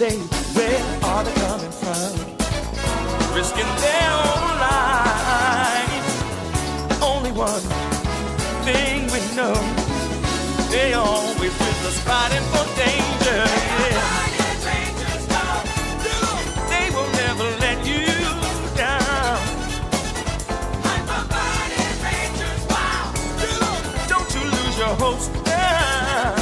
say, where are they coming from? Risking their own lives. Only one thing we know, they always with us fighting for danger. Yeah. They will never let you down. Don't you lose your hopes now.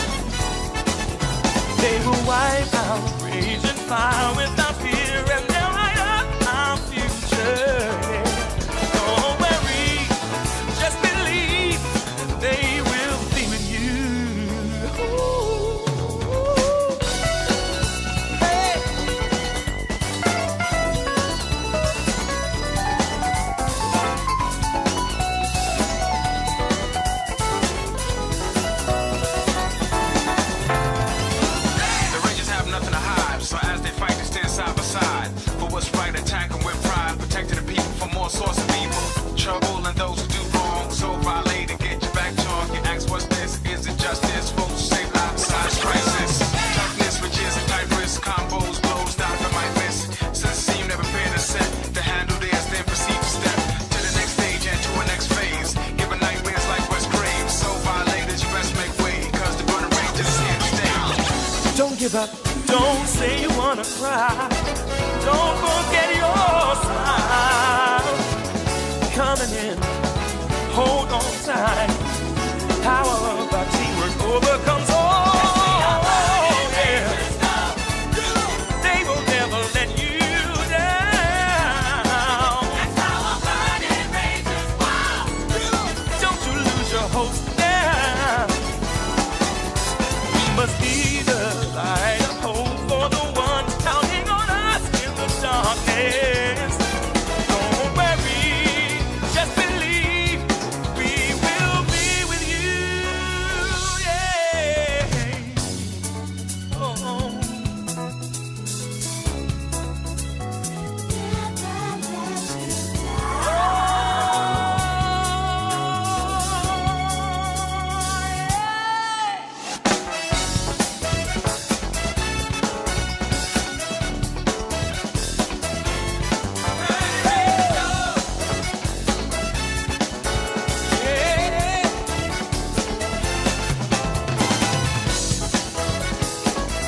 They will wipe out rage and fire without fear, and they'll light up our future. Don't worry, just believe they will be with you. Ooh. Hey. The Rangers have nothing to hide, so as they fight, they stand side by side. For what's right, attack them with pride, protecting the people from all sorts of evil, trouble, and those who do wrong. So violate and get your back charged. You ask, what's this? Is it justice? Folks who save lives besides crisis. Toughness, riches, and tight wrists, combos, blows, down for my miss. Since seem never prepared to set to handle theirs, then proceed to step to the next stage and to a next phase. Giving nightmares like West Graves. So violators, you best make way, cause the burning Rangers is here to stay. Don't give up, don't say you wanna cry. Don't forget your smile. Coming in, hold on tight. Power of our teamwork overcomes all. Yeah. They will never let you down. Don't you lose your hopes now. We must be the light of hope for the one counting on us in the darkness. Don't worry, just believe we will be with you. Yeah. Oh.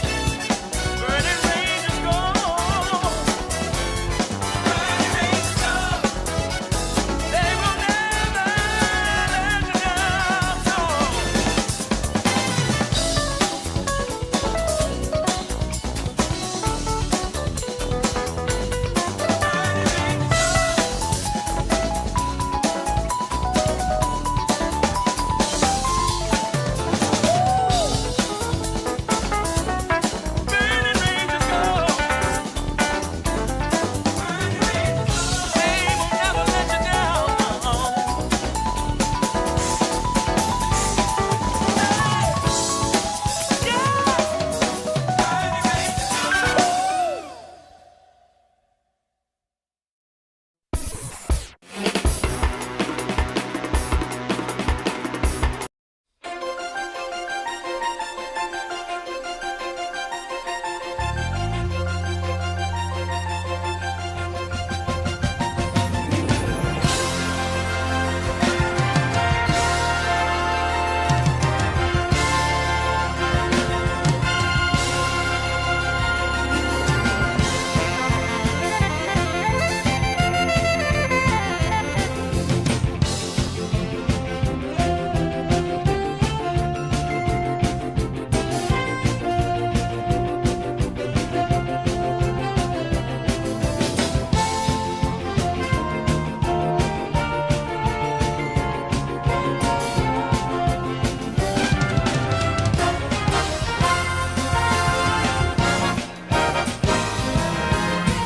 Burning Rangers go. Burning Rangers go. They will never let you down. Burning Rangers go. They will never let you down.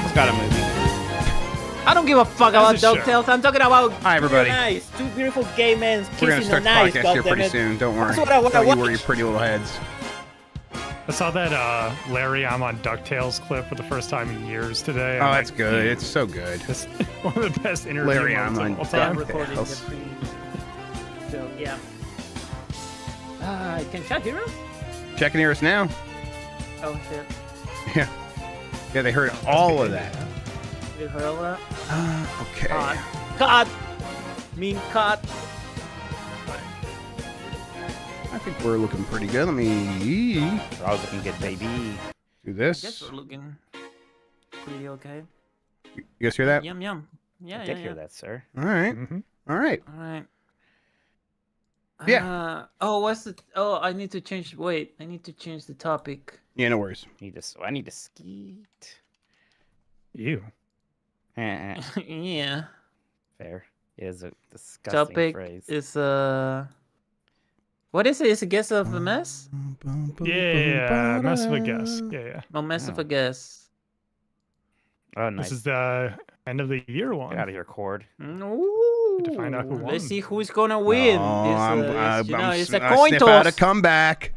It's got a movie. I don't give a fuck about That's a show. DuckTales. I'm talking about Hi, everybody. nice. Two beautiful gay men We're gonna kissing start on the ice. podcast here pretty goddammit. soon. Don't worry. That's what I want to Don't you watch. worry, your pretty little heads. I saw that Larry I'm on DuckTales clip for the first time in years today. Oh, I'm that's like, good. It's so good. It's one of the best interview Larry, I'm moments on of all I'm time. recording the DuckTales. pre. So yeah. Can chat hear us? Checking hear us now. Oh shit. Yeah. Yeah, they heard all of that. You heard all that? Okay. Cut! Cut! I think we're looking pretty good. Let me I was looking good, baby. do I this. guess we're looking pretty okay. You guys hear that? Yum yum. Yeah, I yeah, did yeah. hear that, sir. All right. Mhm. All right. All right. Yeah. What's the? Oh, I need to change. Wait, I need to change the topic. Yeah, no worries. I need to skeet. You. Fair. Yeah. It is a disgusting Topic phrase. is What is it? Is a guess of a mess? Yeah, mess of a guess. Yeah. No mess of Oh. a guess. Oh, nice. This is the end of the year one. Get out of here, Cord. Ooh, to find out who won. Let's see who's gonna win. It's a I coin sniff out a toss. comeback.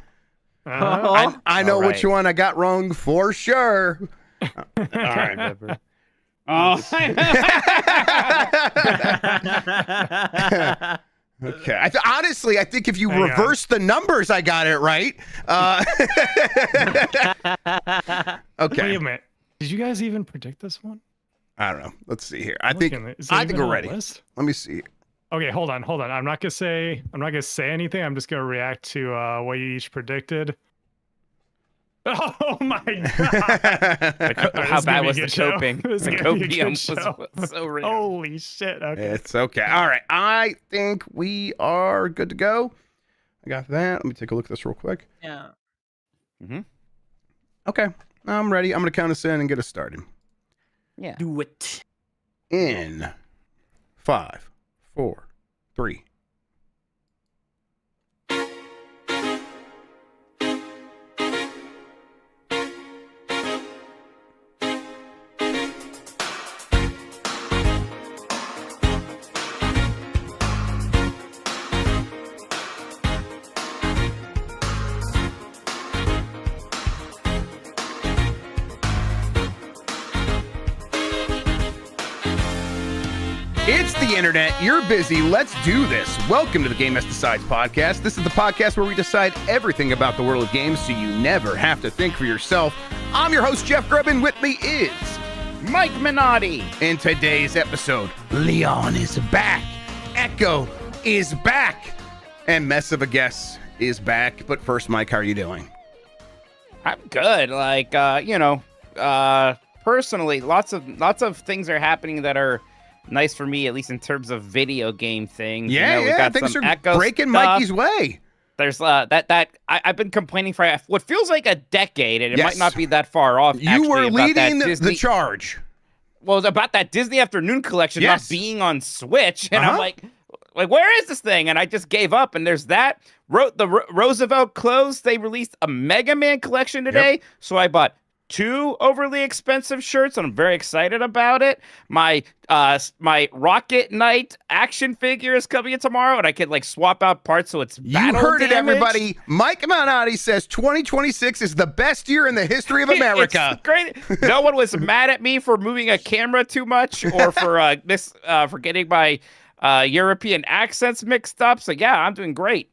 Uh-huh. I know All which right. one I got wrong for sure. All right. Oh, Okay. Honestly, I think if you Hang on. reverse the numbers, I got it right. Okay. Wait a minute. Did you guys even predict this one? I don't know. Let's see here. I I'm think looking at it. Is it I think even we're on the ready. list? Let me see. Okay, hold on. I'm not gonna say anything. I'm just gonna react to what you each predicted. Oh my god! how bad was the coping? The This is gonna be a copium good show. was so real. Holy shit! Okay. It's okay. All right. I think we are good to go. I got that. Let me take a look at this real quick. Yeah. Okay. I'm ready. I'm going to count us in and get us started. Yeah. Do it. In 5, 4, 3. It's the internet. You're busy. Let's do this. Welcome to the Game As Decides podcast. This is the podcast where we decide everything about the world of games so you never have to think for yourself. I'm your host, Jeff Grubb, and with me is Mike Minotti. in today's episode, Leon is back. Echo is back. And Mess of a Guess is back. But first, Mike, how are you doing? I'm good. Like, personally, lots of things are happening that are nice for me, at least in terms of video game things. Yeah, we got things some are Echo breaking stuff. Mikey's way. There's I've been complaining for what feels like a decade, and it Yes. might not be that far off. You actually, were about that leading the Disney, charge. well, it's about that Disney Afternoon Collection Yes. not being on Switch, and I'm Uh-huh. like, where is this thing? And I just gave up. And there's that. Roosevelt closed. They released a Mega Man collection today, so I bought 2 overly expensive shirts, and I'm very excited about it. My Rocket Knight action figure is coming in tomorrow, and I can like swap out parts so it's You battle heard it, damage. everybody. Mike Minotti says 2026 is the best year in the history of America. It's great. No one was mad at me for moving a camera too much or for for getting my European accents mixed up. So yeah, I'm doing great.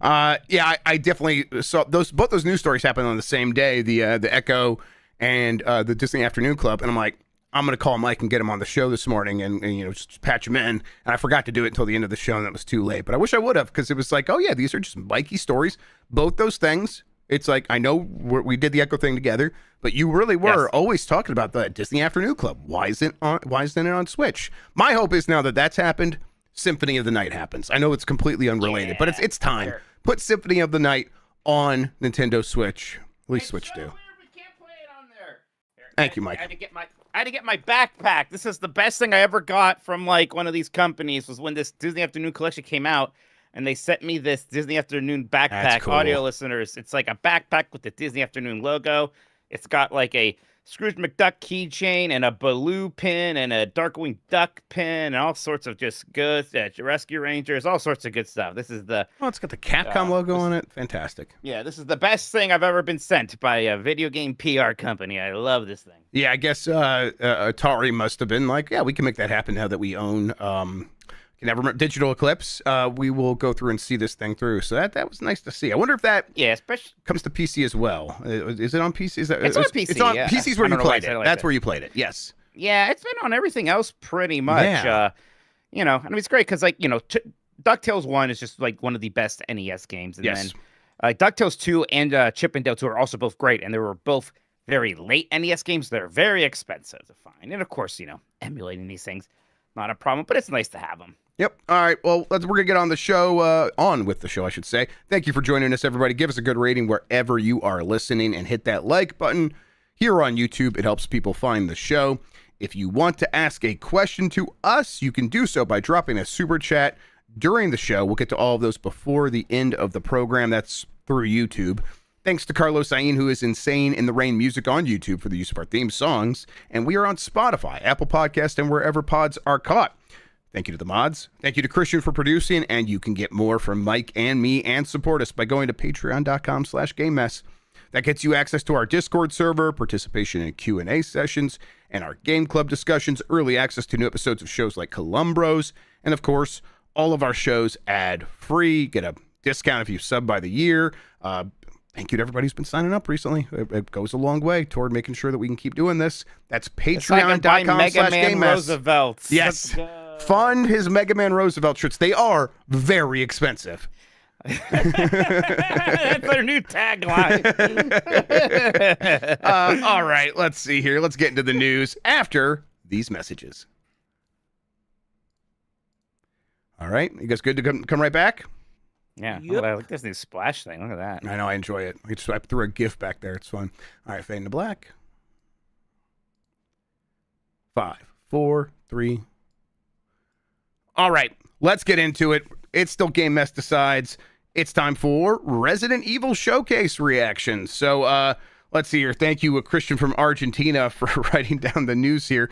Yeah, I definitely saw both those news stories happened on the same day. The Echo and the Disney Afternoon Club, and I'm like, I'm gonna call Mike and get him on the show this morning, and just patch him in. And I forgot to do it until the end of the show, and that was too late. But I wish I would have, because it was like, oh yeah, these are just Mikey stories. Both those things. It's like, I know we did the Echo thing together, but you really were Yes. always talking about the Disney Afternoon Club. Why isn't it on Switch? My hope is now that that's happened, Symphony of the Night happens. I know it's completely unrelated, but it's time. Sure. Put Symphony of the Night on Nintendo Switch. At least Switch do. Weird we can't play it on there. Thank you, Mike. I had to get my backpack. This is the best thing I ever got from like one of these companies. Was when this Disney Afternoon collection came out, and they sent me this Disney Afternoon backpack. That's cool. Audio listeners, it's like a backpack with the Disney Afternoon logo. It's got like a Scrooge McDuck keychain and a Baloo pin and a Darkwing Duck pin and all sorts of just good Rescue Rangers, all sorts of good stuff. This is the Oh, it's got the Capcom logo on it. Fantastic. this is the best thing I've ever been sent by a video game PR company. I love this thing. Yeah, I guess Atari must have been like, yeah, we can make that happen now that we own can never remember Digital Eclipse. We will go through and see this thing through. So that was nice to see. I wonder if that especially comes to PC as well. Is it on PC? It's on PC. It's on PC's where you played it. Like That's where you played it. Yes. Yeah, it's been on everything else pretty much. Yeah. I mean, it's great because DuckTales 1 is just like one of the best NES games, and Yes. then DuckTales 2 and Chip and Dale 2 are also both great, and they were both very late NES games. They're very expensive to find, and of course, emulating these things not a problem, but it's nice to have them. Yep. All right. Well, we're going to get on the show, on with the show, I should say. Thank you for joining us, everybody. Give us a good rating wherever you are listening and hit that like button here on YouTube. It helps people find the show. If you want to ask a question to us, you can do so by dropping a super chat during the show. We'll get to all of those before the end of the program. That's through YouTube. Thanks to Carlos Sain, who is Insane in the Rain Music on YouTube for the use of our theme songs. And we are on Spotify, Apple Podcast, and wherever pods are caught. Thank you to the mods. Thank you to Christian for producing. And you can get more from Mike and me and support us by going to patreon.com/GameMess. That gets you access to our Discord server, participation in Q&A sessions, and our game club discussions, early access to new episodes of shows like Columbros, and of course, all of our shows ad-free. Get a discount if you sub by the year. Thank you to everybody who's been signing up recently. It goes a long way toward making sure that we can keep doing this. That's patreon.com/GameMess. Roosevelt's. Yes. Fund his Mega Man Roosevelt shirts. They are very expensive. That's their new tagline. All right, let's see here. Let's get into the news after these messages. All right, you guys good to come right back? Yeah, Yep. I like this new splash thing. Look at that. I know, I enjoy it. I threw a GIF back there. It's fun. All right, fade into black. 5, 4, 3. All right, let's get into it. It's still Game Mess Decides. It's time for Resident Evil Showcase reactions. So let's see here. Thank you, Christian from Argentina, for writing down the news here.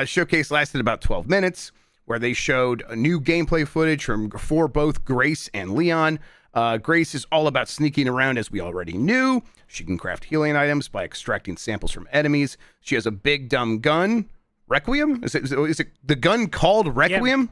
Showcase lasted about 12 minutes, where they showed a new gameplay footage for both Grace and Leon. Grace is all about sneaking around, as we already knew. She can craft healing items by extracting samples from enemies. She has a big dumb gun. Requiem? Is it the gun called Requiem? Yeah.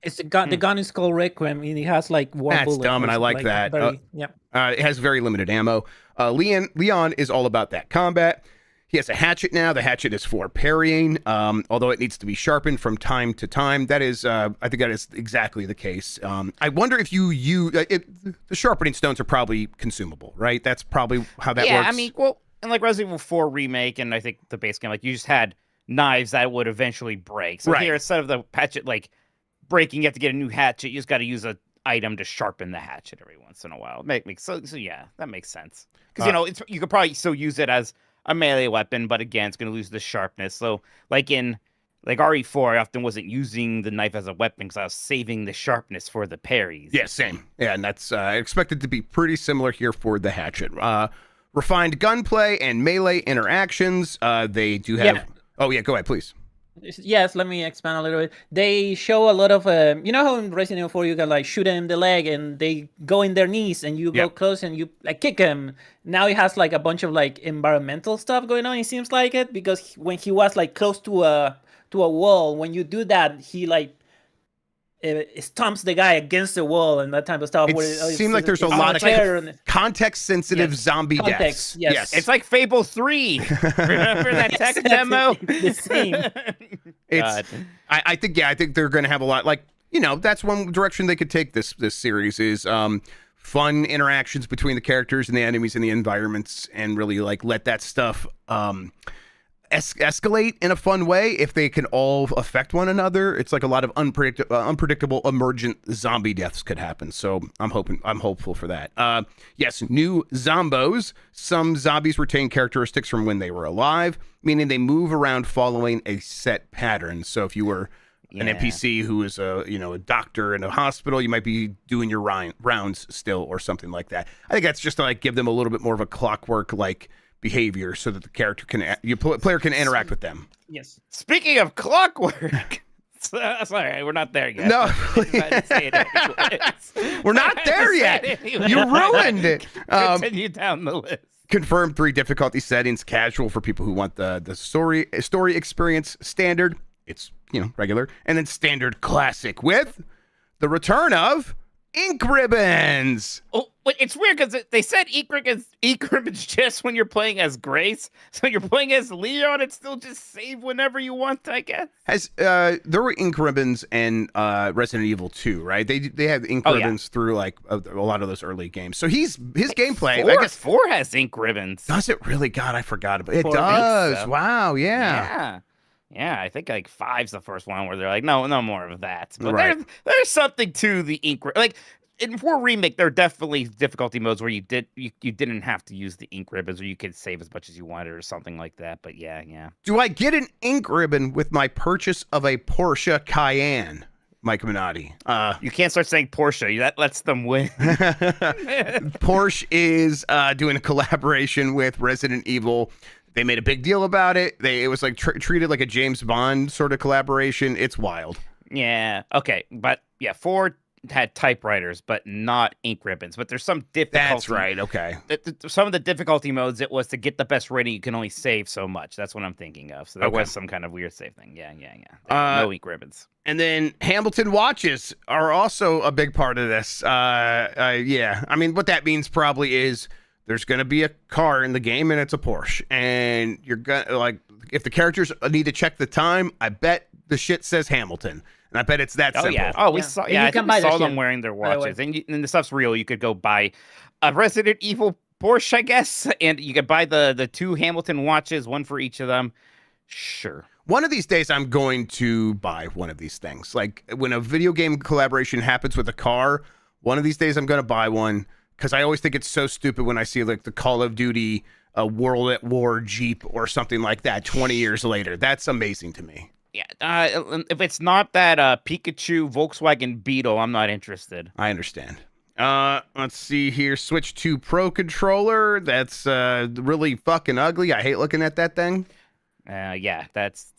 It's the gun. The gun is called Requiem, and it has like one That's bullet. dumb, and I like that. It has very limited ammo. Leon is all about that combat. He has a hatchet now. The hatchet is for parrying, although it needs to be sharpened from time to time. That is, I think that is exactly the case. I wonder if the sharpening stones are probably consumable, right? That's probably how that works. Yeah, I mean, well, and like Resident Evil 4 Remake, and I think the base game, like you just had knives that would eventually break. So Right. here, instead of the hatchet like breaking, you have to get a new hatchet. You just got to use an item to sharpen the hatchet every once in a while. So yeah, that makes sense. Because you could probably still use it as a melee weapon, but again, it's going to lose the sharpness. So like in RE4, I often wasn't using the knife as a weapon because I was saving the sharpness for the parries. Yeah, same. Yeah, and that's expected to be pretty similar here for the hatchet. Refined gunplay and melee interactions. They do have. Yeah. Oh yeah, go ahead, please. Yes, let me expand a little bit. They show a lot of, you know how in Resident Evil 4 you can like shoot them in the leg and they go in their knees and you go Yep. close and you like kick them. Now it has like a bunch of like environmental stuff going on. It seems like it because when he was like close to a wall, when you do that, he like stomps the guy against the wall and that type of stuff. It seemed like there's a lot of context-sensitive zombie deaths. Context, yes. It's like Fable 3. Remember that tech Yes, demo? the same. God. I think they're going to have a lot. Like, that's one direction they could take this series is fun interactions between the characters and the enemies and the environments, and really like let that stuff escalate in a fun way if they can all affect one another. It's like a lot of unpredictable emergent zombie deaths could happen. So I'm hopeful for that. Yes, new zombos. Some zombies retain characteristics from when they were alive, meaning they move around following a set pattern. So if you were an NPC who is a doctor in a hospital, you might be doing your rounds still or something like that. I think that's just to like give them a little bit more of a clockwork like behavior so that the character player can interact with them. Yes. Speaking of clockwork, sorry, we're not there yet. No. I'd say it anyways. We're not there yet. You ruined it. Continue down the list. Confirmed 3 difficulty settings: casual for people who want the story experience, standard, it's regular, and then standard classic with the return of ink ribbons. Oh, but it's weird because they said ink ribbons just when you're playing as Grace. So you're playing as Leon, it's still just save whenever you want, I guess. There were ink ribbons in Resident Evil 2, right? They had ink ribbons through like a lot of those early games. So his gameplay, I guess 4 has ink ribbons. Does it really? God, I forgot about it. It 4 does. so. Wow, yeah. Yeah, I think like 5's the first one where they're like, no more of that. But Right. there's something to the ink like in 4 Remake, there are definitely difficulty modes where you didn't have to use the ink ribbons, or you could save as much as you wanted, or something like that. But yeah. Do I get an ink ribbon with my purchase of a Porsche Cayenne, Mike Minotti? You can't start saying Porsche. That lets them win. Porsche is doing a collaboration with Resident Evil. They made a big deal about it. It was like treated like a James Bond sort of collaboration. It's wild. Yeah. Okay. But yeah, 4 had typewriters, but not ink ribbons. But there's some difficulty. That's right. Okay. Some of the difficulty modes, it was to get the best rating, you can only save so much. That's what I'm thinking of. So there was some kind of weird save thing. Yeah. No ink ribbons. And then Hamilton watches are also a big part of this. Yeah. I mean, what that means probably is there's going to be a car in the game and it's a Porsche. And you're going to, like, if the characters need to check the time, I bet the shit says Hamilton. And I bet it's that simple. Yeah. Oh, we saw. And Yeah, you I can think buy we the saw them shit, wearing their by the way. watches, and the stuff's real. You could go buy a Resident Evil Porsche, I guess, and you could buy the 2 Hamilton watches, one for each of them. Sure. One of these days, I'm going to buy one of these things. Like when a video game collaboration happens with a car, one of these days I'm going to buy one, because I always think it's so stupid when I see like the Call of Duty World at War Jeep or something like that 20 years later. That's amazing to me. Yeah. If it's not that Pikachu Volkswagen Beetle, I'm not interested. I understand. Let's see here. Switch 2 Pro controller. That's really fucking ugly. I hate looking at that thing. Yeah, that's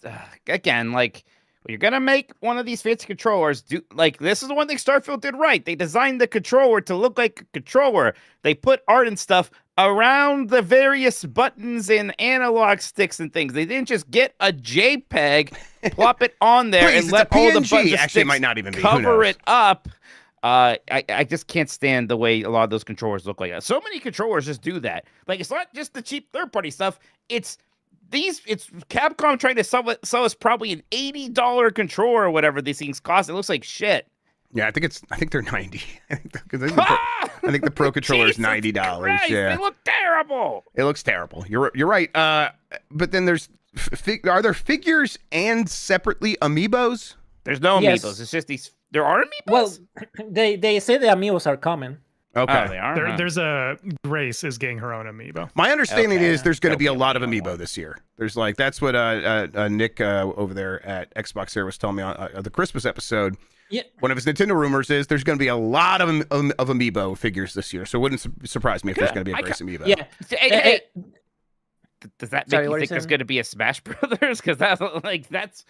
again, like, you're gonna make one of these fancy controllers. This is the one thing Starfield did right. They designed the controller to look like a controller. They put art and stuff around the various buttons and analog sticks and things. They didn't just get a JPEG, plop it on there, Please, and let it's a all the PNG. buttons Actually, it might not even be. Who cover knows? it up. I just can't stand the way a lot of those controllers look like that. So many controllers just do that. Like, it's not just the cheap third-party stuff. It's Capcom trying to sell us probably an $80 controller or whatever these things cost. It looks like shit. Yeah, I think they're 90. I think the Pro controller is $90. Christ, Yeah, they look terrible. it looks terrible. You're right. But then there's are there figures and separately amiibos? There's no Yes. amiibos. It's just these. There are amiibos. Well, they say the amiibos are coming. Okay. Oh, they are. Huh? There's a Grace is getting her own amiibo. My understanding Okay. is there's going to be a There'll be lot of a amiibo one. this year. There's like that's what Nick over there at Xbox there was telling me on the Christmas episode. Yeah. One of his Nintendo rumors is there's going to be a lot of amiibo figures this year. So it wouldn't surprise me if there's Good. going to be a I Grace amiibo. Yeah. Hey, does that make Sorry, you what are you think there's saying? going to be a Smash Brothers? Because that's we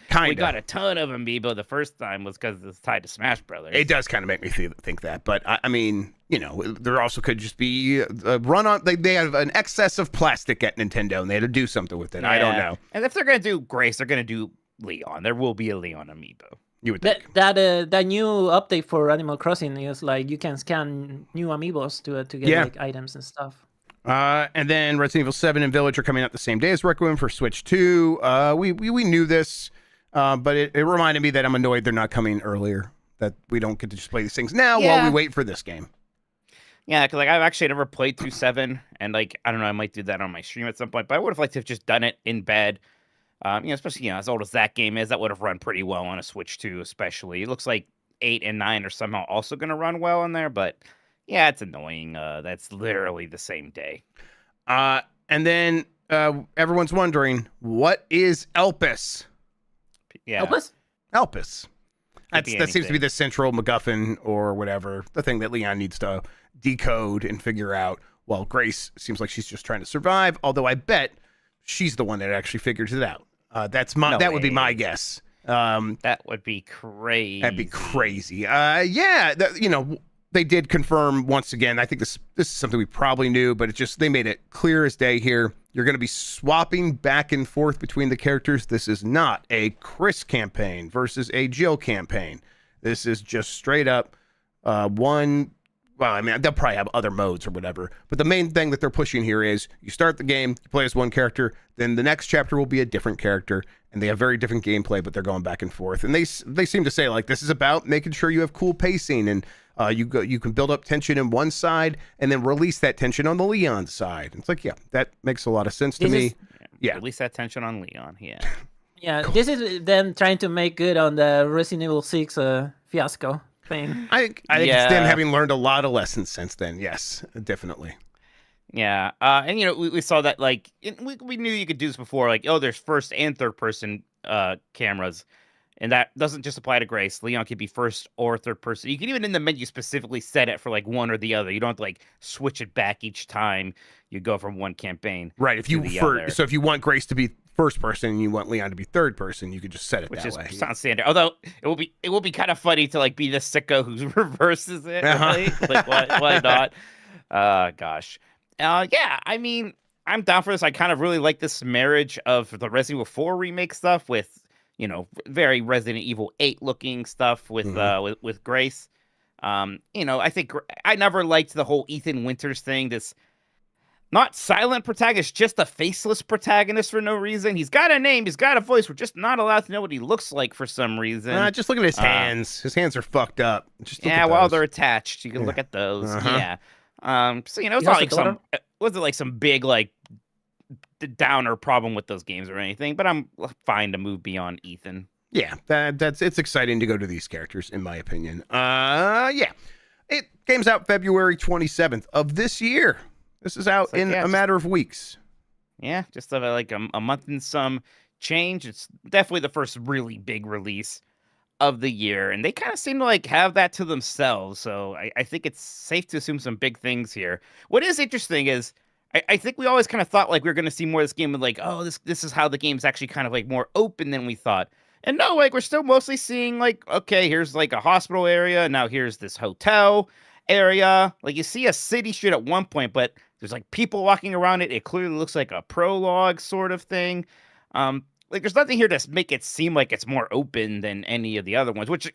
Kinda. got a ton of amiibo the first time was because it's tied to Smash Brothers. It does kind of make me think that, but I mean, you know, there also could just be a run on. They have an excess of plastic at Nintendo, and they had to do something with it. I don't Yeah. know. And if they're going to do Grace, they're going to do Leon. There will be a Leon amiibo. You would think. That new update for Animal Crossing is like you can scan new amiibos to get Yeah. like items and stuff. And then Resident Evil 7 and Village are coming out the same day as Requiem for Switch 2. We knew this, but it reminded me that I'm annoyed they're not coming earlier. That we don't get to just play these things now while Yeah. we wait for this game. Yeah, because like I've actually never played through 7, and like I don't know, I might do that on my stream at some point. But I would have liked to have just done it in bed. Especially as old as that game is, that would have run pretty well on a Switch 2, especially. It looks like 8 and 9 are somehow also going to run well in there, but yeah, it's annoying. That's literally the same day. And then everyone's wondering, what is Elpis? Yeah. Help us? Elpis. That be seems to be anything. the central MacGuffin or whatever, the thing that Leon needs to decode and figure out. While Grace seems like she's just trying to survive, although I bet she's the one that actually figures it out. That would be my way. guess. That would be crazy. That'd be crazy. They did confirm once again. I think this is something we probably knew, but they made it clear as day here. You're going to be swapping back and forth between the characters. This is not a Chris campaign versus a Jill campaign. This is just straight up one. Well, I mean, they'll probably have other modes or whatever, but the main thing that they're pushing here is you start the game, you play as one character, then the next chapter will be a different character, and they have very different gameplay, but they're going back and forth. And they seem to say like this is about making sure you have cool pacing, and you can build up tension in one side and then release that tension on the Leon side. It's like, yeah, that makes a lot of sense to me. Yeah, release that tension on Leon. Yeah. Yeah, this is them trying to make good on the Resident Evil 6 fiasco thing. I think it's them having learned a lot of lessons since then. Yes, definitely. Yeah, and we saw that like we knew you could do this before. Like, oh, there's first and third person cameras, and that doesn't just apply to Grace. Leon could be first or third person. You can even in the menu specifically set it for like one or the other. You don't have to like switch it back each time you go from one campaign. Right. If you so if you want Grace to be first person and you want Leon to be third person, you could just set it that way. Which sounds standard. Although it will be kind of funny to like be the sicko who reverses it. Right? Like why not? Gosh. Yeah, I mean, I'm down for this. I kind of really like this marriage of the Resident Evil 4 remake stuff with, very Resident Evil 8 looking stuff with with Grace. I think I never liked the whole Ethan Winters thing. This not silent protagonist, just a faceless protagonist for no reason. He's got a name, he's got a voice. We're just not allowed to know what he looks like for some reason. Just look at his hands. His hands are fucked up. Just while they're attached, you can look at those. Yeah. So it's not like wasn't like some big like downer problem with those games or anything, but I'm fine to move beyond Ethan. Yeah, it's exciting to go to these characters, in my opinion. Yeah. It game's out February 27th of this year. This is out in a matter of weeks. Yeah, just like a month and some change. It's definitely the first really big release of the year, and they kind of seem to like have that to themselves. So I think it's safe to assume some big things here. What is interesting is I think we always kind of thought like we were going to see more of this game with like, oh, this is how the game's actually kind of like more open than we thought. And no, like we're still mostly seeing like, okay, here's like a hospital area. Now here's this hotel area. Like you see a city street at one point, but there's like people walking around it. It clearly looks like a prologue sort of thing. Like there's nothing here to make it seem like it's more open than any of the other ones, which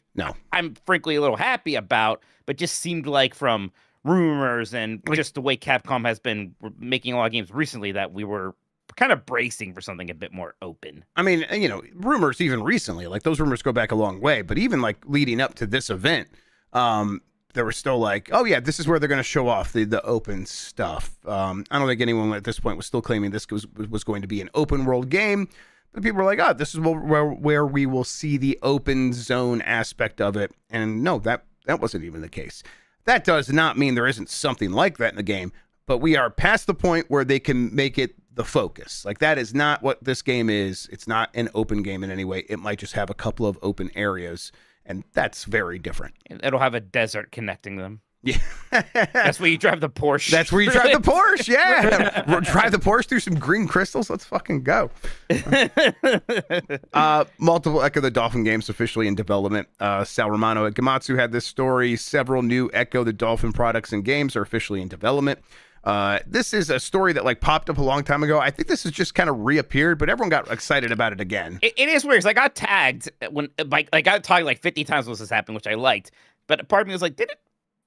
I'm frankly a little happy about, but just seemed like from rumors and just the way Capcom has been making a lot of games recently that we were kind of bracing for something a bit more open. I mean, rumors even recently, like those rumors go back a long way, but even like leading up to this event, there were still like, oh yeah, this is where they're going to show off the open stuff. I don't think anyone at this point was still claiming this was going to be an open world game. But people were like, oh, this is where we will see the open zone aspect of it. And no, that wasn't even the case. That does not mean there isn't something like that in the game, but we are past the point where they can make it the focus. Like that is not what this game is. It's not an open game in any way. It might just have a couple of open areas, and that's very different. It'll have a desert connecting them. Yeah. That's where you drive the Porsche. That's where you drive the Porsche, yeah. Drive the Porsche through some green crystals. Let's fucking go. Multiple Echo the Dolphin games officially in development. Sal Romano at Gamatsu had this story. Several new Echo the Dolphin products and games are officially in development. This is a story that like popped up a long time ago. I think this has just kind of reappeared, but everyone got excited about it again. It is weird. I got tagged when I got tagged like 50 times when this happened, which I liked. But part of me was like,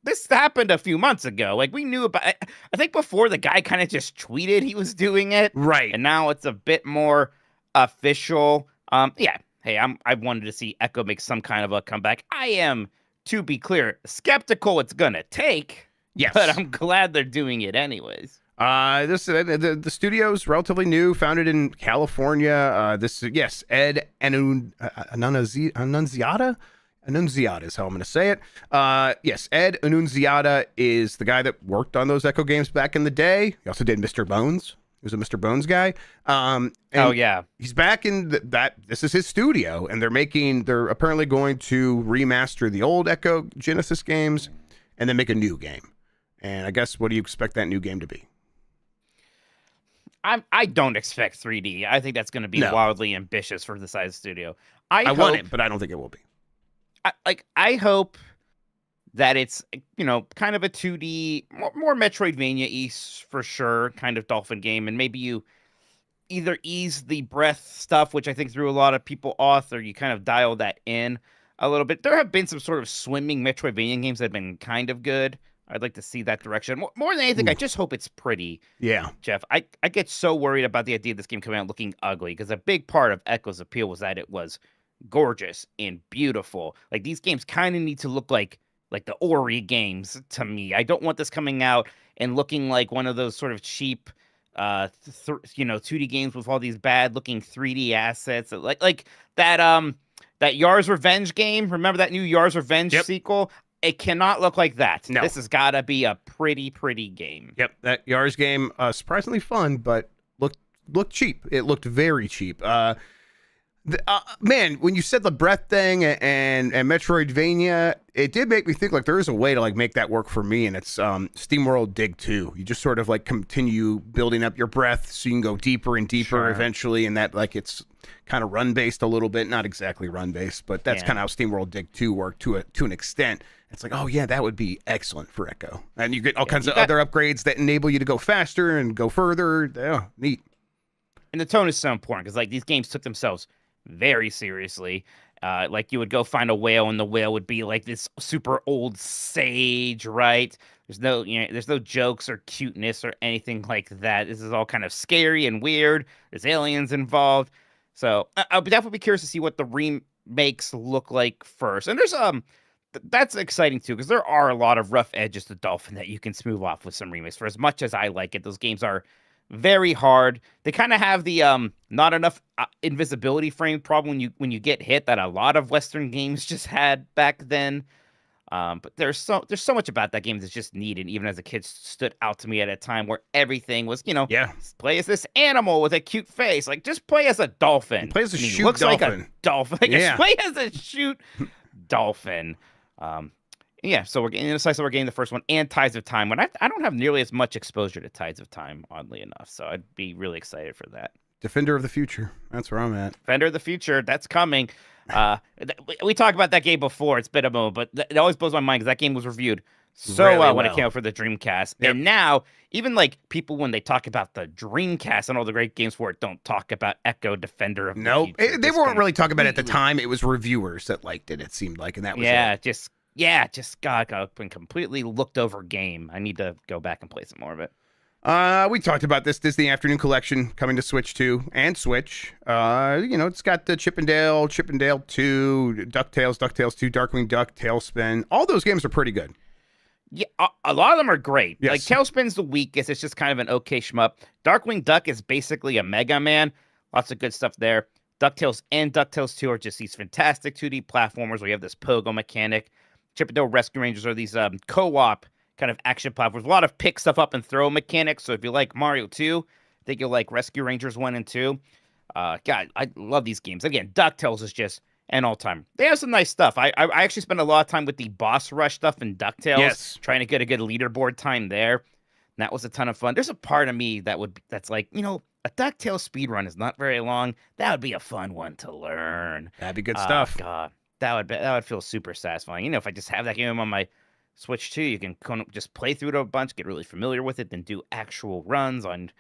this happened a few months ago. Like we knew about it. I think before the guy kind of just tweeted he was doing it. Right. And now it's a bit more official. Yeah. Hey, I wanted to see Echo make some kind of a comeback. I am, to be clear, skeptical it's gonna take. Yes. But I'm glad they're doing it anyways. The studio's relatively new, founded in California. Ed Annunziata? Annunziata is how I'm going to say it. Yes, Ed Annunziata is the guy that worked on those Echo games back in the day. He also did Mr. Bones. He was a Mr. Bones guy. He's back in that. This is his studio, and they're apparently going to remaster the old Echo Genesis games and then make a new game. And I guess, what do you expect that new game to be? I don't expect 3D. I think that's going to be wildly ambitious for the size studio. I want it, but I don't think it will be. I hope that it's, kind of a 2D, more Metroidvania-y for sure, kind of Dolphin game. And maybe you either ease the breath stuff, which I think threw a lot of people off, or you kind of dial that in. a little bit. There have been some sort of swimming Metroidvania games that have been kind of good. I'd like to see that direction. More than anything, I just hope it's pretty. Yeah. Jeff, I get so worried about the idea of this game coming out looking ugly because a big part of Echo's appeal was that it was gorgeous and beautiful. Like, these games kind of need to look like the Ori games to me. I don't want this coming out and looking like one of those sort of cheap 2D games with all these bad looking 3D assets. Like that Yar's Revenge game. Remember that new Yar's Revenge sequel? It cannot look like that. No. This has got to be a pretty game. Yep, that Yars game, surprisingly fun, but looked cheap. It looked very cheap. Man, when you said the breath thing and Metroidvania, it did make me think like there is a way to like make that work for me, and it's SteamWorld Dig 2. You just sort of like continue building up your breath so you can go deeper and deeper eventually, and that like it's kind of run based a little bit, not exactly run based, but that's kind of how SteamWorld Dig 2 worked to an extent. It's like, oh yeah, that would be excellent for Echo, and you get all kinds of other upgrades that enable you to go faster and go further. Yeah, neat. And the tone is so important because like these games took themselves very seriously. Like you would go find a whale and the whale would be like this super old sage, right? There's no jokes or cuteness or anything like that. This is all kind of scary and weird. There's aliens involved. So I'll definitely be curious to see what the remakes look like first. And there's that's exciting too, because there are a lot of rough edges to Dolphin that you can smooth off with some remakes. For as much as I like it, those games are very hard. They kind of have the not enough invisibility frame problem when you get hit that a lot of Western games just had back then. But there's so much about that game that's just neat, and even as a kid stood out to me at a time where everything was, play as this animal with a cute face. Like, just play as a dolphin. Play as a shoot looks dolphin. like a dolphin. Like, just play as a shoot dolphin. So we're getting the first one and Tides of Time. When I don't have nearly as much exposure to Tides of Time, oddly enough, so I'd be really excited for that. Defender of the Future. That's where I'm at. Defender of the Future. That's coming. We talked about that game before. It's been a moment, but it always blows my mind because that game was reviewed so really well when it well. came out for the Dreamcast. Yep. And now, even like people when they talk about the Dreamcast and all the great games for it, don't talk about Echo Defender of the Future. They weren't really talking about it at the time. It was reviewers that liked it. It seemed like, and that was it. just got a completely looked over game. I need to go back and play some more of it. We talked about this Disney Afternoon Collection coming to Switch 2 and Switch. It's got the Chip 'n Dale 2, DuckTales 2, Darkwing Duck, Tailspin. All those games are pretty good. Yeah, a lot of them are great. Yes. Like, Tailspin's the weakest. It's just kind of an okay shmup. Darkwing Duck is basically a Mega Man. Lots of good stuff there. DuckTales and DuckTales 2 are just these fantastic 2D platformers where you have this pogo mechanic. Chip 'n Dale Rescue Rangers are these co-op kind of action platforms. A lot of pick stuff up and throw mechanics. So if you like Mario 2, I think you'll like Rescue Rangers 1 and 2. God, I love these games. Again, DuckTales is just an all-time. They have some nice stuff. I actually spent a lot of time with the boss rush stuff in DuckTales, trying to get a good leaderboard time there. And that was a ton of fun. There's a part of me that's like, a DuckTales speedrun is not very long. That would be a fun one to learn. That'd be good stuff. God, that would feel super satisfying. If I just have that game on my Switch 2, you can just play through it a bunch, get really familiar with it, then do actual runs on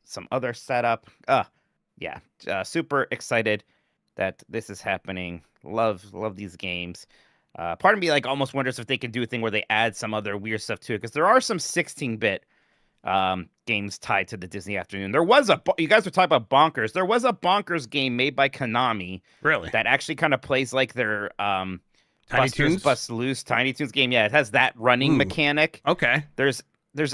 some other setup. Super excited that this is happening. Love these games. Part of me almost wonders if they can do a thing where they add some other weird stuff to it, because there are some 16-bit games tied to the Disney Afternoon. You guys were talking about Bonkers. There was a Bonkers game made by Konami. Really? That actually kind of plays like their Tiny Toons? Bust Loose Tiny Toons game. Yeah, it has that running mechanic. Okay. There's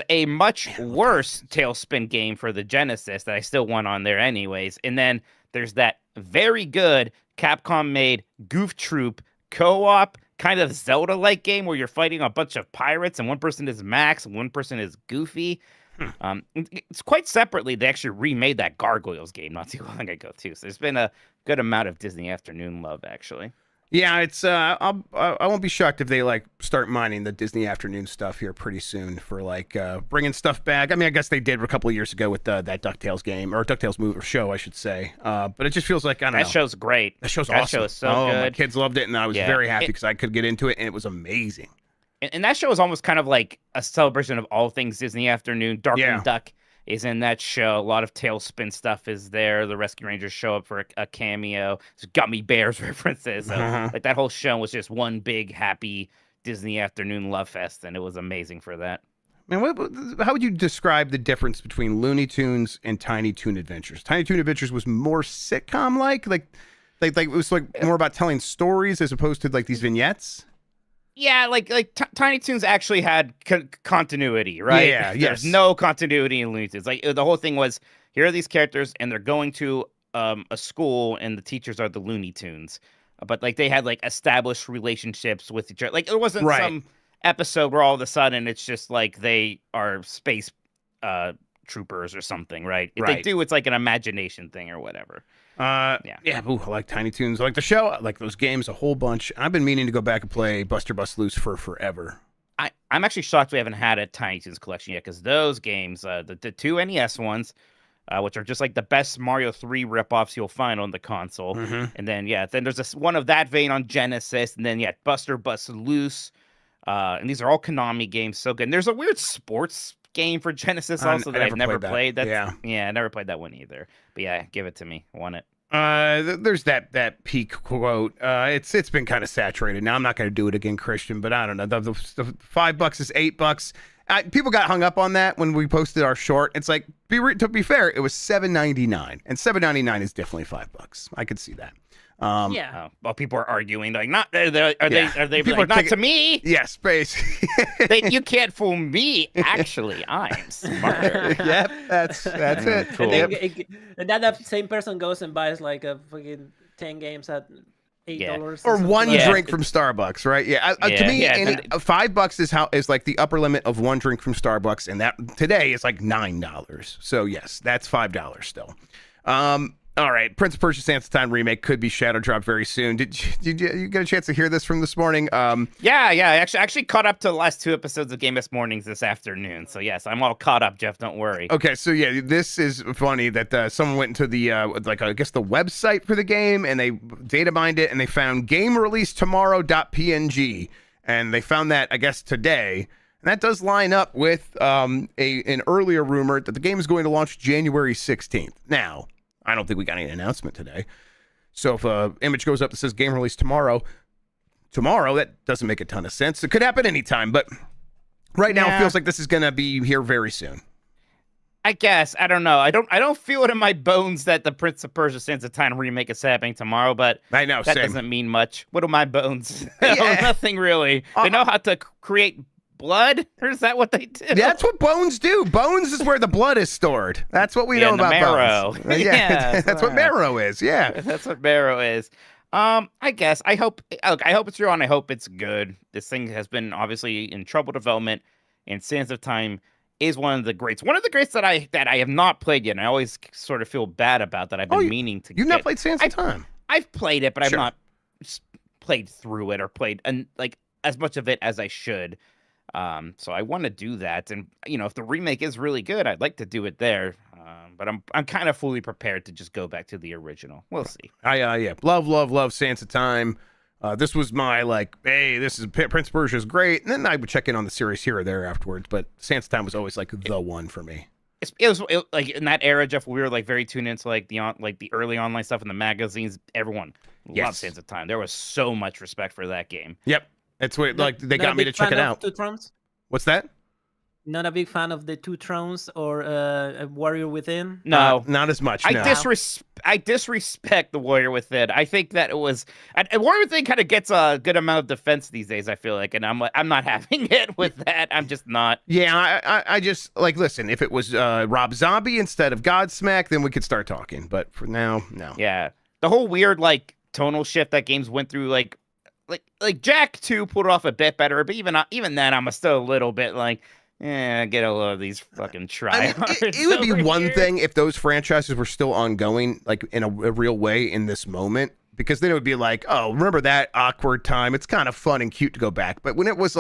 a much worse Tailspin game for the Genesis that I still want on there anyways. And then there's that very good Capcom-made Goof Troop co-op kind of Zelda-like game where you're fighting a bunch of pirates and one person is Max and one person is Goofy. It's quite separately. They actually remade that Gargoyles game not too long ago too. So there's been a good amount of Disney Afternoon love actually. Yeah, it's I won't be shocked if they start mining the Disney Afternoon stuff here pretty soon for bringing stuff back. I mean, I guess they did a couple of years ago with that DuckTales game, or DuckTales movie or show, I should say. But it just feels like, I don't know. That show's great. That show's awesome. That show is so good. My kids loved it, and I was very happy because I could get into it, and it was amazing. And that show is almost kind of like a celebration of all things Disney Afternoon. Darkwing Duck is in that show. A lot of Tailspin stuff is there. The Rescue Rangers show up for a cameo. There's Gummy Bears references. So like that whole show was just one big happy Disney afternoon love fest, and it was amazing for that. Man, how would you describe the difference between Looney Tunes and Tiny Toon Adventures? Tiny Toon Adventures was more sitcom-like, like it was like more about telling stories as opposed to like these vignettes. Yeah, Tiny Toons actually had continuity, right? Yeah, There's no continuity in Looney Tunes. Like the whole thing was, here are these characters, and they're going to a school, and the teachers are the Looney Tunes. But like they had like established relationships with each other. Like it wasn't some episode where all of a sudden it's just like they are space troopers or something, right? If they do, it's like an imagination thing or whatever. Ooh, I like Tiny Toons. I like the show. I like those games a whole bunch. I've been meaning to go back and play Buster Bust Loose for forever. I'm actually shocked we haven't had a Tiny Toons collection yet, because those games, the two NES ones, which are just like the best Mario 3 ripoffs you'll find on the console. And then, then there's one of that vein on Genesis. And then, Buster Bust Loose. And these are all Konami games. So good. And there's a weird sports game for Genesis also that I've never played. I never played that one either. But yeah, give it to me. I want it. There's that peak quote. It's been kind of saturated. Now I'm not going to do it again, Christian, but I don't know. The $5 is $8. People got hung up on that when we posted our short. It's like, to be fair, it was $7.99, and $7.99 is definitely $5. I could see that. Well, people are arguing like, not are they people like, not to me? Yes, space. You can't fool me. Actually, I'm smarter. Yep, that's it. Cool. And then that same person goes and buys like a fucking 10 games at $8 or one drink from Starbucks, right? To me, $5 is like the upper limit of one drink from Starbucks, and that today is like $9. So yes, that's $5 still. All right, Prince of Persia: Sands of Time remake could be shadow dropped very soon. Did you get a chance to hear this from this morning? I actually caught up to the last 2 episodes of Game This Mornings this afternoon. So yes, I'm all caught up, Jeff. Don't worry. Okay, so this is funny that someone went into the I guess the website for the game, and they data mined it, and they found game release tomorrow.png, and they found that I guess today. And that does line up with an earlier rumor that the game is going to launch January 16th. Now, I don't think we got any announcement today. So if an image goes up that says game release tomorrow, that doesn't make a ton of sense. It could happen anytime, but right now it feels like this is going to be here very soon. I guess. I don't know. I don't feel it in my bones that the Prince of Persia: Sands of Time remake is happening tomorrow, but I know, that doesn't mean much. What do my bones? Nothing really. They know how to create blood, or is that what they do? That's what bones do. Bones is where the blood is stored. That's what we know about marrow. Bones. That's what marrow is. Yeah, that's what marrow is. I guess. I hope it's real, and I hope it's good. This thing has been obviously in troubled development, and Sands of Time is one of the greats. One of the greats that I have not played yet, and I always sort of feel bad about that. I've been meaning to. You've not played Sands of Time? I've played it, but I've not played through it or played like as much of it as I should. So I want to do that, and if the remake is really good, I'd like to do it there. But I'm kind of fully prepared to just go back to the original. We'll see. Love Sands of Time. This was my hey, this is Prince of Persia is great, and then I would check in on the series here or there afterwards. But Sands of Time was always the one for me. It was like in that era, Jeff. We were very tuned into the early online stuff in the magazines. Everyone loved Sands of Time. There was so much respect for that game. Yep. It's what they got me to check it out. Two Thrones? What's that? Not a big fan of the Two Thrones or Warrior Within? No. Not as much. No. I disrespect the Warrior Within. I think that it was... And Warrior Within kind of gets a good amount of defense these days, I feel like. And I'm not having it with that. I'm just not. Yeah, I just... listen, if it was Rob Zombie instead of Godsmack, then we could start talking. But for now, no. Yeah. The whole weird, tonal shift that games went through, like Jack 2 pulled it off a bit better, but even then, I'm still a little bit get a load of these fucking tryhards. It would be one thing if those franchises were still ongoing, in a real way in this moment, because then it would be oh, remember that awkward time? It's kind of fun and cute to go back. But when it was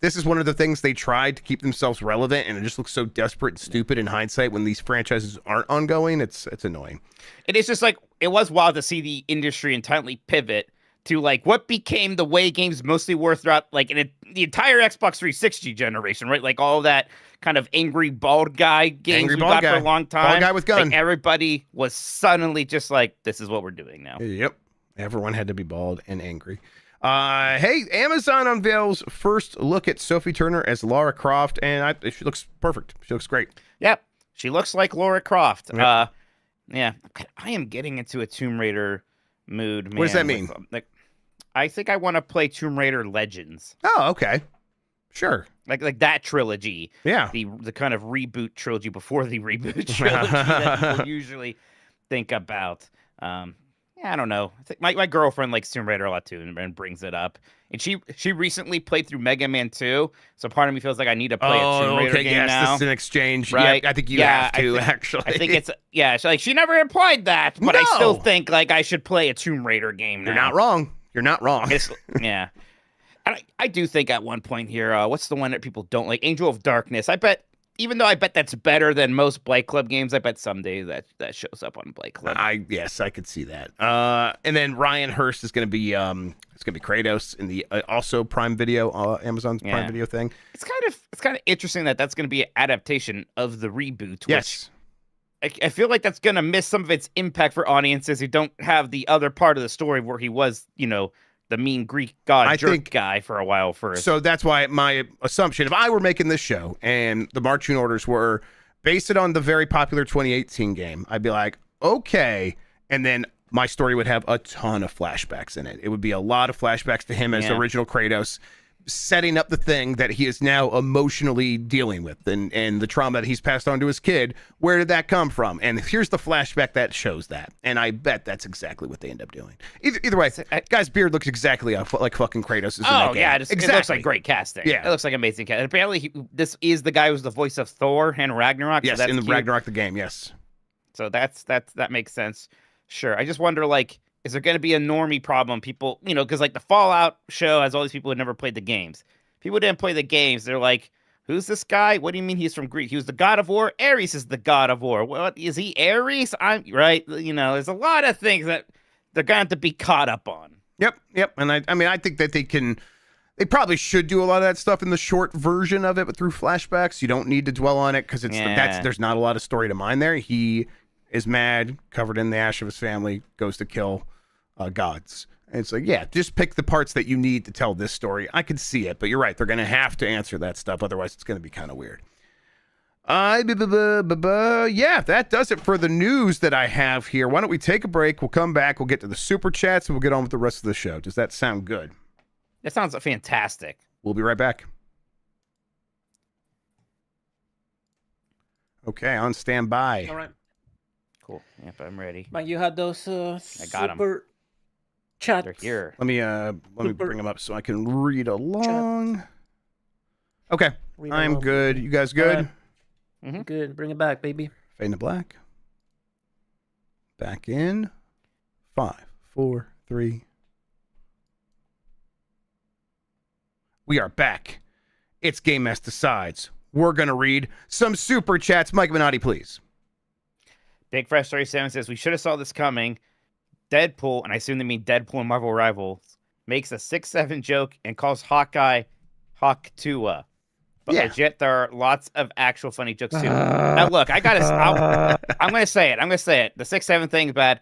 this is one of the things they tried to keep themselves relevant, and it just looks so desperate and stupid in hindsight when these franchises aren't ongoing, it's annoying. It is just it was wild to see the industry entirely pivot to like what became the way games mostly were throughout like the entire Xbox 360 generation, right? Like all that kind of angry bald guy games we got for a long time. Bald guy with gun. Like everybody was suddenly just like, this is what we're doing now. Yep. Everyone had to be bald and angry. Hey, Amazon unveils first look at Sophie Turner as Lara Croft, and she looks perfect. She looks great. Yep. She looks like Lara Croft. Yep. Yeah. I am getting into a Tomb Raider mood, man. What does that mean? Like, I think I want to play Tomb Raider Legends. Oh, okay. Sure. Like that trilogy. Yeah. The kind of reboot trilogy before the reboot trilogy that people usually think about. Yeah, I don't know. I think my girlfriend likes Tomb Raider a lot too and brings it up. And she recently played through Mega Man 2, so part of me feels like I need to play a Tomb Raider game now. This is an exchange. Right? Yeah, I think you have to, actually. I think it's, she never implied that, but I still think like I should play a Tomb Raider game now. You're not wrong. You're not wrong. Yeah. And I do think at one point here, what's the one that people don't like? Angel of Darkness. I bet, even though I bet that's better than most Blake Club games, I bet someday that shows up on Blake Club. Yes, I could see that. And then Ryan Hurst is going to be Kratos in the also Prime Video, Amazon's Prime Video thing. It's kind of interesting that that's going to be an adaptation of the reboot. Yes. Which I feel like that's going to miss some of its impact for audiences who don't have the other part of the story where he was, the mean Greek god guy for a while first. So that's why my assumption, if I were making this show and the marching orders were based it on the very popular 2018 game, I'd be like, okay. And then my story would have a ton of flashbacks in it. It would be a lot of flashbacks to him as the original Kratos, setting up the thing that he is now emotionally dealing with and the trauma that he's passed on to his kid. Where did that come from? And here's the flashback that shows that. And I bet that's exactly what they end up doing. Either way, guy's beard looks exactly like fucking Kratos. It looks like great casting. Yeah. It looks like amazing casting. Apparently, this is the guy who's the voice of Thor and Ragnarok. Yes, so in the Ragnarok the game, yes. So that makes sense. Sure. I just wonder, like, is there going to be a normie problem? People, because like the Fallout show has all these people who never played the games. People didn't play the games. They're like, who's this guy? What do you mean he's from Greece? He was the god of war. Ares is the god of war. What is he? Ares? I'm right. There's a lot of things that they're going to have to be caught up on. Yep. And I think that they probably should do a lot of that stuff in the short version of it, but through flashbacks. You don't need to dwell on it because there's not a lot of story to mine there. He is mad, covered in the ash of his family, goes to kill gods. And it's like, just pick the parts that you need to tell this story. I can see it, but you're right. They're going to have to answer that stuff. Otherwise, it's going to be kind of weird. Yeah, that does it for the news that I have here. Why don't we take a break? We'll come back. We'll get to the super chats, and we'll get on with the rest of the show. Does that sound good? That sounds fantastic. We'll be right back. Okay, on standby. All right. Cool. Yep, I'm ready. But you had those I got 'em. super chats. They're here. Let me bring them up so I can read along. Okay, I'm good. You guys good? Mm-hmm. Good. Bring it back, baby. Fade to black. Back in. 5, 4, 3. We are back. It's Game Mess Decides. We're going to read some super chats. Mike Minotti, please. Big Fresh 37 says, we should have saw this coming. Deadpool, and I assume they mean Deadpool and Marvel Rivals, makes a 6'7" joke and calls Hawkeye Hawk Tua. But yet there are lots of actual funny jokes too. Now look, I'm gonna say it. The 6'7" thing is bad.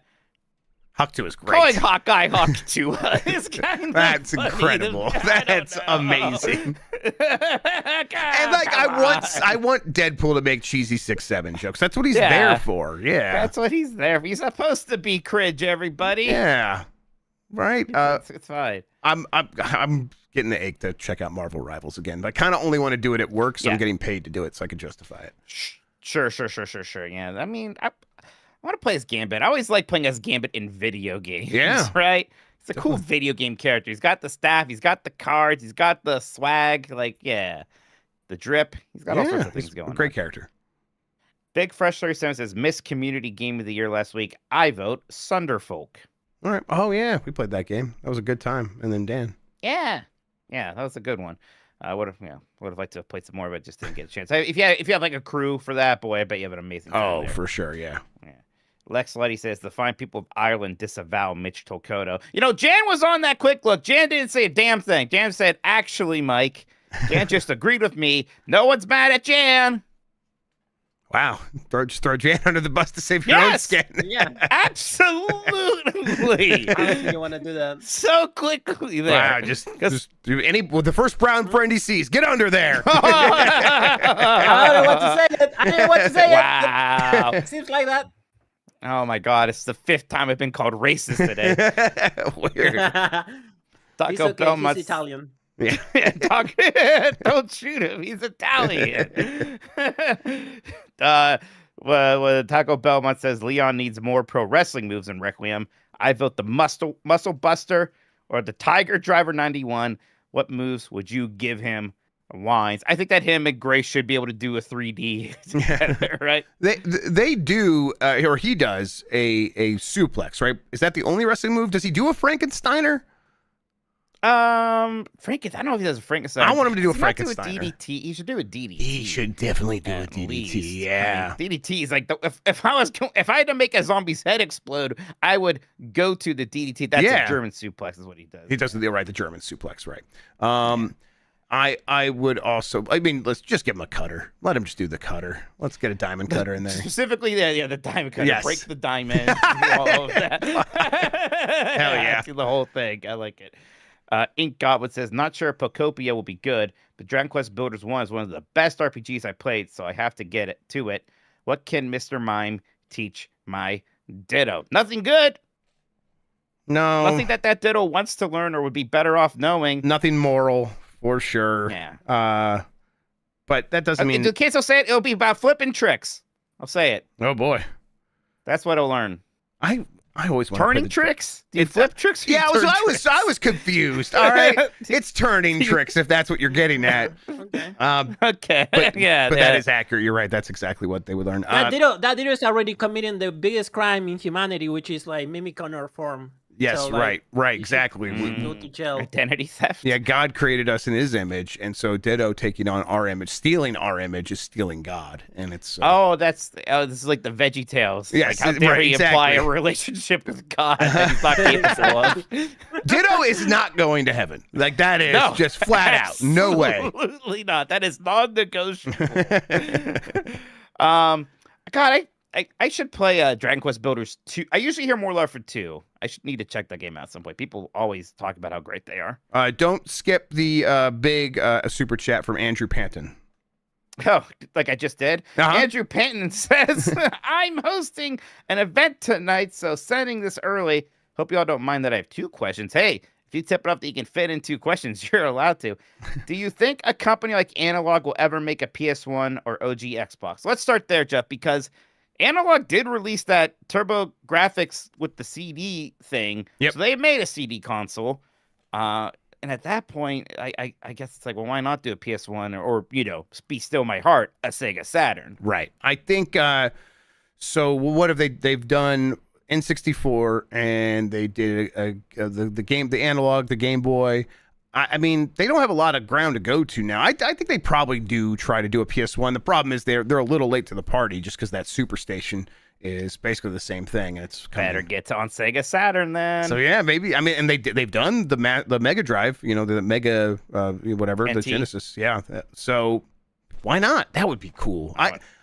Hawk Tua is great. Calling Hawkeye Hawk Tua is kind of That's funny. Incredible. That's amazing. And like I want Deadpool to make cheesy 6'7" jokes. That's what he's there for. Yeah. That's what he's there for. He's supposed to be cringe, everybody. Yeah. Right. It's fine. I'm getting the ache to check out Marvel Rivals again. But I kind of only want to do it at work, so I'm getting paid to do it so I can justify it. Sure. Yeah. I mean, I want to play as Gambit. I always like playing as Gambit in video games. Yeah. Right? He's a cool video game character. He's got the staff. He's got the cards. He's got the swag. Like, the drip. He's got all sorts of things going on. Great character. Big Fresh 37 says, missed Community Game of the Year last week. I vote Sunderfolk. All right. Oh, yeah. We played that game. That was a good time. And then Dan. Yeah, that was a good one. Would have liked to have played some more, but just didn't get a chance. If you have like a crew for that, boy, I bet you have an amazing time there. For sure, yeah. Lex Letty says the fine people of Ireland disavow Mitch Tolkoto. You know, Jan was on that quick look. Jan didn't say a damn thing. Jan said, actually, Mike. Jan just agreed with me. No one's mad at Jan. Wow. Just throw Jan under the bus to save your own skin. Yeah. Absolutely. I don't think you want to do that. So quickly there. Wow, just do with the first brown friend he sees. Get under there. I don't know what to say. I don't know what to say. Wow. It seems like that. Oh my God, it's the 5th time I've been called racist today. Weird. He's Taco okay. Bell He's must... Italian. Yeah. Don't shoot him. He's Italian. Taco Belmont says Leon needs more pro wrestling moves in Requiem. I vote the Muscle Buster or the Tiger Driver 91. What moves would you give him? Wines. I think that him and Grace should be able to do a 3D together, right? They do, or he does a suplex, right? Is that the only wrestling move? Does he do a Frankensteiner? Frankenstein. I don't know if he does a Frankenstein. I want him to do a Does he not Frankensteiner. Do a DDT. He should do a DDT. He should definitely do a At DDT. least. Yeah. I mean, DDT is like if I had to make a zombie's head explode, I would go to the DDT. That's a German suplex, is what he does. He does the German suplex, right? I would also. I mean, let's just give him a cutter. Let him just do the cutter. Let's get a diamond cutter in there. Specifically, the diamond cutter. Yes. Break the diamond. Do all of that. Hell yeah. Do the whole thing. I like it. Ink Goblin says, not sure if Pocopia will be good, but Dragon Quest Builders 1 is one of the best RPGs I played, so I have to get to it. What can Mr. Mime teach my Ditto? Nothing good. No. Nothing that Ditto wants to learn or would be better off knowing. Nothing moral, for sure. Yeah. But that doesn't mean... The kids will say it. It'll be about flipping tricks. I'll say it. Oh, boy. That's what he'll learn. I always want Turning tricks? Do you flip tricks? Yeah, I was confused. All right, it's turning tricks if that's what you're getting at. Okay. Okay. But, yeah. but that is accurate. You're right. That's exactly what they would learn. That Ditto is already committing the biggest crime in humanity, which is like mimicking our form. Yes, So, like, right, exactly. Go to jail. Identity theft. Yeah, God created us in His image, and so Ditto taking on our image, stealing our image, is stealing God, and it's. This is like the Veggie Tales. Yes, like, how dare right, he imply exactly. a relationship with God that he's not capable of? Ditto is not going to heaven. Like that is just flat out. No way. Absolutely not. That is non-negotiable. God, I should play Dragon Quest Builders 2. I usually hear more love for 2. I should need to check that game out at some point. People always talk about how great they are. Don't skip the big super chat from Andrew Panton. Oh, like I just did? Uh-huh. Andrew Panton says, I'm hosting an event tonight, so sending this early. Hope you all don't mind that I have 2 questions. Hey, if you tip it up that you can fit in 2 questions, you're allowed to. Do you think a company like Analog will ever make a PS1 or OG Xbox? Let's start there, Jeff, because Analog did release that Turbo Graphics with the CD thing. Yep. So they made a CD console. And at that point, I guess it's like, well, why not do a PS1 or be still my heart, a Sega Saturn? Right. I think so. What have they've done N64 and they did the Analog, the Game Boy. I mean, they don't have a lot of ground to go to now. I think they probably do try to do a PS1. The problem is they're a little late to the party just because that Superstation is basically the same thing. And it's better get on Sega Saturn then. So yeah, maybe. I mean, and they've done the Mega Drive, the Mega whatever, NT. the Genesis. Yeah. So why not? That would be cool.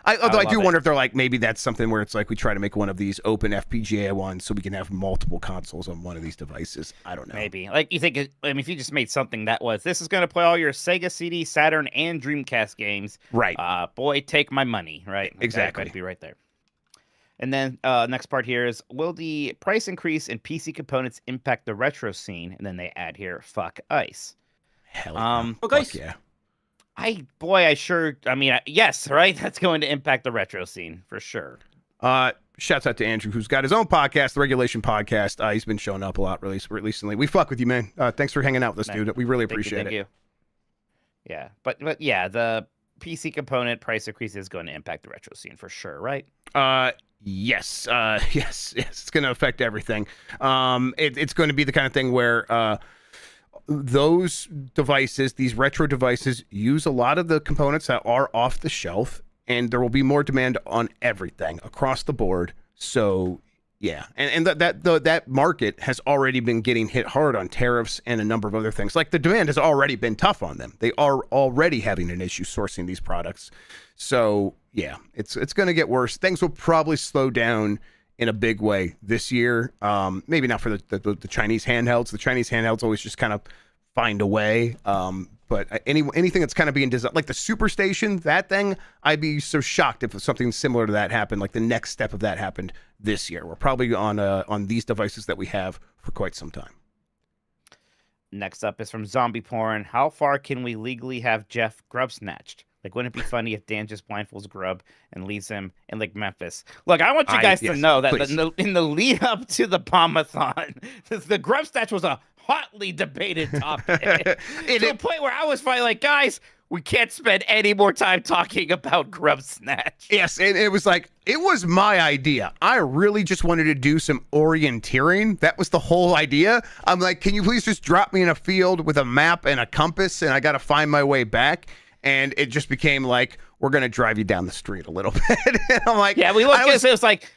Although I do love wonder if they're like, maybe that's something where it's like we try to make one of these open FPGA ones so we can have multiple consoles on one of these devices. I don't know. Maybe. Like, you think, if you just made something that was, this is going to play all your Sega CD, Saturn, and Dreamcast games. Right. Boy, take my money, right? Exactly. That'd be right there. And then next part here is, will the price increase in PC components impact the retro scene? And then they add here, fuck ice. Hell yeah. Okay. Fuck yeah. Yes, right? That's going to impact the retro scene for sure. Shouts out to Andrew, who's got his own podcast, the Regulation Podcast. He's been showing up a lot recently. We fuck with you, man. Thanks for hanging out with us, dude. We really appreciate it. Thank you. Yeah, but yeah, the PC component price increase is going to impact the retro scene for sure, right? Yes. Yes. It's going to affect everything. It's going to be the kind of thing where those devices, these retro devices, use a lot of the components that are off the shelf, and there will be more demand on everything across the board. So yeah, and that market has already been getting hit hard on tariffs and a number of other things. Like the demand has already been tough on them. They are already having an issue sourcing these products. So yeah, it's going to get worse. Things will probably slow down in a big way this year. Maybe not for the Chinese handhelds. The Chinese handhelds always just kind of find a way. But anything that's kind of being designed, like the Superstation, that thing, I'd be so shocked if something similar to that happened. Like the next step of that happened this year. We're probably on these devices that we have for quite some time. Next up is from Zombie Porn. How far can we legally have Jeff Grubb snatched? Like, wouldn't it be funny if Dan just blindfolds Grubb and leaves him in like Memphis? Look, I want you guys to know that in the lead up to the Bombathon, the Grubb snatch was a hotly debated topic to the point where I was finally like, guys, we can't spend any more time talking about Grubb snatch. Yes, and it was my idea. I really just wanted to do some orienteering. That was the whole idea. I'm like, can you please just drop me in a field with a map and a compass, and I got to find my way back? And it just became like, we're going to drive you down the street a little bit. And I'm like, yeah, we looked at it. It was like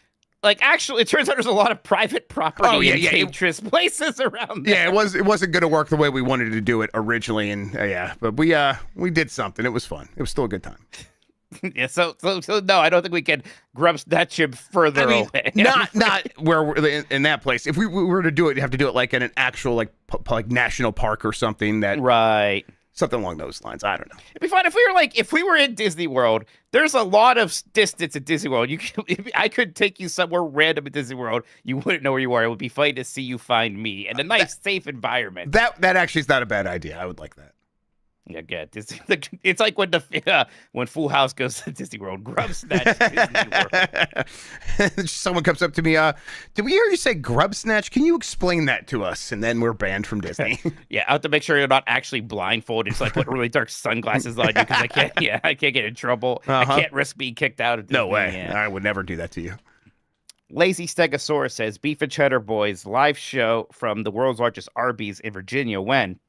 actually, it turns out there's a lot of private property in dangerous places around there. Yeah, it wasn't going to work the way we wanted to do it originally, and but we did something. It was fun. It was still a good time. Yeah, so no, I don't think we can Grubb snatch him further away. Not where we're in that place. If we were to do it, you have to do it like in an actual like national park or something. Right. Something along those lines. I don't know. It'd be fun if we were in Disney World. There's a lot of distance at Disney World. I could take you somewhere random at Disney World. You wouldn't know where you are. It would be fun to see you find me in a nice, safe environment. That actually is not a bad idea. I would like that. Yeah, good. It's like when Full House goes to Disney World. Grubb snatch Disney World. Someone comes up to me. Did we hear you say Grubb snatch? Can you explain that to us? And then we're banned from Disney. Yeah, I have to make sure you're not actually blindfolded. So I put really dark sunglasses on you because I can't get in trouble. I can't risk being kicked out of Disney. No way. Yeah. I would never do that to you. Lazy Stegosaurus says, Beef and Cheddar Boys live show from the world's largest Arby's in Virginia. When?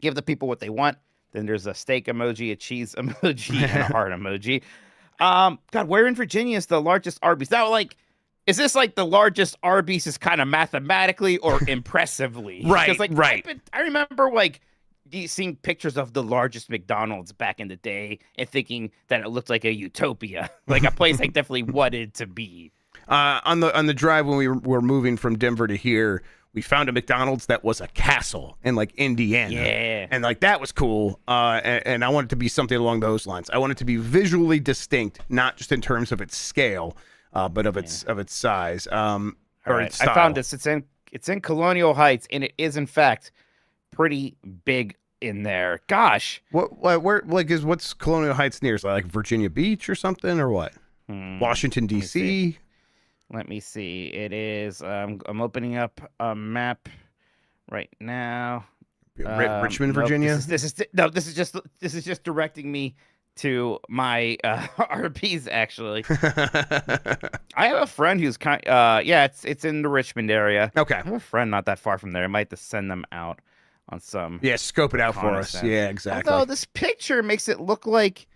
Give the people what they want. Then there's a steak emoji, a cheese emoji, and a heart emoji. God, where in Virginia is the largest Arby's? Now, is this like the largest Arby's is kind of mathematically or impressively? Right, right. I remember seeing pictures of the largest McDonald's back in the day and thinking that it looked like a utopia, like a place I definitely wanted to be. On the drive when we were moving from Denver to here, we found a McDonald's that was a castle in Indiana. Yeah. And that was cool. And I want it to be something along those lines. I want it to be visually distinct, not just in terms of its scale, but of its size. Or its style. I found this. It's in Colonial Heights, and it is in fact pretty big in there. Gosh. What's Colonial Heights near? Is it like Virginia Beach or something, or what? Washington D.C. Let me see. It is. I'm opening up a map right now. Richmond, Virginia. This is just directing me to my RPs. Actually, I have a friend who's it's in the Richmond area. Okay, I have a friend not that far from there. I might have to send them out on some. Yeah, scope it out for us. Yeah, exactly. Although this picture makes it look like.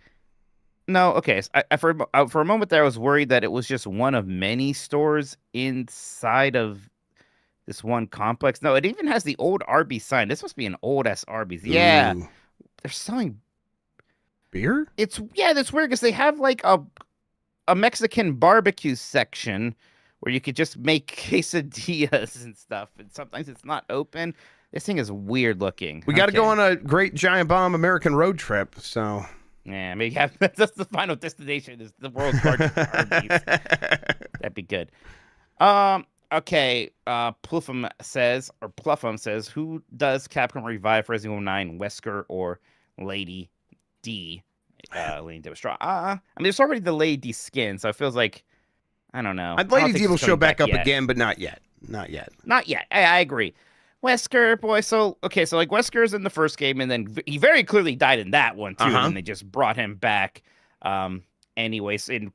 No, okay. So for a moment there, I was worried that it was just one of many stores inside of this one complex. No, it even has the old Arby's sign. This must be an old ass Arby's. Yeah, Ooh. They're selling beer. That's weird because they have a Mexican barbecue section where you could just make quesadillas and stuff, and sometimes it's not open. This thing is weird looking. We got to go on a Great Giant Bomb American road trip, so. Yeah, maybe that's the final destination is the world's largest Arby's. That'd be good. Okay. Pluffum says, who does Capcom revive for Resident Evil 9, Wesker or Lady D? Lady D was strong. I mean, there's already the Lady D skin, so it feels like I don't know. Lady D will show back up again, but not yet. Not yet. I agree. Wesker, boy, Wesker's in the first game, and then he very clearly died in that one, too, and they just brought him back. Anyways, in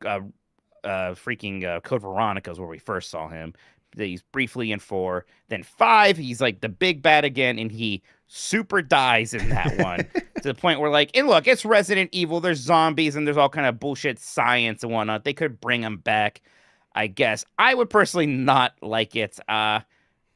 freaking Code Veronica is where we first saw him. He's briefly in 4. Then 5, he's like the big bad again, and he super dies in that one. To the point where, and look, it's Resident Evil, there's zombies, and there's all kind of bullshit science and whatnot. They could bring him back. I guess. I would personally not like it. I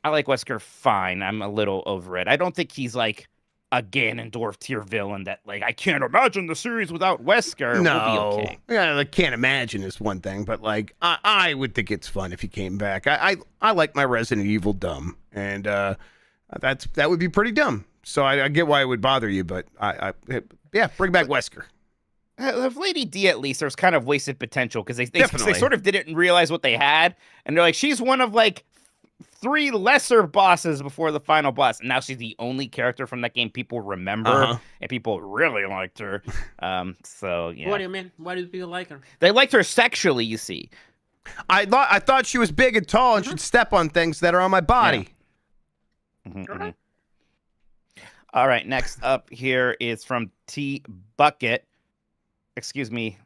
like Wesker fine. I'm a little over it. I don't think he's like a Ganondorf tier villain that like I can't imagine the series without Wesker. No, We'll be okay. yeah, I can't imagine is one thing, but like I would think it's fun if he came back. I like my Resident Evil dumb, and that would be pretty dumb. So I get why it would bother you, but yeah, bring back Wesker. Of Lady D, at least, there's kind of wasted potential because they Definitely. sort of didn't realize what they had, and they're like, she's one of like 3 lesser bosses before the final boss, and now she's the only character from that game people remember, and people really liked her. So yeah. What do you mean? Why do people like her? They liked her sexually, you see. I thought she was big and tall and should step on things that are on my body. Yeah. All right, next up here is from T Bucket. Excuse me,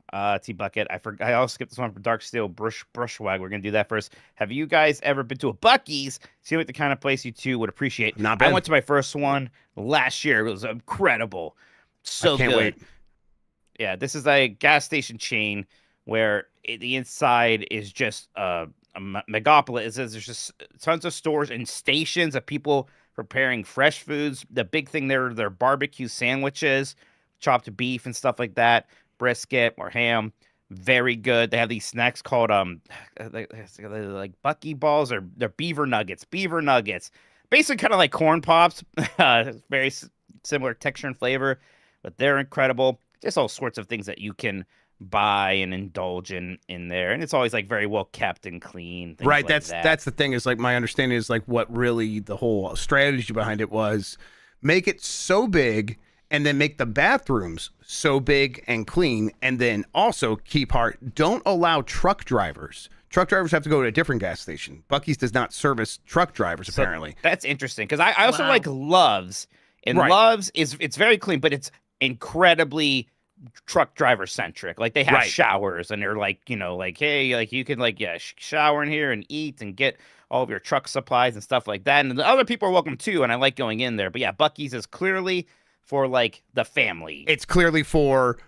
T Bucket. I also skipped this one for Dark Steel Brushwag. We're gonna do that first. Have you guys ever been to a Buc-ee's? Seems like the kind of place you two would appreciate. Not bad. I went to my first one last year. It was incredible. So I can't good. wait. Yeah, this is a gas station chain where the inside is just a megapolis. There's just tons of stores and stations of people preparing fresh foods. The big thing there are their barbecue sandwiches, chopped beef and stuff like that, brisket or ham. Very good. They have these snacks called like Bucky balls or they're beaver nuggets. Basically kind of like corn pops. Very similar texture and flavor, but they're incredible. Just all sorts of things that you can buy and indulge in there, and it's always like very well kept and clean. Right, like that's the thing, is like my understanding is like what really the whole strategy behind it was make it so big and then make the bathrooms so big and clean, and then also key part, don't allow truck drivers have to go to a different gas station. Buc-ee's does not service truck drivers apparently. That's interesting because I also like Love's, and Love's it's very clean, but it's incredibly truck driver centric. Like they have showers, and they're like, you know, like, hey, like you can like shower in here and eat and get all of your truck supplies and stuff like that, and the other people are welcome too, and I like going in there. But yeah, Buc-ee's is clearly for like the family. It's clearly for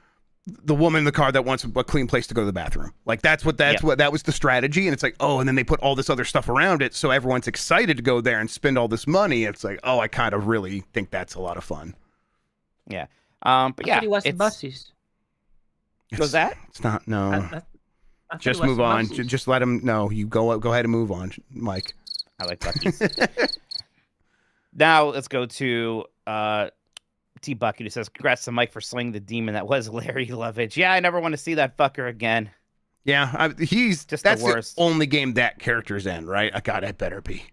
the woman in the car that wants a clean place to go to the bathroom. Like that's what that was the strategy. And it's like, oh, and then they put all this other stuff around it, so everyone's excited to go there and spend all this money. It's like, oh, I kind of really think that's a lot of fun. Yeah. But yeah, it was the buses. Was that? It's not. No. I Just move on. Just let him know. You go ahead and move on, Mike. I like Buc-ee's. Now let's go to T Bucket, who says, "Congrats to Mike for slaying the demon that was Larry Lovage." Yeah, I never want to see that fucker again. Yeah, he's just that's the worst. The only game that character's in, right? God, it better be.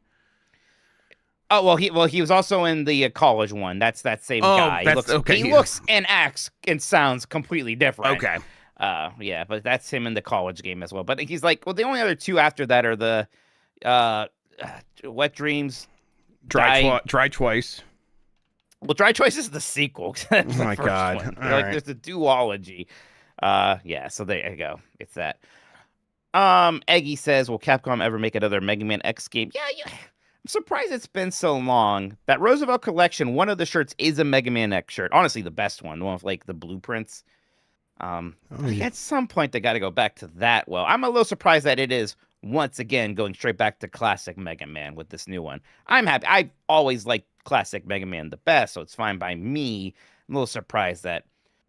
Oh well, he was also in the college one. That's that same guy. He looks and acts and sounds completely different. Okay. Yeah, but that's him in the college game as well. But he's like, well, the only other two after that are the Wet Dreams, Dry Twice. Well, Dry Choice is the sequel. Oh my God! There's a duology. Yeah. So there you go. It's that. Eggy says, "Will Capcom ever make another Mega Man X game?" Yeah. I'm surprised it's been so long. That Roosevelt collection, one of the shirts is a Mega Man X shirt. Honestly, the best one, the one with like the blueprints. At some point, they got to go back to that. Well, I'm a little surprised that it is once again going straight back to classic Mega Man with this new one. I'm happy. I always liked classic Mega Man the best, so it's fine by me. I'm a little surprised that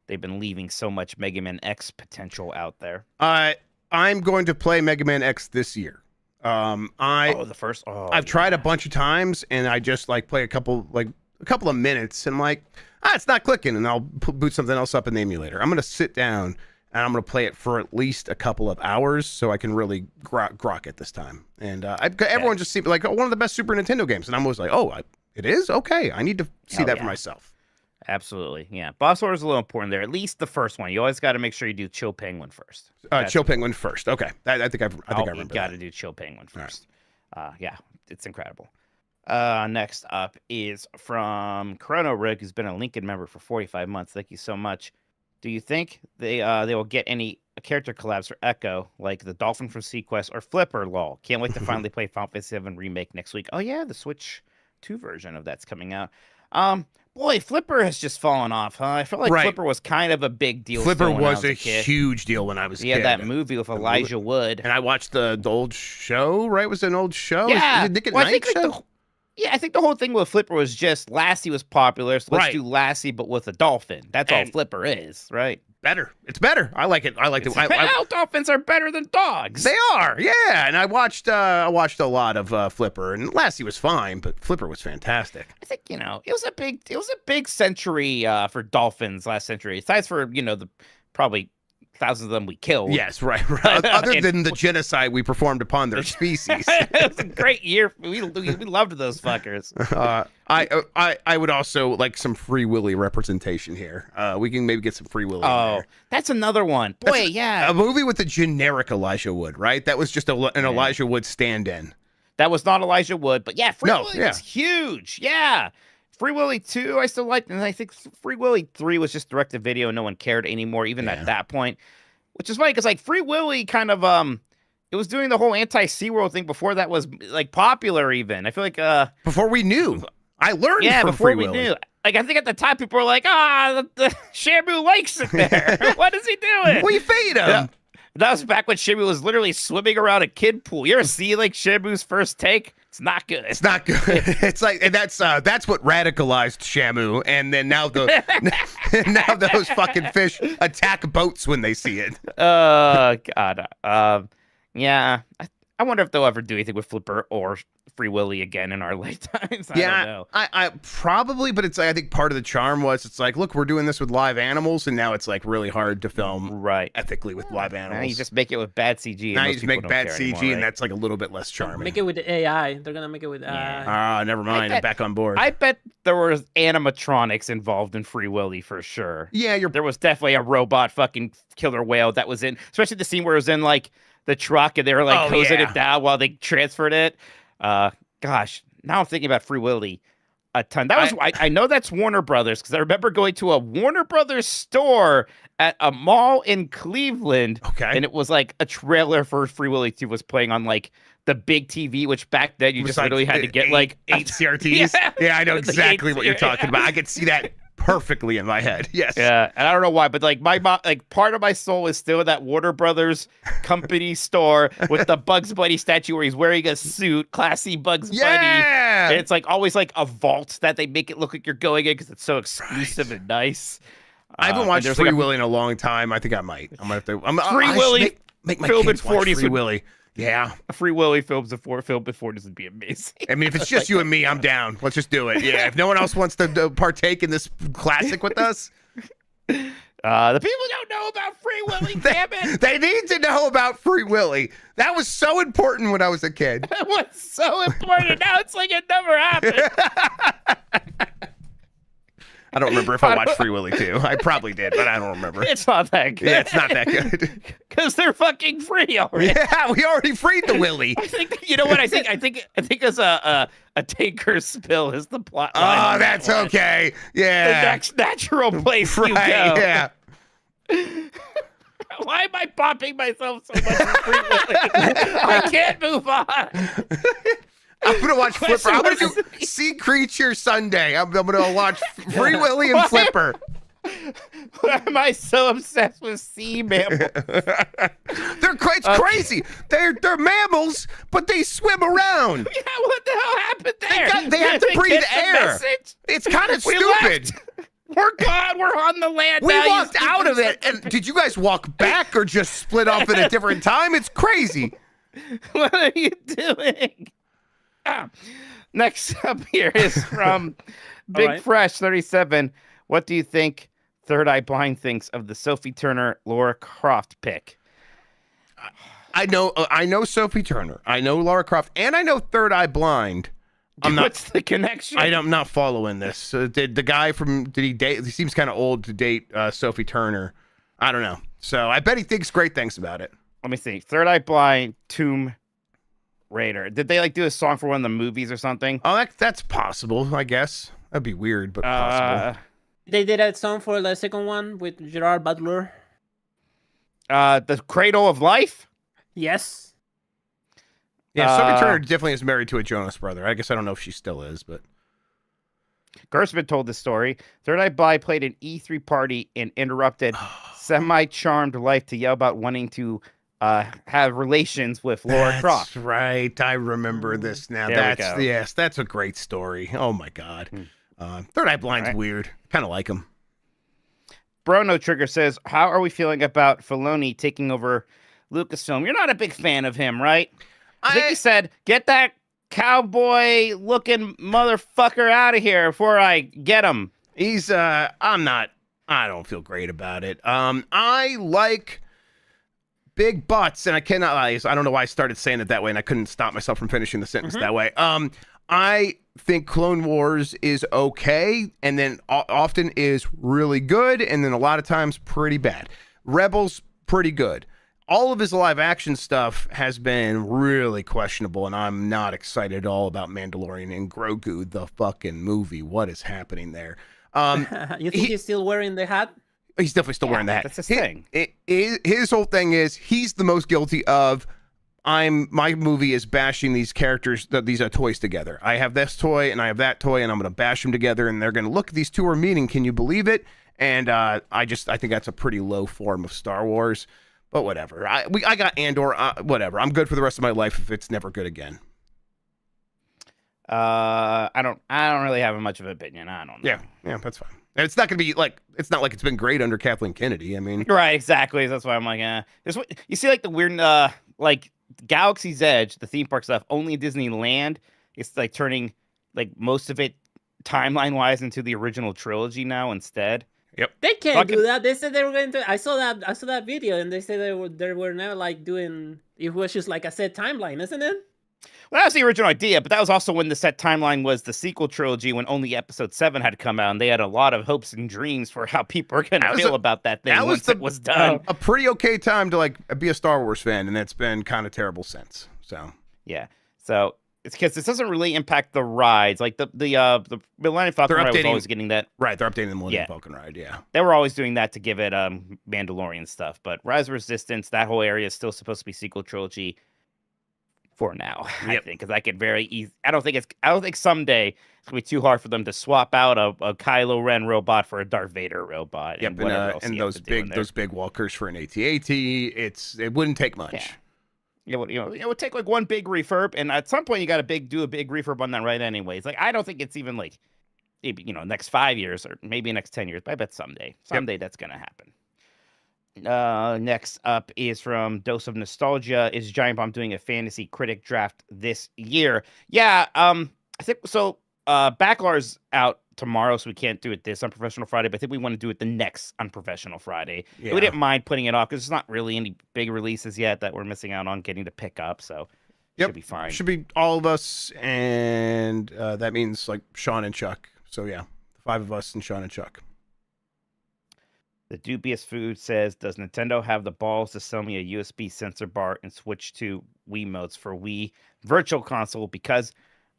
they've been leaving so much Mega Man X potential out there. I'm going to play Mega Man X this year. I've tried a bunch of times, and I just like play a couple of minutes, and I'm like, it's not clicking, and I'll boot something else up in the emulator. I'm gonna sit down and I'm gonna play it for at least a couple of hours so I can really grok it this time. And everyone just seemed like one of the best Super Nintendo games, and I'm always like, it is okay. I need to see that for myself. Absolutely, yeah. Boss order is a little important there. At least the first one. You always got to make sure you do Chill Penguin first. Chill Penguin first. Okay, I think I remember. You got to do Chill Penguin first. Right. Yeah, it's incredible. Next up is from Chrono Rig, who's been a Lincoln member for 45 months. Thank you so much. Do you think they will get any character collabs for Echo, like the Dolphin from Sequest or Flipper? Lol. Can't wait to finally play Final Fantasy VII Remake next week. Oh yeah, the Switch 2 version of that's coming out. Boy, Flipper has just fallen off, huh? I felt like Right. Flipper was kind of a big deal. Flipper still when I was a kid. huge deal when I was a He kid. had that movie with Elijah Wood. And I watched the old show, right? Was it an old show? Yeah. Was it Nick at Well, I Night think, like, show? I think the whole thing with Flipper was just Lassie was popular, so let's Right. do Lassie, but with a dolphin. That's all And- Flipper is, right? Better. It's better. I like it. I like it. Well, dolphins are better than dogs. They are, yeah. And I watched a lot of Flipper, and Lassie was fine, but Flipper was fantastic. I think it was a big century for dolphins last century. Aside for the probably thousands of them we killed. Yes, right. Other than the genocide we performed upon their species. It was a great year. We loved those fuckers. I would also like some Free Willy representation here. We can maybe get some Free Willy. Oh, that's another one. Boy, yeah. A movie with a generic Elijah Wood, right? That was just an Elijah Wood stand-in. That was not Elijah Wood, but yeah, Free Willy yeah. was huge. Yeah. Free Willy 2, I still liked, and I think Free Willy 3 was just direct to video and no one cared anymore, even at that point. Which is funny, because like Free Willy kind of it was doing the whole anti-SeaWorld thing before that was like popular even. I feel like Before we knew. I learned from before Free we Willy. knew. Like I think at the time people were like, the Shamu likes it there. What is he doing? We fade him. Yeah. That was back when Shamu was literally swimming around a kid pool. You ever see like Shamu's first take? It's not good. It's not good. It's like, and that's what radicalized Shamu. And then now now those fucking fish attack boats when they see it. God. Yeah. I wonder if they'll ever do anything with Flipper or Free Willy again in our lifetimes. I don't know. I probably, but it's I think part of the charm was it's like, look, we're doing this with live animals, and now it's like really hard to film ethically with live animals. Now you just make it with bad CG. And now you most just people make don't bad care CG, anymore, and right? that's like a little bit less charming. Make it with the AI. They're gonna make it with AI. Never mind. I'm back on board. I bet there was animatronics involved in Free Willy for sure. Yeah, there was definitely a robot fucking killer whale that was in, especially the scene where it was in like the truck and they were like hosing it down while they transferred it. Gosh, now I'm thinking about Free Willy a ton. That was I know that's Warner Brothers because I remember going to a Warner Brothers store at a mall in Cleveland. Okay, and it was like a trailer for Free Willy 2 was playing on like the big TV, which back then you just literally had to get like 8 CRTs. Yeah, I know exactly what you're talking about. I could see that perfectly in my head. Yes. Yeah, and I don't know why, but like my mom, like part of my soul is still in that Warner Brothers company store with the Bugs Bunny statue where he's wearing a suit, classy Bugs Bunny. And it's like always like a vault that they make it look like you're going in because it's so exclusive and nice. I haven't watched Free Willy in a long time. I think I might. I'm gonna have to. Free Willy make my film kids in watch 40s Free Willy. Yeah, a Free Willy film before this would be amazing. I mean, if it's just you and me, I'm down. Let's just do it. Yeah, if no one else wants to partake in this classic with us, the people don't know about Free Willy. Damn it! They need to know about Free Willy. That was so important when I was a kid. It was so important. Now it's like it never happened. I don't remember if I watched Free Willy too. I probably did, but I don't remember. It's not that good. Yeah, it's not that good. Because they're fucking free already. Yeah, we already freed the Willy. I think you know what I think. I think it's a tanker spill is the plot line. Oh, that's okay. Yeah, the next natural place you go. Yeah. Why am I popping myself so much for Free Willy? I can't move on. I'm gonna watch Flipper. I'm gonna do Sea Creature Sunday. I'm gonna watch Free Willy and Flipper. Why am I so obsessed with sea mammals? It's crazy. They're mammals, but they swim around. Yeah, what the hell happened there? They have to breathe air. It's kind of stupid. We're gone. We're on the land. We now. walked out of it. And did you guys walk back or just split off at a different time? It's crazy. What are you doing? Next up here is from Big Fresh 37. What do you think Third Eye Blind thinks of the Sophie Turner Laura Croft pick? I know Sophie Turner. I know Laura Croft, and I know Third Eye Blind. What's the connection? I'm not following this. Did the guy did he date? He seems kind of old to date Sophie Turner. I don't know. So I bet he thinks great things about it. Let me see. Third Eye Blind, Tomb Raider. Did they like do a song for one of the movies or something? Oh, that's possible, I guess. That'd be weird, but possible. They did a song for the second one with Gerard Butler. The Cradle of Life? Yes. Yeah, Sophie Turner definitely is married to a Jonas brother. I guess I don't know if she still is, but Gersman told this story. Third Eye Blind played an E3 party and interrupted semi-charmed life to yell about wanting to have relations with Laura Croft. That's right. I remember this now. There we go. Yes, that's a great story. Oh my God. Third Eye Blind's weird. Kind of like him. Bro No Trigger says, how are we feeling about Filoni taking over Lucasfilm? You're not a big fan of him, right? I think he said, get that cowboy-looking motherfucker out of here before I get him. He's, I don't feel great about it. I like big butts, and I cannot lie. I don't know why I started saying it that way, and I couldn't stop myself from finishing the sentence that way. I think Clone Wars is okay, and then often is really good, and then a lot of times pretty bad. Rebels, pretty good. All of his live action stuff has been really questionable, and I'm not excited at all about Mandalorian and Grogu, the fucking movie. What is happening there? You think he's still wearing the hat? He's definitely still wearing that. That's his thing. His whole thing is he's the most guilty of my movie is bashing these characters, these toys together. I have this toy and I have that toy, and I'm going to bash them together, and they're going to look, these two are meeting. Can you believe it? And I think that's a pretty low form of Star Wars. But whatever. I got Andor. Whatever. I'm good for the rest of my life if it's never good again. I don't really have much of an opinion. I don't know. Yeah, that's fine. And it's not gonna be like it's not like it's been great under Kathleen Kennedy. I mean, right, exactly. That's why I'm like, you see, like the weird, like Galaxy's Edge, the theme park stuff, only Disneyland. It's like turning like most of it timeline wise into the original trilogy now instead. Yep. They can't do that. They said they were going to. I saw that video, and they said they were now like doing. It was just like a set timeline, isn't it? Well, that was the original idea, but that was also when the set timeline was the sequel trilogy, when only Episode 7 had come out, and they had a lot of hopes and dreams for how people are going to feel about that thing once it was done. A pretty okay time to like be a Star Wars fan, and it's been kind of terrible since. So yeah, so. It's because this doesn't really impact the rides. Like the Millennium Falcon ride was always getting that. Right, they're updating the Millennium Falcon ride, yeah. They were always doing that to give it Mandalorian stuff. But Rise of Resistance, that whole area is still supposed to be sequel trilogy for now, I think. Because I could very easy. I don't think someday it's gonna be too hard for them to swap out a Kylo Ren robot for a Darth Vader robot. Yep, and those big walkers for an AT-AT. It wouldn't take much. Yeah. It would take like one big refurb, and at some point you got to do a big refurb on that ride anyways. Like, I don't think it's even like, maybe, next 5 years or maybe next 10 years, but I bet someday that's going to happen. Next up is from Dose of Nostalgia. Is Giant Bomb doing a fantasy critic draft this year? Yeah, I think so. Backlar's out tomorrow, so we can't do it this Unprofessional Friday, but I think we want to do it the next Unprofessional Friday. Yeah. We didn't mind putting it off because there's not really any big releases yet that we're missing out on getting to pick up, so should be fine. Should be all of us, and that means like Sean and Chuck. So yeah, the 5 of us and Sean and Chuck. The Dubious Food says, does Nintendo have the balls to sell me a USB sensor bar and switch to Wiimotes for Wii Virtual Console? Because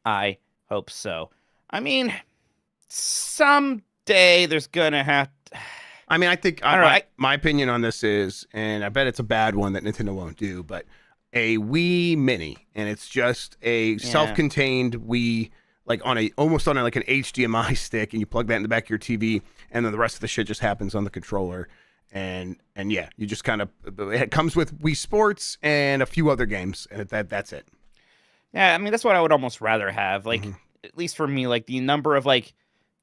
I hope so. I mean, someday there's gonna have to... I mean, I think my opinion on this is, and I bet it's a bad one that Nintendo won't do, but a Wii Mini, and it's just a self-contained Wii, like almost on like an HDMI stick, and you plug that in the back of your TV, and then the rest of the shit just happens on the controller, and yeah, you just kind of, it comes with Wii Sports and a few other games, and that's it. Yeah, I mean, that's what I would almost rather have, like, at least for me, like the number of like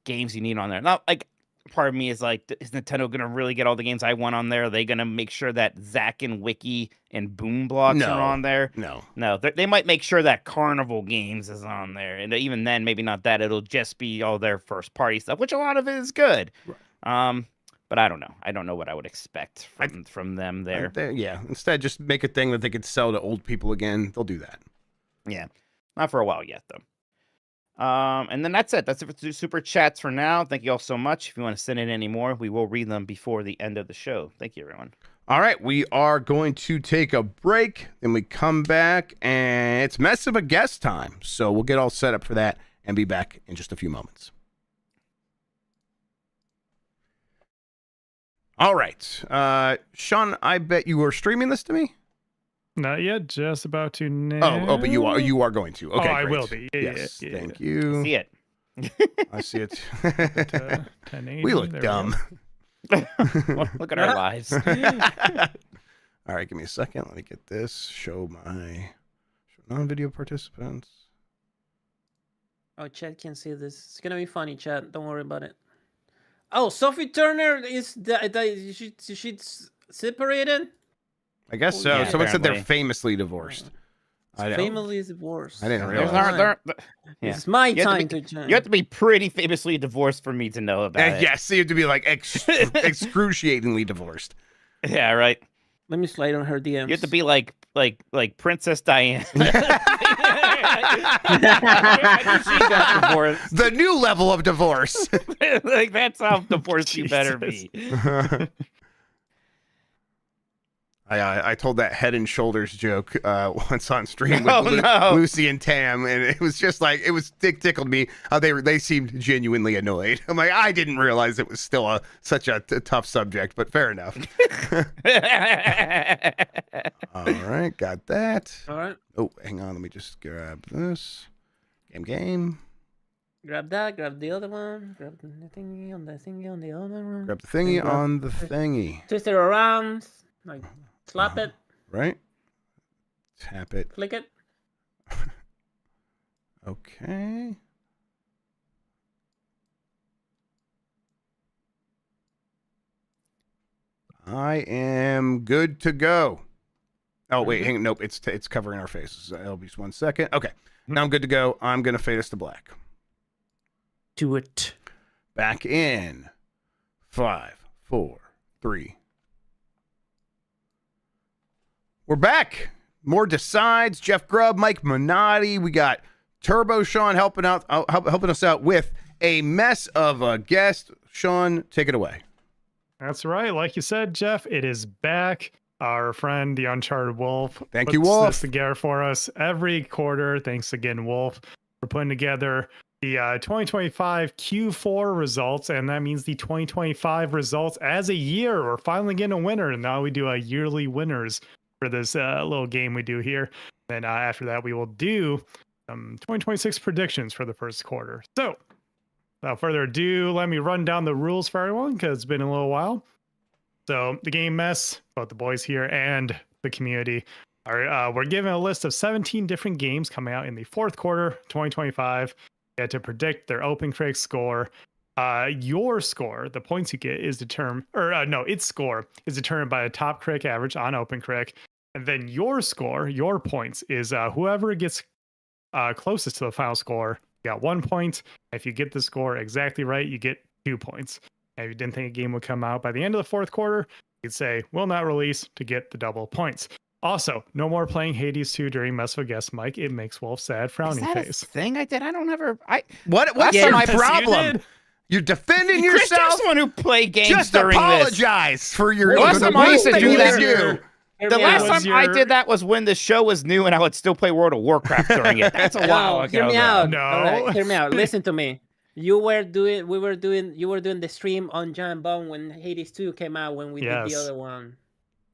games you need on there. Not like, part of me is like, is Nintendo gonna really get all the games I want on there? Are they gonna make sure that Zack and Wiki and Boom Blocks are on there? No. They might make sure that Carnival Games is on there, and even then, maybe not that. It'll just be all their first party stuff, which a lot of it is good. Right. But I don't know. I don't know what I would expect from them there. Instead, just make a thing that they could sell to old people again. They'll do that. Yeah, not for a while yet though. And then that's it. That's it for super chats for now. Thank you all so much. If you want to send in any more, we will read them before the end of the show. Thank you, everyone. All right, we are going to take a break. Then we come back, and it's mess of a guest time. So we'll get all set up for that and be back in just a few moments. All right. Sean, I bet you were streaming this to me? Not yet, just about to now. Oh, but you are going to. Okay, I great. will be. Yes, yeah. thank you. See it. I see it. 1080. We look there dumb. Well, look at our lives. All right, give me a second. Let me get this. Show non-video participants. Oh, Chad can see this. It's gonna be funny, Chad. Don't worry about it. Oh, Sophie Turner is she's separated. I guess so. Yeah, Someone said they're apparently. famously divorced. Famously divorced. I didn't There's realize. yeah. It's my You have to time be- to change. You have to be pretty famously divorced for me to know about it. Yes, you have to be like excruciatingly divorced. Yeah, right. Let me slide on her DMs. You have to be like Princess Diana. She got divorced. The new level of divorce. Like that's how divorced you better be. I told that head and shoulders joke once on stream with no. Lucy and Tam, and it was just like it tickled me how they seemed genuinely annoyed. I'm like, I didn't realize it was still such a tough subject, but fair enough. All right, got that. All right. Oh, hang on, let me just grab this. Game. Grab that. Grab the other one. Grab the thingy on the thingy on the other one. Grab the thingy Grab- on the thingy. Twist it around. Like slap it. Right? Tap it. Click it. Okay. I am good to go. Oh, wait, hang on. Nope, it's covering our faces. It'll be just 1 second. Okay, now I'm good to go. I'm going to fade us to black. Do it. Back in 5, 4, 3. We're back. More decides. Jeff Grubb, Mike Minotti. We got Turbo Sean helping us out with a mess of a guest. Sean, take it away. That's right. Like you said, Jeff, it is back. Our friend, the Uncharted Wolf. Thank you, puts Wolf. this together for us every quarter. Thanks again, Wolf, for putting together the 2025 Q4 results, and that means the 2025 results as a year. We're finally getting a winner, and now we do a yearly winners for this little game we do here. And after that, we will do 2026 predictions for the first quarter. So, without further ado, let me run down the rules for everyone because it's been a little while. So, the game mess, both the boys here and the community, we're given a list of 17 different games coming out in the fourth quarter 2025. You have to predict their OpenCritic score. Your score, the points you get, is determined, its score is determined by a top critic average on OpenCritic. And then your score, your points, is whoever gets closest to the final score, you got 1 point. If you get the score exactly right, you get 2 points. And if you didn't think a game would come out by the end of the fourth quarter, you'd say, will not release to get the double points. Also, no more playing Hades 2 during Mess with Guest Mike. It makes Wolf sad, frowny Is that face. a thing I did? I don't ever. What's Last your time I- problem? You're defending Chris, yourself. you're the one who played games Just during apologize for your Last time I used to thing do you that- do. The last was time I your- did that was when the show was new and I would still play World of Warcraft during it. That's a while ago. Hear me though. out. No. All right, hear me out. Listen to me. You were doing the stream on Giant Bomb when Hades 2 came out when we did the Yes. other other one.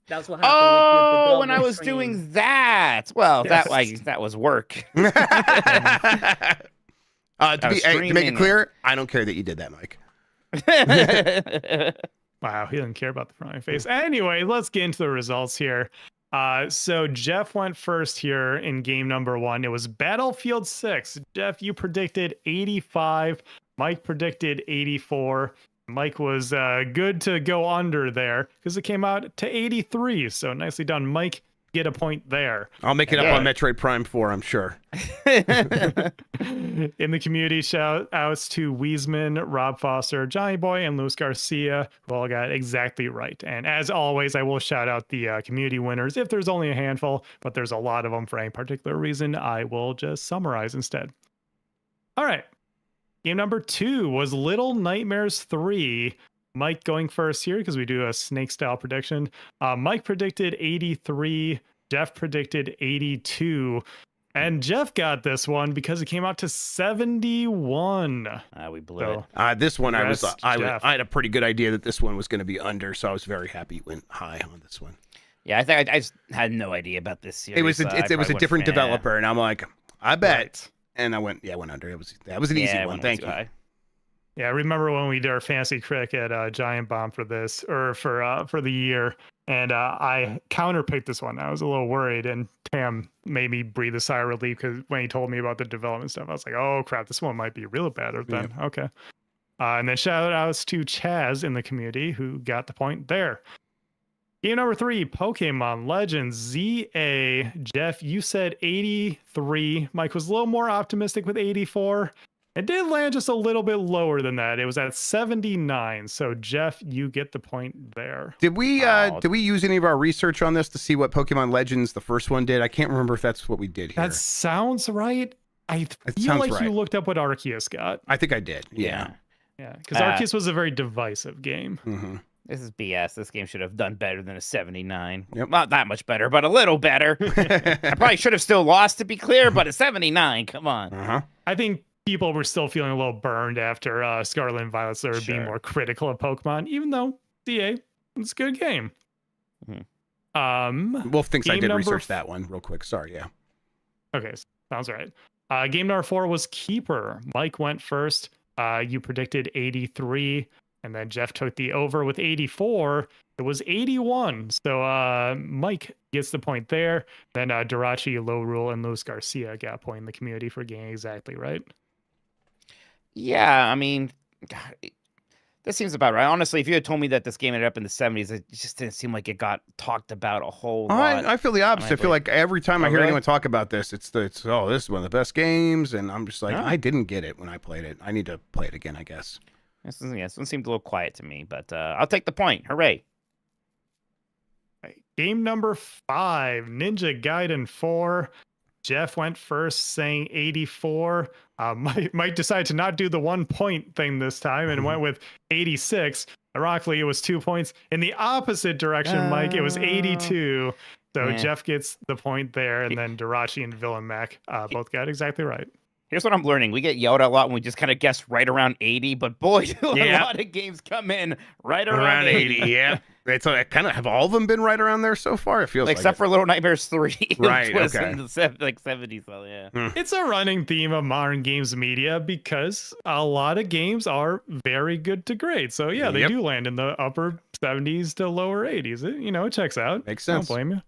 That's what happened. Oh, with when the I double was stream. doing that. Well, Yes. that was work. To make it streaming. clear, I don't care that you did that, Mike. Wow, he doesn't care about the frowny face. Anyway, let's get into the results here. So Jeff went first here in game number 1. It was Battlefield 6. Jeff, you predicted 85. Mike predicted 84. Mike was good to go under there because it came out to 83. So nicely done, Mike. Get a point there. I'll make it up on Metroid Prime 4, I'm sure. In the community, shout outs to Wiesman, Rob Foster, Johnny Boy, and Luis Garcia, who all got exactly right. And as always, I will shout out the community winners if there's only a handful, but there's a lot of them for any particular reason. I will just summarize instead. All right. Game number 2 was Little Nightmares 3. Mike going first here because we do a snake style prediction. Mike predicted 83. Jeff predicted 82. And Jeff got this one because it came out to 71. We blew it. This one, Congrats, I Jeff. had a pretty good idea that this one was going to be under, so I was very happy it went high on this one. Yeah, I think I just had no idea about this series. It was a different developer, and I'm like, I bet And I went under. That was an easy Yeah, I one. went Thank too you. high. Yeah, I remember when we did our fantasy crick at Giant Bomb for this, or for the year, and I counterpicked this one. I was a little worried, and Tam made me breathe a sigh of relief because when he told me about the development stuff, I was like, "Oh crap, this one might be real better." Then okay, and then shout outs to Chaz in the community who got the point there. Game number 3, Pokemon Legends ZA. Jeff, you said 83. Mike was a little more optimistic with 84. It did land just a little bit lower than that. It was at 79. So Jeff, you get the point there. Did we use any of our research on this to see what Pokemon Legends the first one did? I can't remember if that's what we did here. That sounds right. I feel sounds like right. you looked up what Arceus got. I think I did. Yeah. Yeah, because Arceus was a very divisive game. Mm-hmm. This is BS. This game should have done better than a 79. Yep. Not that much better, but a little better. I probably should have still lost, to be clear, but a 79, come on. Uh-huh. I think people were still feeling a little burned after Scarlet and Violet, so they were being more critical of Pokemon, even though DA, it's a good game. Wolf thinks I game did number research that one real quick. Sorry, yeah. Okay, sounds right. Game number 4 was Keeper. Mike went first. You predicted 83, and then Jeff took the over with 84. It was 81. So Mike gets the point there. Then Dirachi, Low Rule, and Luis Garcia got a point in the community for getting exactly right. Yeah, I mean, God, that seems about right. Honestly, if you had told me that this game ended up in the 70s, it just didn't seem like it got talked about a whole lot. I feel the opposite. I feel like every time I hear really? anyone talk about this, it's this is one of the best games, and I'm just like, I didn't get it when I played it. I need to play it again, I guess. This one seemed a little quiet to me, but I'll take the point. Hooray. Game number 5, Ninja Gaiden 4. Jeff went first, saying 84. Mike decided to not do the 1 point thing this time and went with 86. Ironically, it was 2 points in the opposite direction, Mike. It was 82. So Jeff gets the point there, and then Dirachi and Villain Mac both got exactly right. Here's what I'm learning. We get yelled at a lot when we just kind of guess right around 80, but boy, do a lot of games come in right around 80. Yeah. It's kind of have all of them been right around there so far? It feels like except for Little Nightmares 3. Right, was okay. in the 70s, so yeah. It's a running theme of modern games media because a lot of games are very good to great. So yeah, they do land in the upper 70s to lower 80s. It checks out. Makes sense. I don't blame you.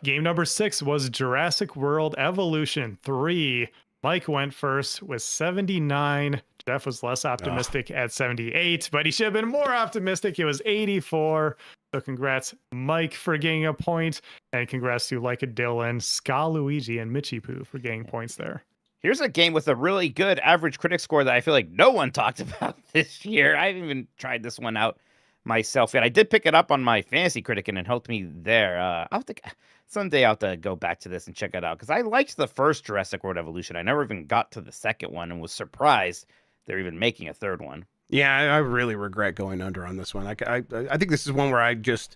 Game number 6 was Jurassic World Evolution 3. Mike went first with 79. Jeff was less optimistic at 78, but he should have been more optimistic. It was 84. So congrats, Mike, for getting a point, and congrats to Like a Dylan, Ska Luigi, and Mitchie Poo for getting points there. Here's a game with a really good average critic score that I feel like no one talked about this year. I haven't even tried this one out myself yet. I did pick it up on my fantasy critic, and it helped me there. I'll think someday I'll have to go back to this and check it out because I liked the first Jurassic World Evolution. I never even got to the second one and was surprised they're even making a third one. Yeah, I really regret going under on this one. I think this is one where I just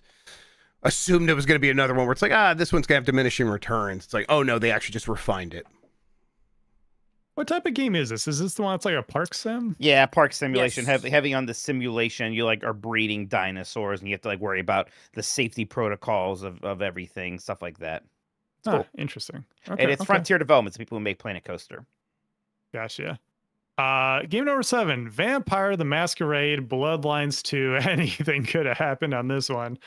assumed it was going to be another one where it's like, this one's going to have diminishing returns. It's like, oh no, they actually just refined it. What type of game is this? Is this the one that's like a park sim? Yeah, park simulation, Yes. heavy on the simulation. You are breeding dinosaurs, and you have to worry about the safety protocols of everything, stuff like that. It's cool. Interesting. And it's Frontier Development, the people who make Planet Coaster. Gotcha. Game number 7, Vampire the Masquerade Bloodlines 2. Anything could have happened on this one.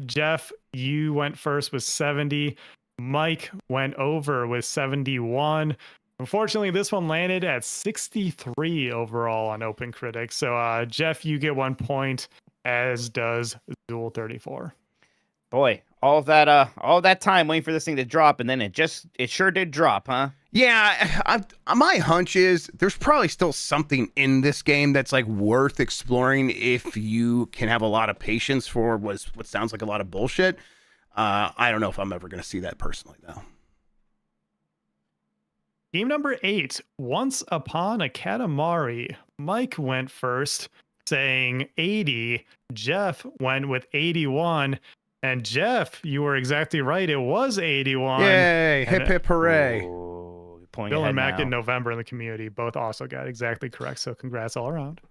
Jeff, you went first with 70. Mike went over with 71. Unfortunately, this one landed at 63 overall on OpenCritic. So, Jeff, you get 1 point, as does Zool 34. Boy, all that time waiting for this thing to drop, and then it sure did drop, huh? Yeah, my hunch is there's probably still something in this game that's worth exploring if you can have a lot of patience for what sounds like a lot of bullshit. I don't know if I'm ever going to see that personally, though. Game number 8, Once Upon a Katamari. Mike went first, saying 80. Jeff went with 81. And Jeff, you were exactly right. It was 81. Yay! And Hip hip hooray! Ooh, Bill and Mac in November in the community both also got exactly correct. So congrats all around.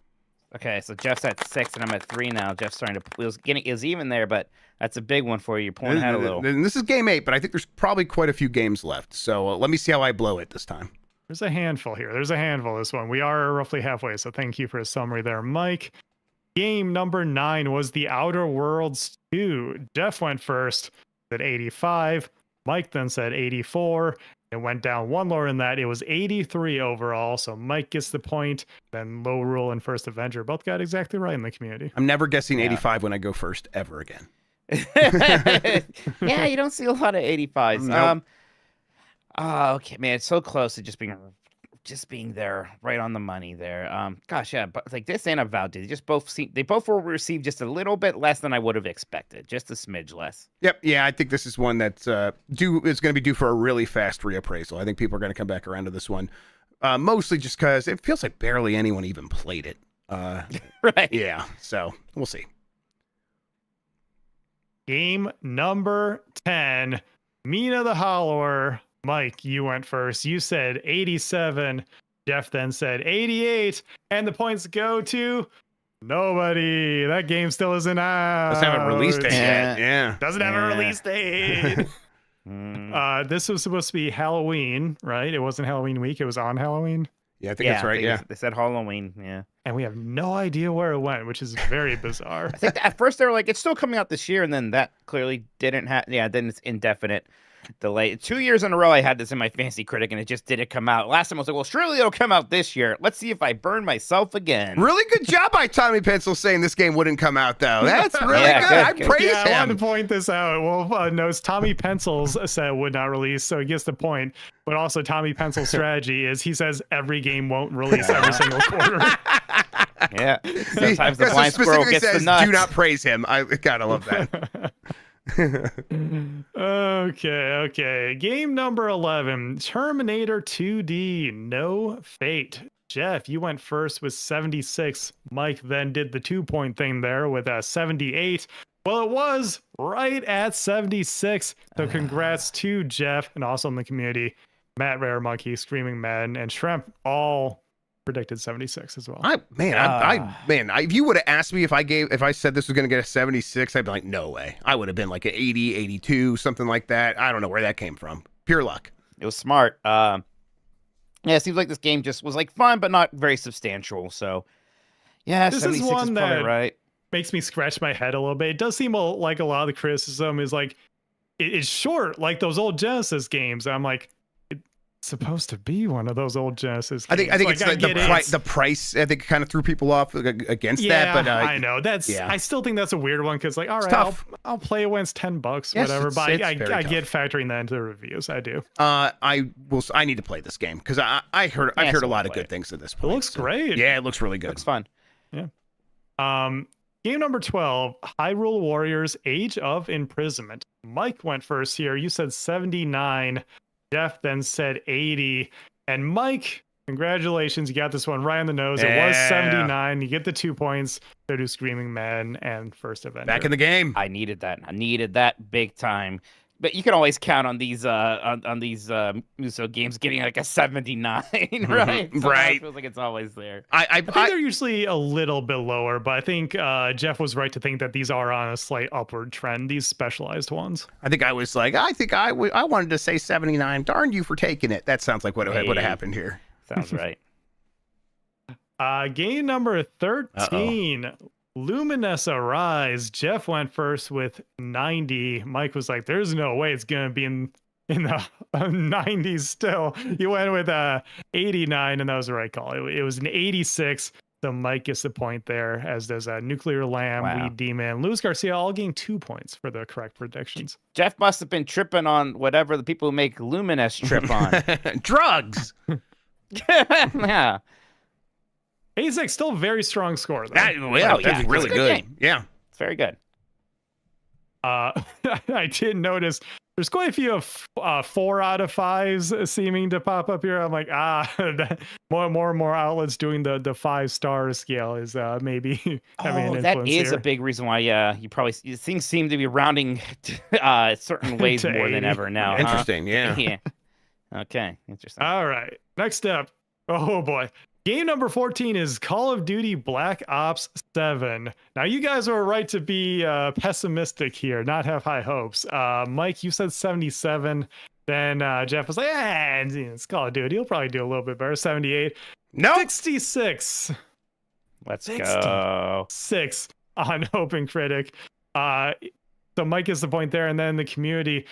Okay, so Jeff's at 6 and I'm at 3 now. Jeff's starting to it was even there, but that's a big one for you. You're pulling ahead a little. And this is game 8, but I think there's probably quite a few games left. So let me see how I blow it this time. There's a handful here. There's a handful this one. We are roughly halfway, so thank you for a summary there, Mike. Game number 9 was The Outer Worlds 2. Jeff went first at 85. Mike then said 84. It went down one lower than that. It was 83 overall, so Mike gets the point. Then Low Rule and First Avenger both got exactly right in the community. I'm never guessing 85 when I go first ever again. Yeah, you don't see a lot of 85s. Nope. Okay, man, it's so close to just being there, right on the money there. Gosh, yeah, but like this and Avowed, they both will receive just a little bit less than I would have expected, just a smidge less. Yep, yeah, I think this is one that's is going to be due for a really fast reappraisal. I think people are going to come back around to this one, mostly just because it feels like barely anyone even played it. Right? Yeah, so we'll see. Game number 10, Mina the Hollower. Mike, you went first. You said 87. Jeff then said 88. And the points go to nobody. That game still isn't out. Doesn't have a release date yet. Yeah. Doesn't have a release date. This was supposed to be Halloween, right? It wasn't Halloween week. It was on Halloween. Yeah, I think that's right. Yeah. They said Halloween. Yeah. And we have no idea where it went, which is very bizarre. I think at first they were like, it's still coming out this year. And then that clearly didn't happen. Yeah, then it's indefinite delay. 2 years in a row I had this in my fancy critic and it just didn't come out. Last time I was like, well, surely it'll come out this year. Let's see if I burn myself again. Really good job by Tommy Pencil saying this game wouldn't come out though. That's really good. I praise him. I wanted to point this out. Well, knows Tommy Pencil's said would not release, so he gets the point. But also Tommy Pencil's strategy is he says every game won't release every single quarter. Yeah. Sometimes the blind squirrel gets the nuts. Do not praise him. I gotta love that. Okay. Game number 11, Terminator 2D, No Fate. Jeff, you went first with 76. Mike then did the 2-point thing there with 78. Well, it was right at 76. So congrats to Jeff and also in the community. Matt Rare Monkey, Screaming Madden, and Shrimp all predicted 76 as well. If you would have asked me if I said this was going to get a 76, I'd be like, no way. I would have been like an 80, 82, something like that. I don't know where that came from. Pure luck. It was smart. Yeah, it seems like this game just was like fun, but not very substantial. So, yeah, this 76 is one is probably that right. Makes me scratch my head a little bit. It does seem like a lot of the criticism is like it's short, like those old Genesis games. I'm like, supposed to be one of those old Genesis games. I think it's the price. I think kind of threw people off against that. But I know I still think that's a weird one because like, all right, I'll play it when it's $10, yes, whatever. But I get factoring that into the reviews. I do. I need to play this game because I've heard a lot of good things at this point. It looks great. Yeah, it looks really good. Looks fun. Yeah. Game number 12, Hyrule Warriors: Age of Imprisonment. Mike went first here. You said 79. Jeff then said 80. And Mike, congratulations. You got this one right on the nose. It was 79. You get the 2 points. So do Screaming Man and First Avenger. Back in the game. I needed that big time. But you can always count on these Muso games getting like a 79, right? So right. It feels like it's always there. I think they're usually a little bit lower, but I think Jeff was right to think that these are on a slight upward trend, these specialized ones. I think I was like, I wanted to say 79. Darn you for taking it. That sounds like what would have happened here. Sounds right. Game number 13. Luminous Arise. Jeff went first with 90. Mike was like, there's no way it's going to be in the 90s still. You went with 89, and that was the right call. It was an 86. So Mike gets the point there, as does Nuclear Lamb, Weed Demon, Luis Garcia, all getting 2 points for the correct predictions. Jeff must have been tripping on whatever the people who make Luminous trip on. Drugs. Yeah. 86, still a very strong score, though. That's really good. Game. Yeah. It's very good. I did notice there's quite a few 4 out of 5s seeming to pop up here. I'm like, more and more outlets doing the 5-star scale is maybe having an influence that is here. a big reason why things seem to be rounding certain ways more than ever now. Interesting, yeah. Okay, interesting. All right, next up. Oh boy. Game number 14 is Call of Duty Black Ops 7. Now, you guys were right to be pessimistic here, not have high hopes. Mike, you said 77. Then Jeff was like, it's Call of Duty. He'll probably do a little bit better. 78. No. 66. Let's go. 6 on OpenCritic. So Mike gets the point there. And then the community,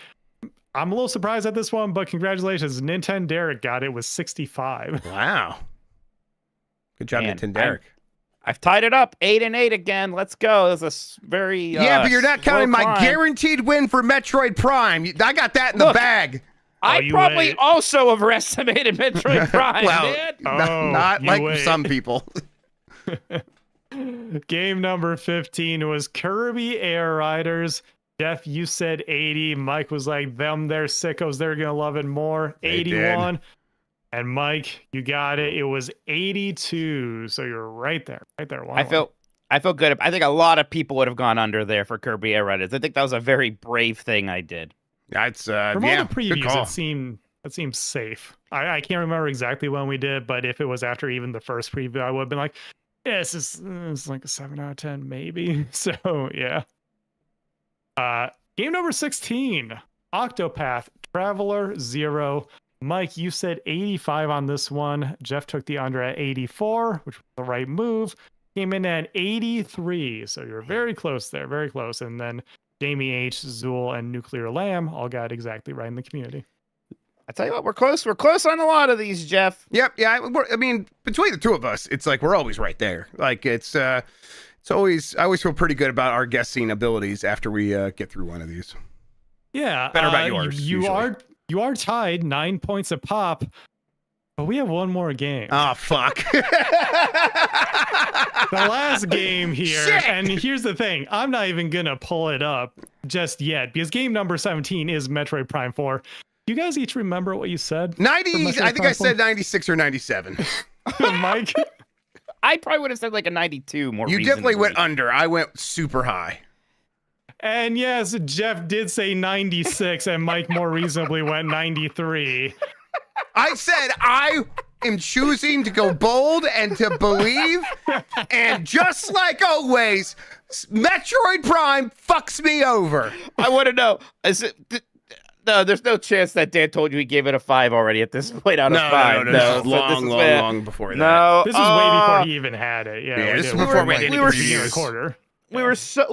I'm a little surprised at this one, but congratulations. Nintendo Derek got it with 65. Wow. Good job, Man, Nintendo Derek. I've tied it up 8-8 again. Let's go. This is very Yeah, but you're not slow counting my climb. guaranteed win for Metroid Prime. I got that in the Look, bag. I you probably wait. also overestimated Metroid Prime, Well, man. Not you like wait. some people. Game number 15 was Kirby Air Riders. Jeff, you said 80. Mike was like, they're sickos. They're going to love it more. They 81. And Mike, you got it. It was 82. So you're right there. Right there. I feel good. I think a lot of people would have gone under there for Kirby Air Riders. I think that was a very brave thing I did. That's From yeah, all the good previews, call. it seemed safe. I can't remember exactly when we did, but if it was after even the first preview, I would have been like, yeah, it's like a 7 out of 10, maybe. So yeah. Game number 16, Octopath Traveler 0. Mike, you said 85 on this one. Jeff took the under at 84, which was the right move. Came in at 83, so you're very close there, very close. And then Jamie H, Zool, and Nuclear Lamb all got exactly right in the community. I tell you what, we're close. We're close on a lot of these, Jeff. Yep, yeah. I mean, between the two of us, it's like we're always right there. Like it's always. I always feel pretty good about our guessing abilities after we get through one of these. Yeah, Better about yours, usually. You are tied 9 points a pop, but we have one more game. Oh fuck! The last game here, Shit! and here's the thing: I'm not even gonna pull it up just yet because game number 17 is Metroid Prime 4. Do you guys each remember what you said? 90. for Metroid I think Prime I 4? said 96 or 97. Mike. I probably would have said like a 92 more You definitely went reasonably. under. I went super high. And yes, Jeff did say 96, and Mike more reasonably went 93. I said I am choosing to go bold and to believe, and just like always, Metroid Prime fucks me over. I want to know. No, there's no chance that Dan told you he gave it a 5 already at this point out of 5. No, this is long before that. No, This is way before he even had it. Yeah, this is did. before we like did the any beginning of the reviews. quarter. we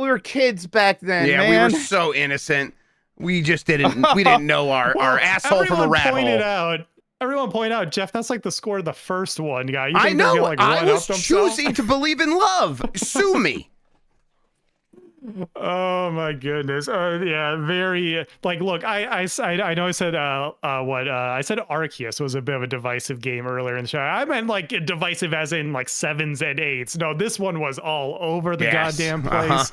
were kids back then. Yeah, man. we were so innocent. We just didn't know our asshole from a rat hole. Everyone pointed out, Jeff, that's like the score of the first one, guy. You I think they're know. gonna, like, I one was up themselves? choosing to believe in love. Sue me. Oh my goodness. Yeah, very like. Look, I know I said I said Arceus was a bit of a divisive game earlier in the show. I meant like divisive as in like 7s and 8s. No, this one was all over the Yes. goddamn place.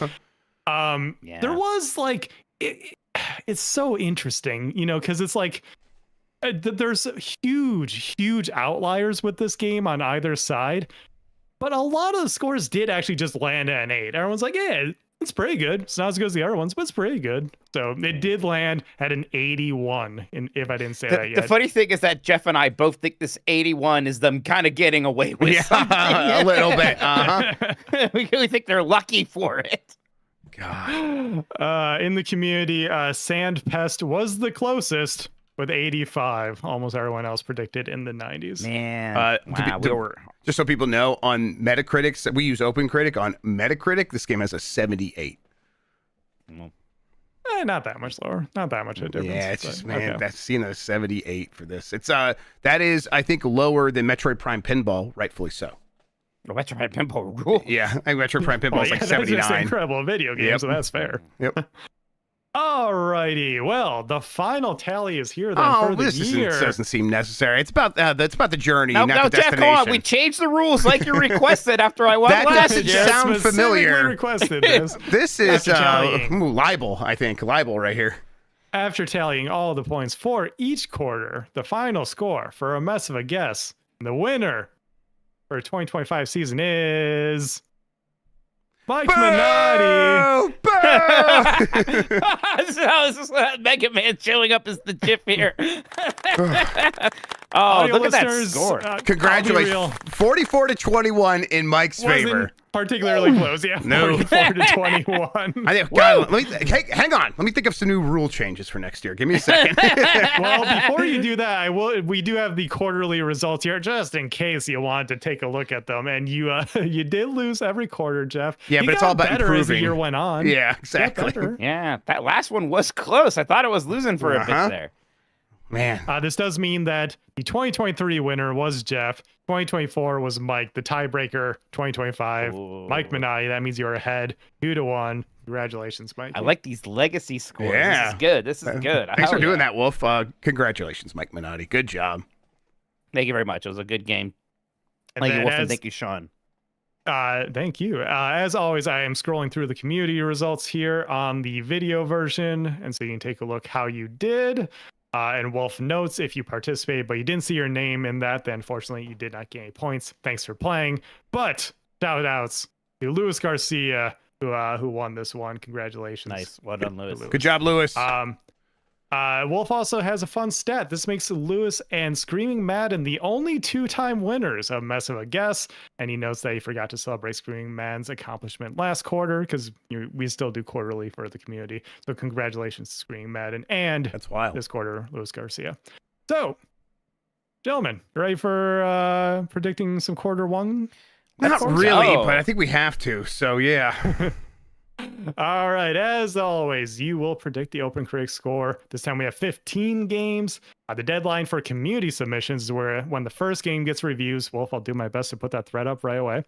Yeah. There was like it's so interesting, you know, because it's like there's huge outliers with this game on either side, but a lot of the scores did actually just land at an 8. Everyone's like, yeah, it's pretty good. It's not as good as the other ones, but it's pretty good. So it did land at an 81, if I didn't say that yet. The funny thing is that Jeff and I both think this 81 is them kind of getting away with something. A little bit. Uh-huh. We really think they're lucky for it. God. In the community, Sandpest was the closest with 85. Almost everyone else predicted in the 90s. Man, wow, we were. Just so people know, on Metacritic, we use OpenCritic. On Metacritic, this game has a 78. Not that much lower. Not that much of a difference. Yeah, it's but just, man, okay. that's seeing a 78 for this. It's that is, I think, lower than Metroid Prime Pinball, rightfully so. Metroid Pinball rule. Yeah, I think Metroid Prime Pinball Well, is like yeah, that's just 79. incredible video game, Yep. so that's fair. Yep. Alrighty, well, the final tally is here then Oh, for the this year. doesn't seem necessary. It's about the journey, No, not the Jeff, destination. come on. We changed the rules like you requested after I won That last doesn't year. sound Specifically familiar. requested this. This is After tallying. libel, I think. Libel right here. After tallying all the points for each quarter, the final score for a mess of a guess, the winner for 2025 season is Mike Minotti. Boo! Boo! So this is Mega Man showing up as the GIF here. Oh, Audio look at that listeners, score. I'll be Congratulations. real. 44-21 in Mike's favor. Wasn't particularly close. Yeah, No. 44-21. I think, God, hang on. Let me think of some new rule changes for next year. Give me a second. Well, before you do that, we do have the quarterly results here, just in case you wanted to take a look at them. And you you did lose every quarter, Jeff. Yeah, You but it's got all about better as the improving. year went on. Yeah, Got exactly. better. Yeah, that last one was close. I thought it was losing for a bit Uh-huh. there. Man. This does mean that the 2023 winner was Jeff. 2024 was Mike. The tiebreaker, 2025, Ooh. Mike Minati. That means you're ahead 2-1. Congratulations, Mike. I like these legacy scores. Yeah. This is good. This is good. Thanks for Hell doing yeah. that, Wolf. Congratulations, Mike Minotti. Good job. Thank you very much. It was a good game. And Thank you, then Wolf, and as- thank you, Sean. Thank you. As always, I am scrolling through the community results here on the video version, and so you can take a look how you did. And Wolf notes if you participated, but you didn't see your name in that, then unfortunately you did not get any points. Thanks for playing. But shout outs to Luis Garcia, who won this one. Congratulations. Nice. Well done, Lewis. Good job, Lewis. Wolf also has a fun stat. This makes Lewis and Screaming Madden the only two-time winners of Mess of a Guess. And he notes that he forgot to celebrate Screaming Madden's accomplishment last quarter because we still do quarterly for the community. So congratulations to Screaming Madden and That's wild. this quarter, Luis Garcia. So, gentlemen, you ready for predicting some quarter one? Not That's- really, Oh. but I think we have to. So, yeah. All right, as always, you will predict the Open Critic score. This time we have 15 games. The deadline for community submissions is when the first game gets reviews. Wolf, I'll do my best to put that thread up right away.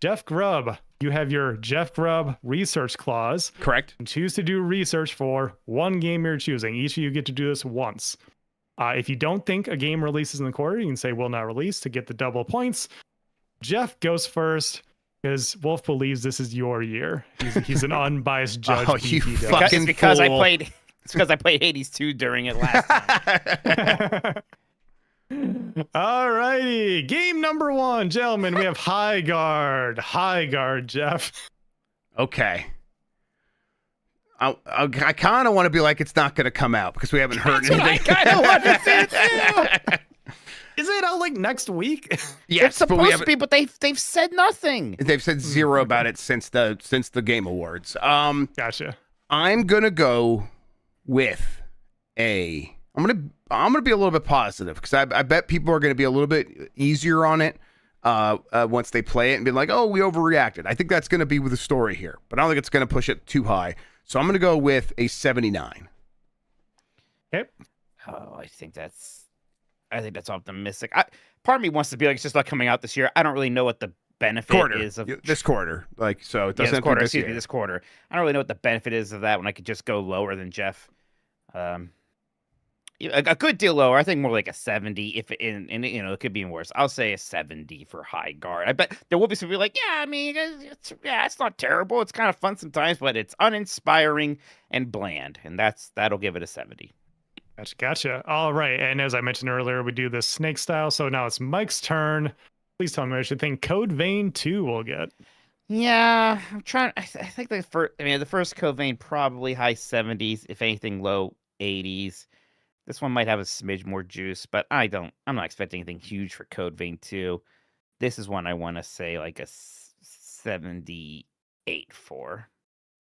Jeff Grubb, you have your Jeff Grubb research clause. Correct. And choose to do research for one game you're choosing. Each of you get to do this once. If you don't think a game releases in the quarter, you can say will not release to get the double points. Jeff goes first. Because Wolf believes this is your year. He's an unbiased judge. Oh, you BT does. fucking It's because I fool. played. It's because I played Hades 2 during it last time. All righty. Game number one, gentlemen. We have High Guard. High Guard, Jeff. Okay. I kind of want to be like it's not going to come out because we haven't heard That's what I anything. kind of want to say too. Is it out like next week? Yes, It's but we supposed to haven't. be, but they've said nothing. They've said zero about it since the Game Awards. Gotcha. I'm gonna go with I'm gonna be a little bit positive because I bet people are gonna be a little bit easier on it once they play it and be like, oh, we overreacted. I think that's gonna be with the story here, but I don't think it's gonna push it too high. So I'm gonna go with a 79. Okay. Oh, I think that's optimistic. Part of me wants to be like, it's just not coming out this year. I don't really know what the benefit Quarter is of this quarter, like so it yeah, doesn't this quarter. have to be Excuse me, year. this quarter. I don't really know what the benefit is of that when I could just go lower than Jeff. A good deal lower. I think more like a 70. If it could be worse. I'll say a 70 for High Guard. I bet there will be some people like, yeah, I mean, it's not terrible. It's kind of fun sometimes, but it's uninspiring and bland, and that'll give it a 70. Gotcha. All right. And as I mentioned earlier, we do this snake style. So now it's Mike's turn. Please tell me what I should think Code Vein 2 will get. Yeah, I'm trying. I think the first Code Vein probably high 70s, if anything, low 80s. This one might have a smidge more juice, but I'm not expecting anything huge for Code Vein 2. This is one I want to say like a 78 for.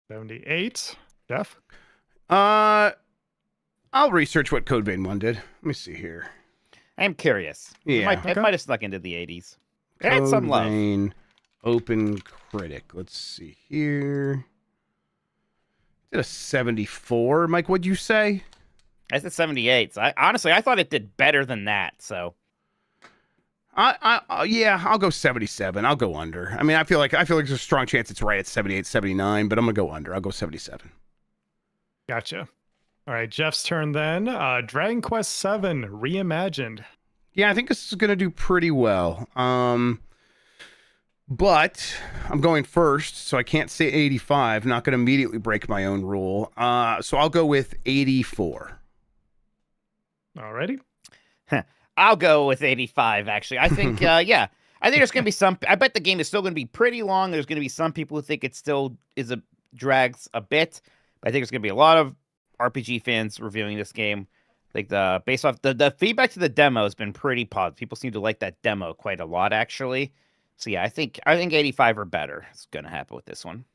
78. Jeff? I'll research what Code Vein 1 did. Let me see here. I'm curious. Yeah. It might have snuck into the 80s. It had some love. Vein Open Critic. Let's see here. Did a 74. Mike, what'd you say? I said 78. So I thought it did better than that. So Yeah, I'll go 77. I'll go under. I mean, I feel like there's a strong chance it's right at 78, 79, but I'm gonna go under. I'll go 77. Gotcha. All right. Jeff's turn then. Dragon Quest VII Reimagined. Yeah, I think this is gonna do pretty well. But I'm going first, so I can't say 85. Not gonna immediately break my own rule. So I'll go with 84. Alrighty. I'll go with 85, actually. I think, I think there's going to be I bet the game is still going to be pretty long. There's going to be some people who think it still drags a bit. But I think there's going to be a lot of RPG fans reviewing this game. Like based off the feedback to the demo has been pretty positive. People seem to like that demo quite a lot, actually. So yeah, I think 85 or better is gonna happen with this one.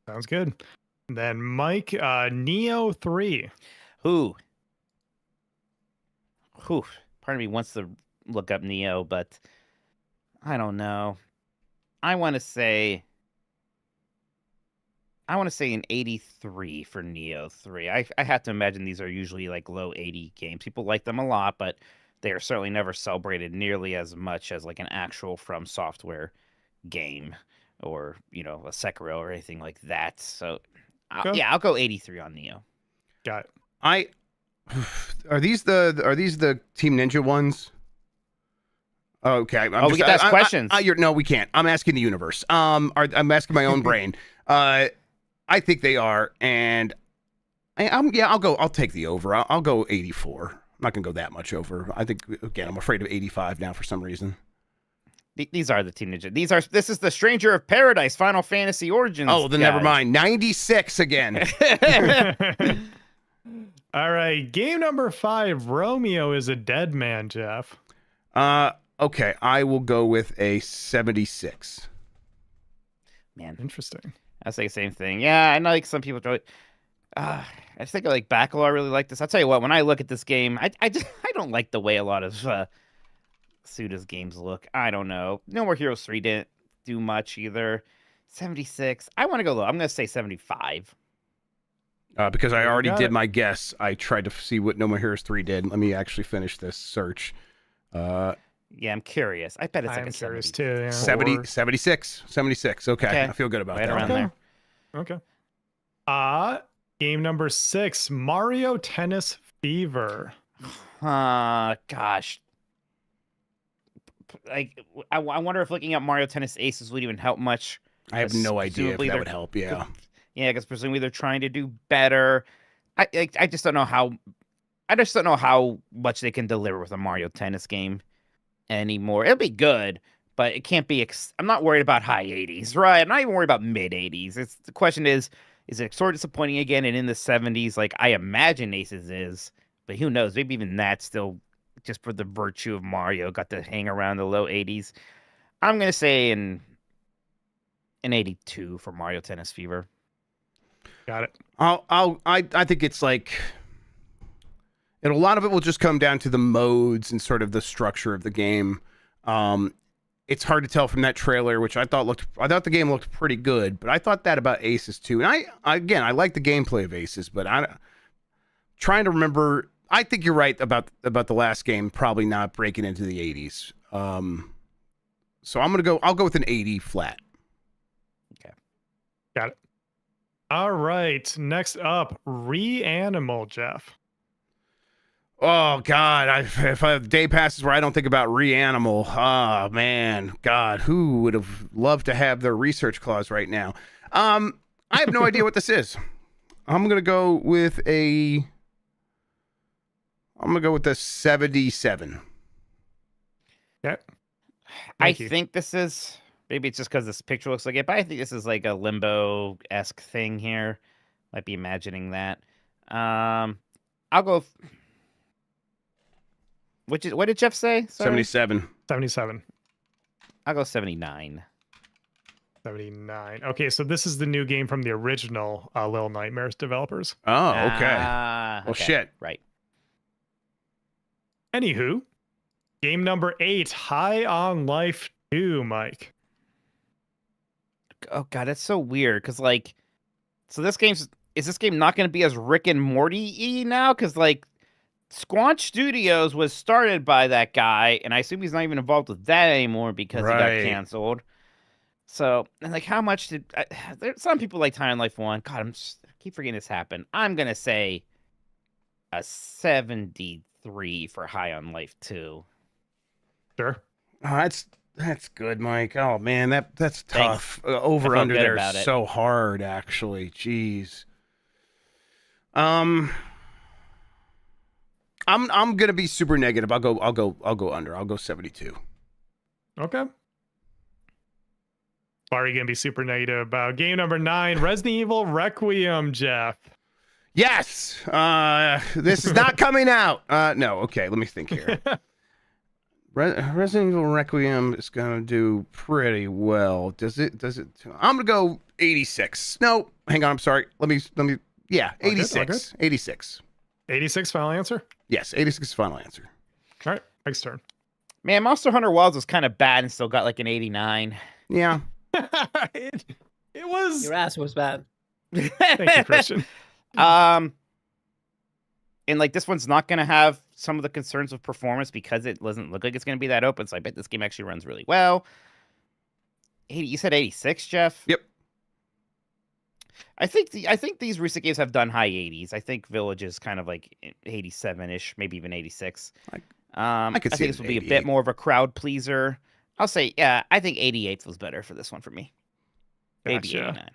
Sounds good. Then Mike, Neo 3. Who? Part of me wants to look up Neo, but I don't know. I want to say an 83 for Neo 3. I have to imagine these are usually like low 80 games. People like them a lot, but they are certainly never celebrated nearly as much as like an actual From Software game or, a Sekiro or anything like that. So, I'll go 83 on Neo. Got it. Are these the Team Ninja ones? Okay. We get to ask questions. No, we can't. I'm asking the universe. I'm asking my own brain. I think they are, and I'll take the over. I'll go 84. I'm not gonna go that much over. I think again, I'm afraid of 85 now for some reason. These are the Team Ninja. This is the Stranger of Paradise Final Fantasy Origins. Oh, then never mind. 96 again. All right, game number 5. Romeo is a dead man, Jeff. Okay, I will go with a 76. Man, interesting. I say the same thing. Yeah, I know like some people do. I think like Bacalor really like this. I'll tell you what. When I look at this game, I don't like the way a lot of Suda's games look. I don't know. No More Heroes 3 didn't do much either. 76. I want to go low. I'm going to say 75. Because I already did my guess. I tried to see what No More Heroes 3 did. Let me actually finish this search. Yeah, I'm curious. I bet it's like I'm a curious 70. too. Yeah. 76. Okay. I feel good about Right that. around there. Okay. Game number 6, Mario Tennis Fever. Gosh. Like, I wonder if looking at Mario Tennis Aces would even help much. I have no idea if that would help. Yeah. Yeah, because presumably they're trying to do better. I just don't know how. I just don't know how much they can deliver with a Mario Tennis game anymore. It'll be good, but it can't be. I'm not worried about high 80s, right? I'm not even worried about mid 80s. The question is it sort of disappointing again? And in the 70s, like I imagine Aces is, but who knows? Maybe even that still, just for the virtue of Mario, got to hang around the low 80s. I'm gonna say an 82 for Mario Tennis Fever. Got it. I think it's like, and a lot of it will just come down to the modes and sort of the structure of the game. It's hard to tell from that trailer, which I thought the game looked pretty good, but I thought that about Aces too. And I like the gameplay of Aces, but I'm trying to remember. I think you're right about the last game probably not breaking into the 80s. So I'll go with an 80 flat. Okay. Got it. All right. Next up, Reanimal, Jeff. Oh God! If a day passes where I don't think about Reanimal, oh man, God, who would have loved to have their research clause right now? I have no idea what this is. I'm gonna go with the 77. Yeah. I think this is, maybe it's just because this picture looks like it, but I think this is like a Limbo-esque thing here. Might be imagining that. I'll go. What did Jeff say? Sorry? 77. I'll go 79. 79. Okay, so this is the new game from the original Little Nightmares developers. Oh, okay. Well, shit. Right. Anywho, game number 8, High on Life 2, Mike. Oh God, that's so weird. Cause like, so is this game not going to be as Rick and Morty-y now? Cause like, Squanch Studios was started by that guy, and I assume he's not even involved with that anymore because he got canceled. So, and like, how much did there's some people like High on Life 1? God, I keep forgetting this happened. I'm gonna say a 73 for High on Life 2. Sure. Oh, that's good, Mike. Oh man, that's tough. Over under there is so hard, actually. Jeez. I'm gonna be super negative. I'll go under. I'll go 72. Okay. Are you gonna be super negative about game number 9, Resident Evil Requiem, Jeff? Yes. This is not coming out. No. Okay. Let me think here. Resident Evil Requiem is gonna do pretty well. Does it? I'm gonna go 86. No, hang on. I'm sorry. Let me. Yeah, All good, 86. 86. 86 final answer. Yes, 86 is final answer. All right, next turn. Man, Monster Hunter Wilds was kind of bad and still got like an 89. Yeah. it was. Your ass was bad. Thank you, Christian. And like this one's not going to have some of the concerns of performance because it doesn't look like it's going to be that open. So I bet this game actually runs really well. 80, you said 86, Jeff? Yep. I think these recent games have done high 80s. I think Village is kind of like 87-ish, maybe even 86. I could see think this will be a bit more of a crowd pleaser. I'll say, yeah, I think 88 was better for this one for me. Maybe Gotcha. 89.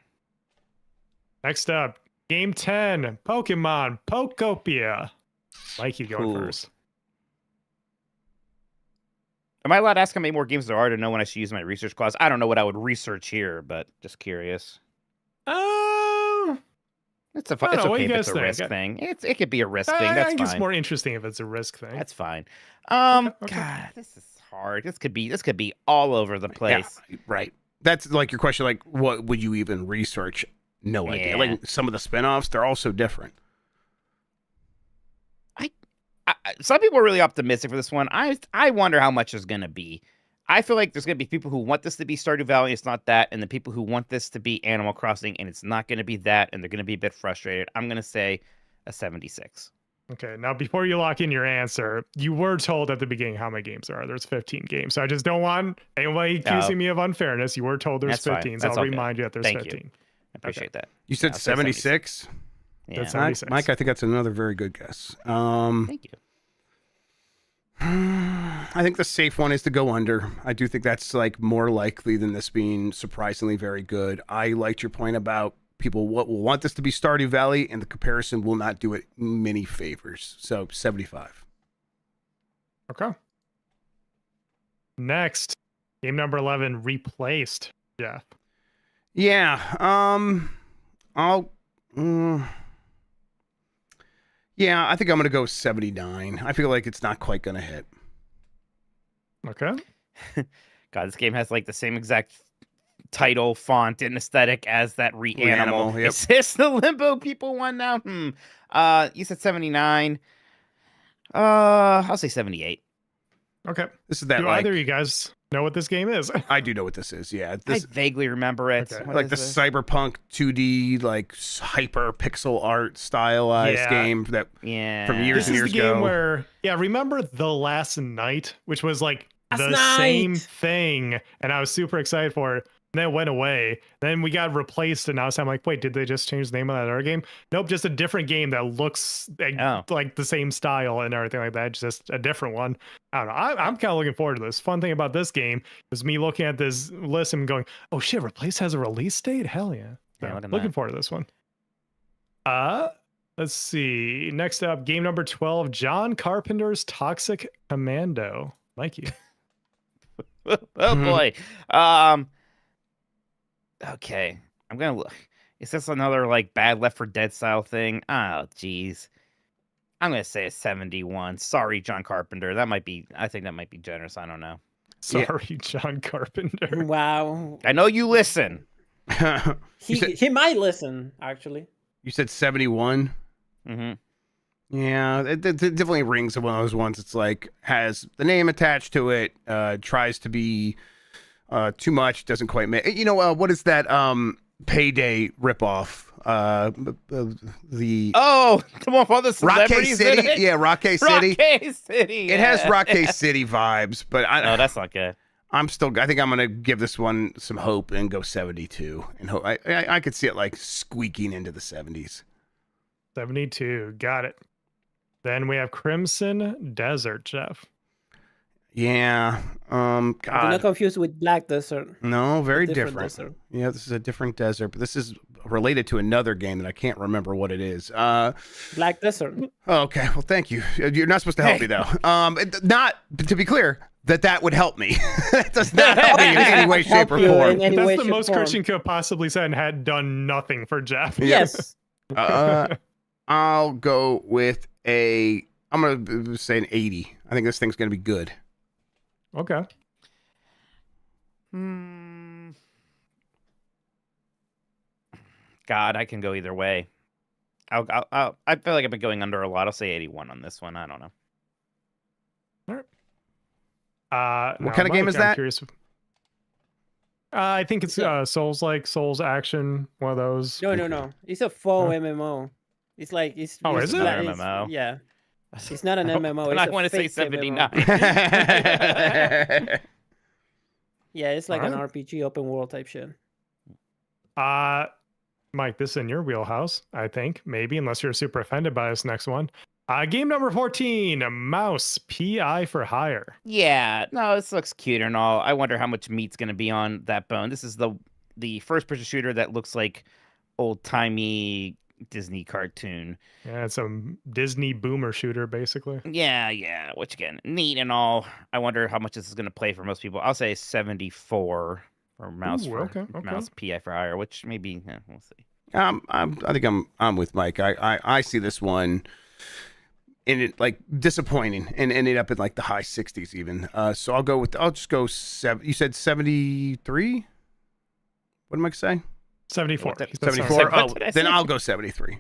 Next up, Game 10, Pokemon Pokopia. Mikey going Cool. first. Am I allowed to ask how many more games there are to know when I should use my research clause? I don't know what I would research here, but just curious. It's I don't know, what okay do you if it's guys a think? risk thing. It could be a risk thing. I That's think fine. it's more interesting if it's a risk thing. That's fine. Okay. God, this is hard. This could be all over the place. Yeah, right. That's like your question. Like, what would you even research? No idea. Yeah. Like some of the spinoffs, they're all so different. Some people are really optimistic for this one. I wonder how much there's gonna be. I feel like there's gonna be people who want this to be Stardew Valley, it's not that, and the people who want this to be Animal Crossing, and it's not gonna be that, and they're gonna be a bit frustrated. I'm gonna say a 76. Okay, now before you lock in your answer, you were told at the beginning how many games there are. There's 15 games. So I just don't want anybody accusing me of unfairness. You were told there's That's fine. 15, so That's I'll all good. remind you that there's Thank 15. you. I appreciate that. You said I'll say 76. Yeah. That's 76. Mike, I think that's another very good guess. Thank you. I think the safe one is to go under. I do think that's like more likely than this being surprisingly very good. I liked your point about people will want this to be Stardew Valley, and the comparison will not do it many favors. So 75. Okay. Next, game number 11, Replaced. Jeff. Yeah. I'll. Yeah, I think I'm gonna go 79. I feel like it's not quite gonna hit. Okay. God, this game has like the same exact title, font, and aesthetic as that Reanimal. Reanimal, yep. Is this the Limbo people one now? You said 79. I'll say 78. Okay. This is that Do like. either of you guys know what this game is? I do know what this is. Yeah, this I vaguely remember it. Okay. What like is the this? cyberpunk 2D like hyper pixel art stylized Yeah. game that Yeah. from years This and is years the game ago. where, remember The Last Night, which was like Last the Night! same thing, and I was super excited for it. And then it went away. Then we got replaced, and now I'm like, wait, did they just change the name of that other game? Nope, just a different game that looks like the same style and everything like that. Just a different one. I don't know. I'm kind of looking forward to this. Fun thing about this game is me looking at this list and going, oh shit, Replaced has a release date? Hell yeah. So, Yeah, look at looking that. forward to this one. Let's see. Next up, game number 12, John Carpenter's Toxic Commando. Mikey. Oh Mhm. boy. Okay. I'm gonna look. Is this another like bad Left 4 Dead style thing? Oh, jeez. I'm gonna say a 71. Sorry, John Carpenter. I think that might be generous. I don't know. Sorry, John Carpenter. Wow. I know you listen. He might listen, actually. You said 71. Mm-hmm. Yeah, it definitely rings of one of those ones. It's like has the name attached to it, tries to be too much, doesn't quite make. You know, what is that Payday ripoff? The Oh, come on, all the Rockay celebrities City. in it? Yeah, Rockay City. Rockay City. It has yeah. Rockay City vibes, but No, that's not good. I think I'm gonna give this one some hope and go 72. And hope I could see it like squeaking into the 70s. 72. Got it. Then we have Crimson Desert, Jeff. Yeah. Do not God. confuse with Black Desert. No, very Different different. desert. Yeah, this is a different desert, but this is related to another game that I can't remember what it is. Black Desert. Okay, well, thank you. You're not supposed to help me though. Not to be clear that would help me. It does not help me in any way, shape, Help or you form. in any way, That's the shape, most form. Christian could have possibly said and had done nothing for Jeff. Yes. I'm I'll go with I'm going to say an 80. I think this thing's going to be good. Okay. God, I can go either way. I feel like I've been going under a lot. I'll say 81 on this one. I don't know. All right. What kind of game is I'm that? Curious. I think it's Souls action, one of those. No. It's a full MMO. It's like it's. Oh, it's is it? like- Another it's- MMO. Yeah. It's not an MMO. And It's I want to say fake MMO. 79. Yeah, it's like an Alright. RPG open world type shit. Mike, this is in your wheelhouse, I think. Maybe, unless you're super offended by this next one. Game number 14, Mouse PI for Hire. Yeah, no, this looks cute and all. I wonder how much meat's going to be on that bone. This is the first-person shooter that looks like old-timey Disney cartoon. Yeah, it's a Disney boomer shooter, basically. Yeah, which again, neat and all. I wonder how much this is going to play for most people. I'll say 74 for Mouse Ooh, okay. Mouse PI for Hire, which maybe we'll see. I think I'm with Mike. I see this one in it like disappointing and ended up in like the high 60s even. So I'll just go 7. You said 73? What did Mike say? 74. What He said 74. What Oh, did I then say? I'll go 73.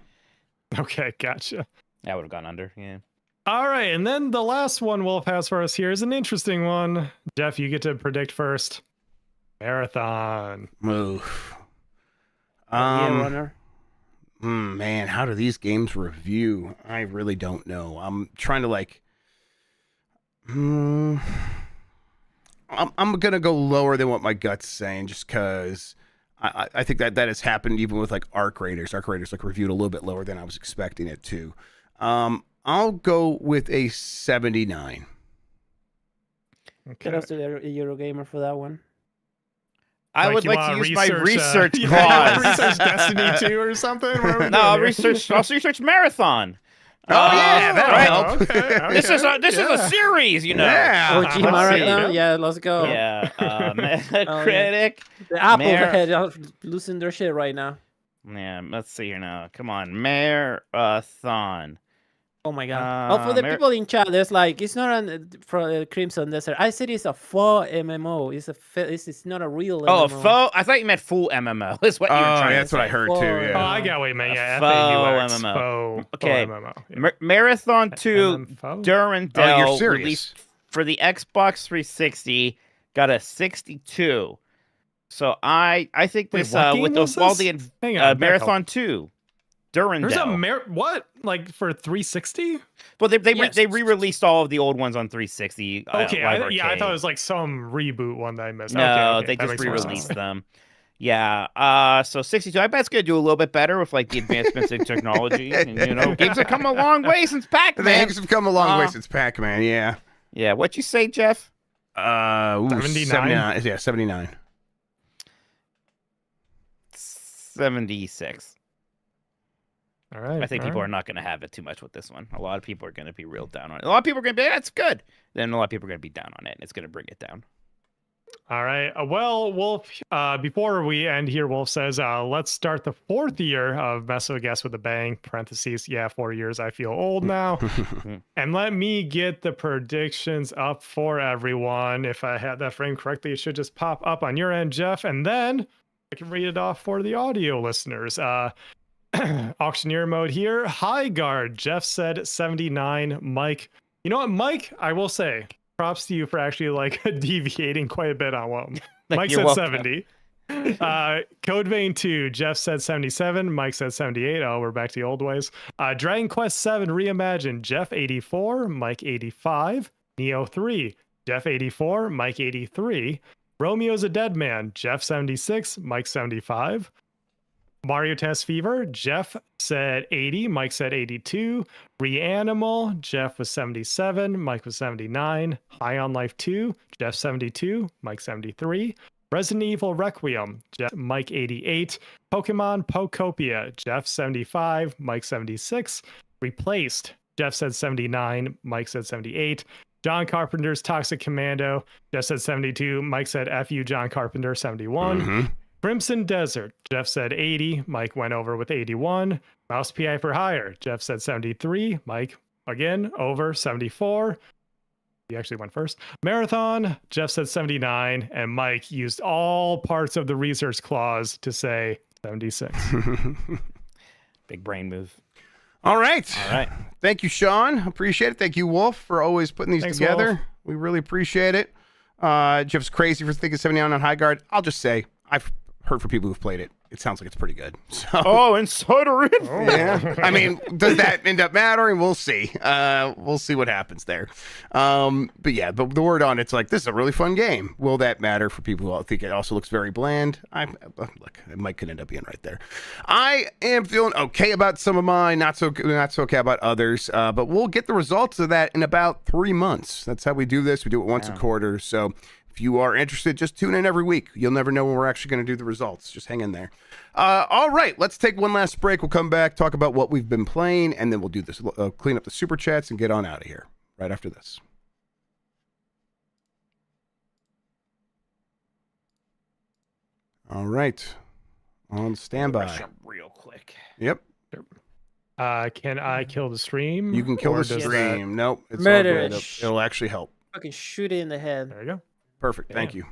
Okay, gotcha. I would have gone under. Yeah. All right, and then the last one Wolf has for us here is an interesting one. Jeff, you get to predict first. Marathon. Move. Runner. Man, how do these games review? I really don't know. I'm trying to like. I'm gonna go lower than what my gut's saying, just because I think that has happened even with like Arc Raiders. Arc Raiders like reviewed a little bit lower than I was expecting it to. I'll go with a 79. Okay. Shout out to the Eurogamer for that one. I would you like wanna to use my research you clause. wanna research Destiny 2 or something? What are we No, I'll doing here? research Marathon. Yeah, that'll right? help. Okay, This is okay, is a series, you know. Yeah. OG let's see. Marathon. Yeah, let's go. Yeah, Metacritic. The Apple Mar- are losing their shit right now. Yeah, let's see here now. Come on, Marathon. Oh my god. For the people in chat, there's like it's not for Crimson Desert. I said it's a faux MMO. It's not a real Oh, MMO. faux? I thought you meant full MMO. Is what you were Oh, trying that's to what I say. heard too. Oh, Yeah. I got what you meant. Yeah, Faux FAUX. MMO. Faux Okay. MMO. Yeah. Marathon 2 Faux? Durandal Oh, you're serious? released for the Xbox 360 got a 62. So I think Wait, this what game with was all this? the Hang on, back Marathon 2 Durandal. There's a what? Like for 360? Well, they Yes. re-released all of the old ones on 360. Okay, Live I thought Arcade. it was like some reboot one that I missed. No, Okay, they that just makes more sense. re-released them. Yeah. So 62. I bet it's gonna do a little bit better with like the advancements in technology. And, you know, games have come a long way since The Pac-Man. games have come a long way since Pac-Man. Yeah. Yeah. What you say, Jeff? 79? 79. Yeah, 79. 76. All right. I think people are not going to have it too much with this one. A lot of people are going to be real down on it. A lot of people are going to be, that's good. Then a lot of people are going to be down on it, and it's going to bring it down. All right. Well, Wolf, before we end here, Wolf says, let's start the 4th year of Mess with a Guest with a Bang. Parentheses, yeah, 4 years. I feel old now. And let me get the predictions up for everyone. If I had that frame correctly, it should just pop up on your end, Jeff. And then I can read it off for the audio listeners. Auctioneer mode here. High guard. Jeff said 79. Mike. You know what, Mike? I will say props to you for actually like deviating quite a bit on one. Mike You're said welcome. 70. Code Vein 2. Jeff said 77. Mike said 78. Oh, we're back to the old ways. Dragon Quest 7 Reimagined. Jeff 84. Mike 85. Neo 3. Jeff 84. Mike 83. Romeo's a Dead Man. Jeff 76. Mike 75. Mario Tennis Fever, Jeff said 80, Mike said 82. Reanimal, Jeff was 77, Mike was 79. High on Life 2, Jeff 72, Mike 73. Resident Evil Requiem, Mike 88. Pokemon Pokopia, Jeff 75, Mike 76. Replaced, Jeff said 79, Mike said 78. John Carpenter's Toxic Commando, Jeff said 72, Mike said F you, John Carpenter, 71. Crimson Desert, Jeff said 80. Mike went over with 81. Mouse PI for Hire, Jeff said 73. Mike, again, over 74. You actually went first. Marathon, Jeff said 79. And Mike used all parts of the research clause to say 76. Big brain move. All right. All right. Thank you, Sean. Appreciate it. Thank you, Wolf, for always putting these Thanks, together. Wolf. We really appreciate it. Jeff's crazy for thinking 79 on High Guard. I'll just say, I've heard from people who've played it. It sounds like it's pretty good. So, Oh, insider info. yeah. I mean, does that end up mattering? We'll see. We'll see what happens there. But yeah, the word on it's like, this is a really fun game. Will that matter for people who think it also looks very bland? Look, it might could end up being right there. I am feeling okay about some of mine, not so okay about others. But we'll get the results of that in about 3 months. That's how we do this. We do it once a quarter. So if you are interested, just tune in every week. You'll never know when we're actually going to do the results. Just hang in there. All right, let's take one last break. We'll come back, talk about what we've been playing, and then we'll do this, clean up the super chats and get on out of here right after this. All right, on standby. Rush 'em real quick. Yep, Can I kill the stream? you can kill Or the does stream. Nope, it's Murder all it. good. It'll actually help. Fucking shoot it in the head. There you go. Perfect. Thank you.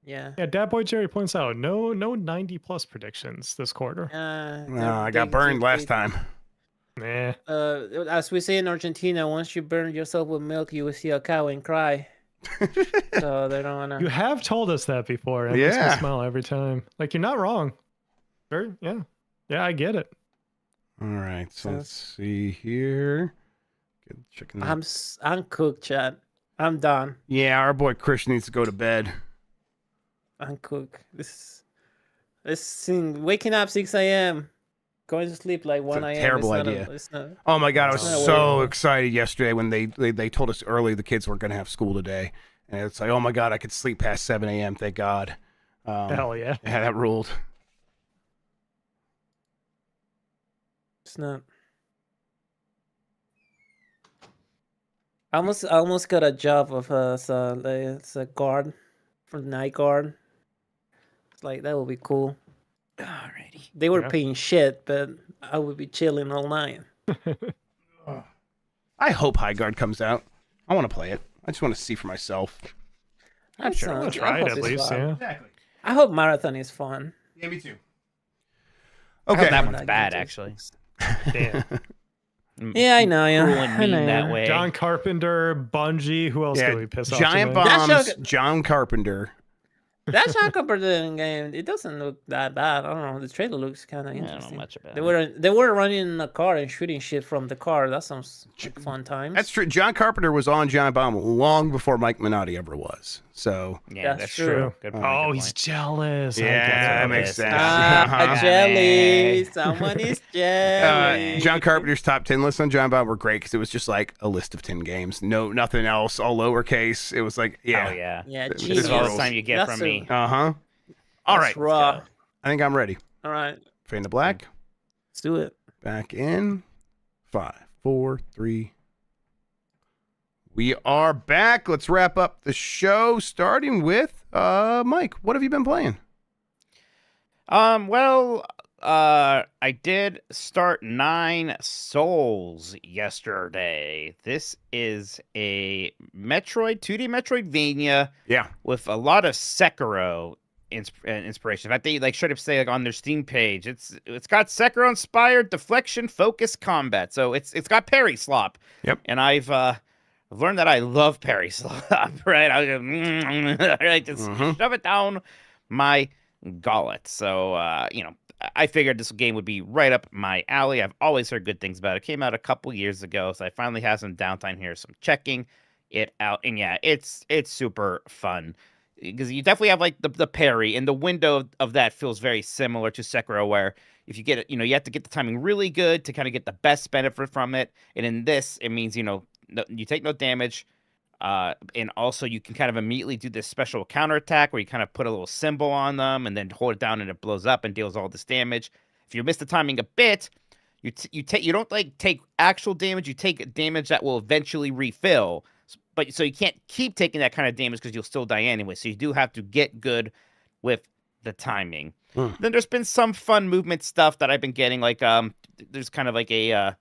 Yeah. Yeah, Dad Boy Jerry points out no 90 plus predictions this quarter. I got burned last time. Nah. As we say in Argentina, once you burn yourself with milk, you will see a cow and cry. So they don't wanna. You have told us that before. And it makes Yeah. me smile every time. Like, you're not wrong. Yeah, I get it. All right, so let's see here. Good chicken. I'm cooked, Chad. I'm done. Yeah, our boy Chris needs to go to bed. I'm cooked. This thing, waking up 6 a.m., going to sleep like 1 a.m. terrible it's not idea. it's not. Oh my god, I was It's not so worth it. excited yesterday when they told us early the kids weren't going to have school today, and it's like, oh my god, I could sleep past 7 a.m. Thank God. Hell yeah. Yeah, that ruled. It's not. I almost got a job of as a guard for the night guard. It's like that would be cool. Alrighty. They were Yeah. paying shit, but I would be chilling all night. I hope High Guard comes out. I want to play it. I just want to see for myself. I'm sure I'll try it at least, yeah. Exactly. I hope marathon is fun. Yeah, me too. I hope Okay. that one's Like, bad, it's- actually. Damn. Yeah, I know. Yeah, Cruel and I mean know. that way. John Carpenter, Bungie. Who else Yeah, do we piss off? Giant today? That's Bombs, okay. John Carpenter. That Shaka game, it doesn't look that bad. I don't know. The trailer looks kind of I don't know interesting. much about They it. were running in a car and shooting shit from the car. That sounds like fun times. That's true. John Carpenter was on Giant Bomb long before Mike Minotti ever was. So Yeah, That's that's true. true. Good point, Oh, good he's point. jealous. I yeah, get that it. makes Yes. sense. Ah, jelly. Someone is jelly. John Carpenter's top 10 list on Giant Bomb were great because it was just like a list of 10 games. No, nothing else, all lowercase. It was like, yeah. Oh, yeah. Yeah, This This genius. is all the rules. time you get That's from a- me. Uh-huh. All right. That's raw. I think I'm ready. All right, Fade to black. let's do it. Back in 5, 4, 3. We are back. Let's wrap up the show, starting with Mike. What have you been playing? Well, I did start 9 Souls yesterday. This is a 2D Metroidvania Yeah. with a lot of Sekiro inspiration. In fact, they straight up say on their Steam page, it's got Sekiro inspired deflection focused combat. So it's got parry slop. Yep. And I've learned that I love parry slop. Right, I just Mhm. shove it down my gullet. So I figured this game would be right up my alley. I've always heard good things about it. It came out a couple years ago, so I finally have some downtime here, so I'm checking it out. And yeah, it's super fun because you definitely have like the parry, and the window of that feels very similar to Sekiro, where if you get it, you have to get the timing really good to kind of get the best benefit from it. And in this, it means you take no damage. And also you can kind of immediately do this special counterattack where you kind of put a little symbol on them and then hold it down and it blows up and deals all this damage. If you miss the timing a bit, you don't like take actual damage, you take damage that will eventually refill. But so you can't keep taking that kind of damage because you'll still die anyway. So you do have to get good with the timing. Then there's been some fun movement stuff that I've been getting, like there's kind of like a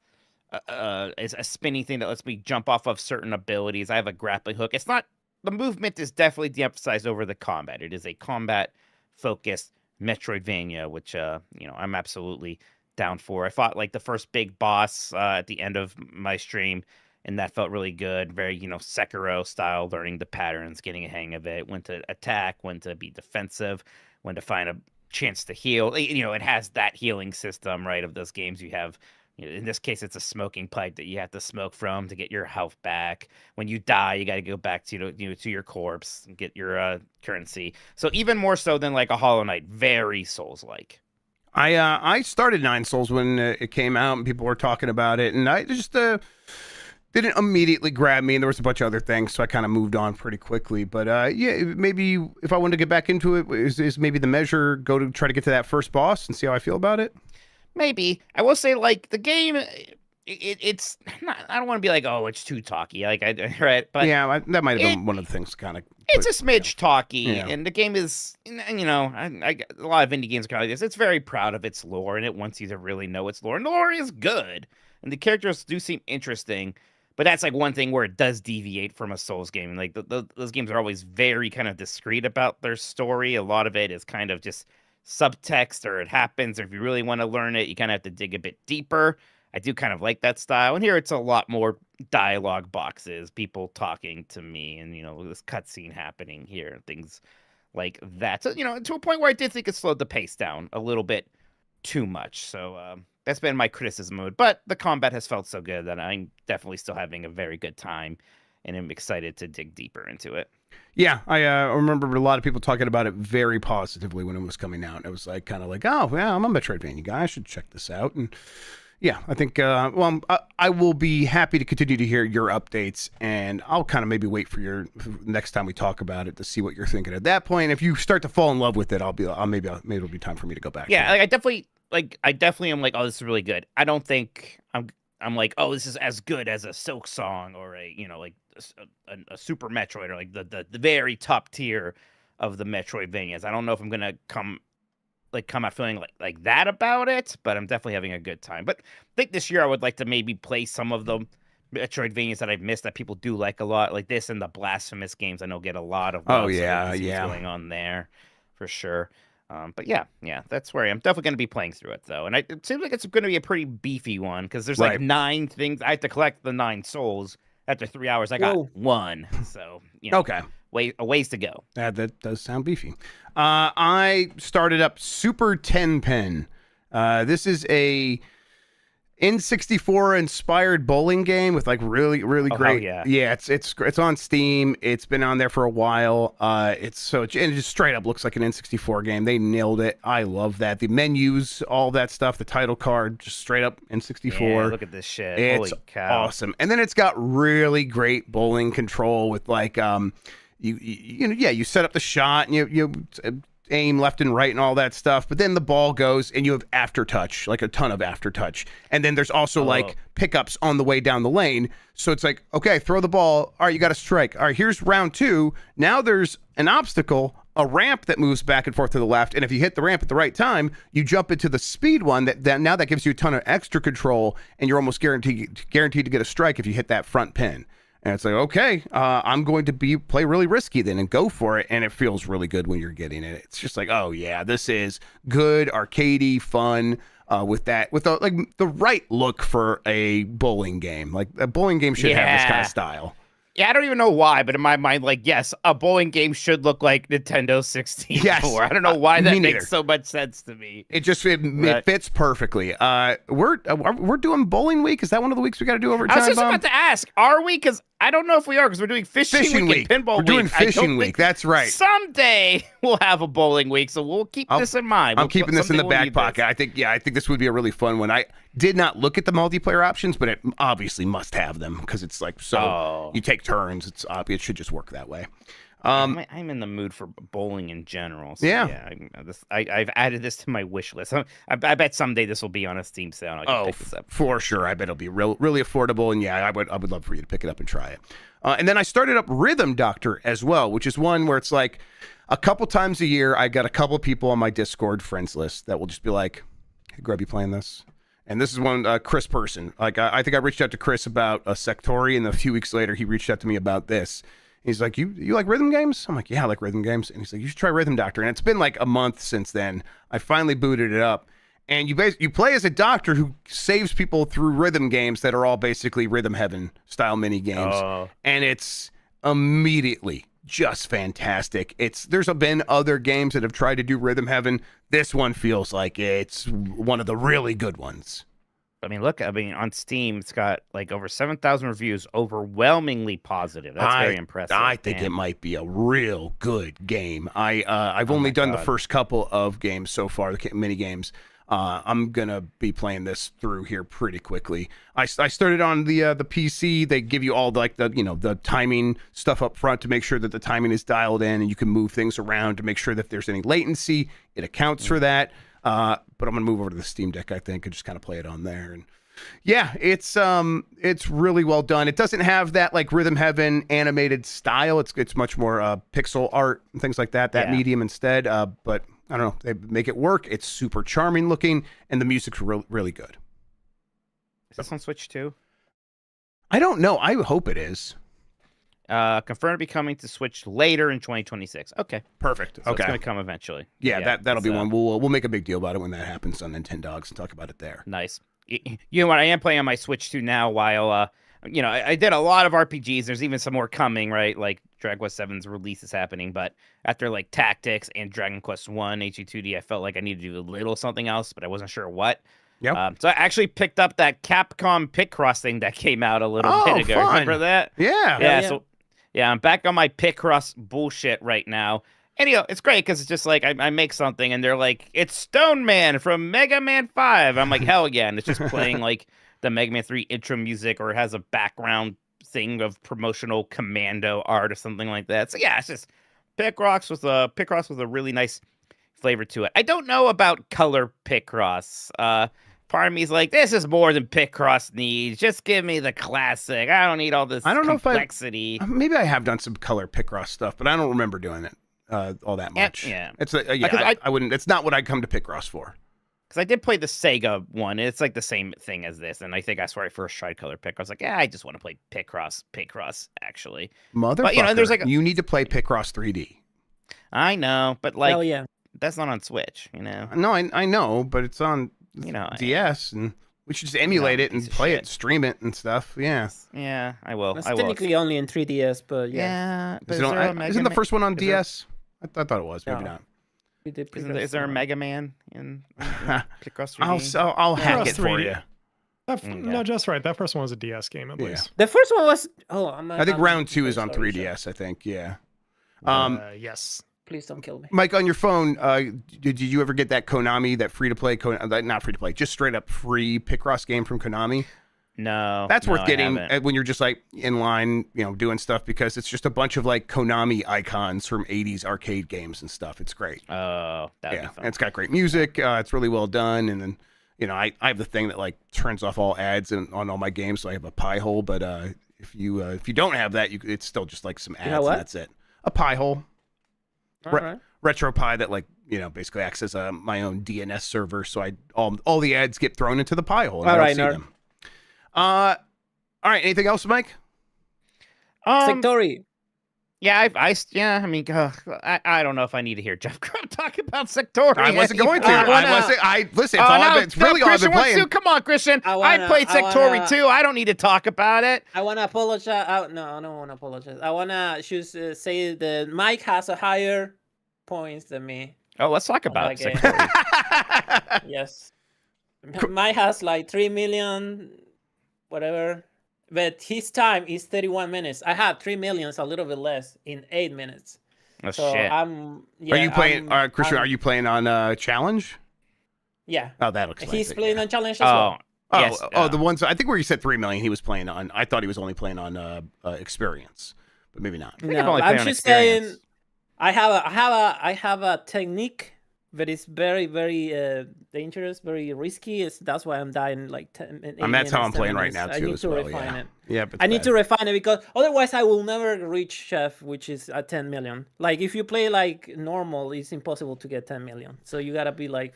spinning thing that lets me jump off of certain abilities. I have a grappling hook. It's not, the movement is definitely de-emphasized over the combat. It is a combat focused Metroidvania, which I'm absolutely down for. I fought like the first big boss at the end of my stream, and that felt really good. Very, Sekiro style, learning the patterns, getting a hang of it, when to attack, when to be defensive, when to find a chance to heal. It has that healing system, right? Of those games, you have, in this case, it's a smoking pipe that you have to smoke from to get your health back. When you die, you got to go back to to your corpse and get your currency. So even more so than like a Hollow Knight, very Souls-like. I started Nine Souls when it came out and people were talking about it, and I just didn't immediately grab me, and there was a bunch of other things, so I kind of moved on pretty quickly. But maybe if I wanted to get back into it, is maybe the measure go to try to get to that first boss and see how I feel about it? Maybe. I will say, like, the game, it's not, I don't want to be like, oh, it's too talky, like, right? But yeah, that might have been one of the things kind of. It's a smidge talky, and the game is, a lot of indie games are kind of like this. It's very proud of its lore, and it wants you to really know its lore. And the lore is good, and the characters do seem interesting. But that's like one thing where it does deviate from a Souls game. Like those games are always very kind of discreet about their story. A lot of it is kind of just subtext, or it happens, or if you really want to learn it, you kind of have to dig a bit deeper. I do kind of like that style. And here it's a lot more dialogue boxes, people talking to me, and, this cutscene happening here, things like that. So, to a point where I did think it slowed the pace down a little bit too much. So, that's been my criticism mode, but the combat has felt so good that I'm definitely still having a very good time, and I'm excited to dig deeper into it. Yeah, I remember a lot of people talking about it very positively when it was coming out. It was like kind of like, oh, yeah, I'm a Metroidvania guy. I should check this out. And yeah, I think, I will be happy to continue to hear your updates, and I'll kind of maybe wait for your next time we talk about it to see what you're thinking. At that point, if you start to fall in love with it, maybe it'll be time for me to go back. Yeah, I definitely am like, oh, this is really good. I don't think I'm like, oh, this is as good as a Silk Song or a Super Metroid, or like the very top tier of the Metroidvanias. I don't know if I'm gonna come out feeling like that about it, but I'm definitely having a good time. But I think this year I would like to maybe play some of the Metroidvanias that I've missed that people do like a lot, like this and the Blasphemous games. I know get a lot of love, what's going on there for sure. But yeah, that's where I am. Definitely going to be playing through it, though. And it seems like it's going to be a pretty beefy one, because there's like 9 things. I have to collect the 9 souls. After 3 hours, I got 1. So, okay. A ways to go. That does sound beefy. I started up Super Tenpen. This is a N64 inspired bowling game with like really great. Yeah, it's on Steam. It's been on there for a while. It just straight up looks like an N64 game. They nailed it. I love that. The menus, all that stuff, the title card, just straight up N64. Yeah, look at this shit. It's Holy cow. Awesome. And then it's got really great bowling control with like you set up the shot and you aim left and right and all that stuff, but then the ball goes and you have aftertouch, like a ton of aftertouch, and then there's also like pickups on the way down the lane. So it's like, okay, throw the ball, all right, you got to strike, all right, here's round 2. Now there's an obstacle, a ramp that moves back and forth to the left, and if you hit the ramp at the right time, you jump into the speed one that now that gives you a ton of extra control, and you're almost guaranteed to get a strike if you hit that front pin. And it's like, okay, I'm going to play really risky then and go for it. And it feels really good when you're getting it. It's just like, oh yeah, this is good, arcadey, fun, with the right look for a bowling game. Like a bowling game should have this kind of style. Yeah, I don't even know why, but in my mind, like, yes, a bowling game should look like Nintendo 64. Yes. I don't know why that makes so much sense to me. It just it fits perfectly. We're doing bowling week. Is that one of the weeks we got to do over time? I was just about to ask, are we? Because I don't know if we are, because we're doing fishing week and pinball week. We're doing fishing week. That's right. Someday we'll have a bowling week, so we'll keep this in mind. I'm keeping this in the back pocket. I think this would be a really fun one. I did not look at the multiplayer options, but it obviously must have them, because it's like you take turns. It's obvious. It should just work that way. I'm in the mood for bowling in general. So I've added this to my wish list. I bet someday this will be on a Steam sale. And I can pick this up for sure. I bet it'll be really affordable. And I would love for you to pick it up and try it. And then I started up Rhythm Doctor as well, which is one where it's like a couple times a year, I got a couple people on my Discord friends list that will just be like, "Hey, Grubb, you playing this?" And this is one Chris person. Like I think I reached out to Chris about a Sectori, and a few weeks later he reached out to me about this. He's like, "You like rhythm games?" I'm like, "Yeah, I like rhythm games." And he's like, "You should try Rhythm Doctor." And it's been like a month since then. I finally booted it up, and you play as a doctor who saves people through rhythm games that are all basically Rhythm Heaven style mini games, and it's immediately just fantastic. There's been other games that have tried to do Rhythm Heaven. This one feels like it's one of the really good ones. I mean, look, on Steam, it's got like over 7,000 reviews, overwhelmingly positive. That's very impressive. I think it might be a real good game. I've only done the first couple of games so far, the mini games. I'm gonna be playing this through here pretty quickly. I started on the PC. They give you all the timing stuff up front to make sure that the timing is dialed in, and you can move things around to make sure that if there's any latency, it accounts for that. But I'm gonna move over to the Steam Deck, I think, and just kind of play it on there. And yeah, it's really well done. It doesn't have that like Rhythm Heaven animated style. It's much more pixel art and things like that. That medium instead. But I don't know. They make it work. It's super charming looking, and the music's really good. Is this on Switch too? I don't know. I hope it is. Confirmed to be coming to Switch later in 2026. Okay, perfect. So okay, it's gonna come eventually. Yeah, that'll be one. We'll make a big deal about it when that happens on Nintendogs and talk about it there. Nice. You know what? I am playing on my Switch too now. While I did a lot of RPGs. There's even some more coming, right? Like Dragon Quest VII's release is happening, but after like Tactics and Dragon Quest 1 HE2D, I felt like I needed to do a little something else, but I wasn't sure what. Yep. So I actually picked up that Capcom Picross thing that came out a little bit ago. Fun. Remember that? Yeah. So I'm back on my Picross bullshit right now. And it's great because it's just like I make something and they're like, it's Stone Man from Mega Man 5. I'm like, hell yeah. And it's just playing like the Mega Man 3 intro music, or it has a background thing of promotional Commando art or something like that. So yeah, it's just Picross with a really nice flavor to it. I don't know about color Picross. Part of me is like, this is more than Picross needs. Just give me the classic. I don't need all this complexity. Maybe I have done some color Picross stuff, but I don't remember doing it all that much. I wouldn't. It's not what I come to Picross for. Because I did play the Sega one. It's like the same thing as this, and I think that's where I first tried color Picross. I was like, I just want to play Picross, actually. Motherfucker, but, there's like you need to play Picross 3D. I know, but like, hell yeah. That's not on Switch, No, I know, but it's on DS, and we should just emulate it and play it, stream it and stuff. Yeah. Yeah, I will. It's technically only in 3DS, but yeah. But isn't the first one on DS? I thought it was. Maybe not. Is there a Mega Man in Picross 3D? I'll hack it for you. No, just right. That first one was a DS game, at least. The first one was. I think round 2 is on 3DS. I think. Yeah. Yes. Please don't kill me, Mike. On your phone, did you ever get that Konami, that free to play, not free to play, just straight up free Picross game from Konami? No, that's worth getting when you're just like in line, doing stuff, because it's just a bunch of like Konami icons from 80s arcade games and stuff. It's great. Oh, that'd be fun. And it's got great music. It's really well done. And then, I have the thing that like turns off all ads on all my games, so I have a pie hole. But if you don't have that, it's still just like some ads. And that's it. A pie hole. RetroPie that basically acts as my own DNS server, so all the ads get thrown into the pie hole. And I don't see them. All right. Anything else, Mike? Sectori. Yeah, I don't know if I need to hear Jeff Grubb talk about Sectori. I wasn't going to. Listen. It's really all I've been playing. Come on, Christian. I played Sectori too. I don't need to talk about it. I want to apologize. No, I don't want to apologize. I want to say that Mike has a higher points than me. Oh, let's talk about Sectori. Yes. Mike has like 3 million, whatever. But his time is 31 minutes. I had 3 million, a little bit less, in 8 minutes. Oh, shit. Are you playing, Christian, are you playing on Challenge? Yeah. Oh, that looks like He's playing on Challenge as well. Yes. The ones, I think where you said 3 million, he was playing on, I thought he was only playing on Experience, but maybe not. I'm just saying, I have a technique but it's very, very dangerous, very risky. That's why I'm dying like 10 8 That's how minutes, I'm 10 playing right minutes. now I too need as to well. refine Yeah. it. Yep. I need to refine it because otherwise I will never reach Chef, which is at 10 million. Like if you play like normal, it's impossible to get 10 million. So you gotta be like,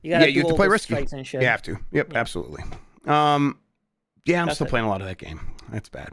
you gotta do you have to all play the risky. strikes and shit. You have to. Yep. Yeah. Absolutely. Yeah, I'm That's still it. playing a lot of that game. That's bad.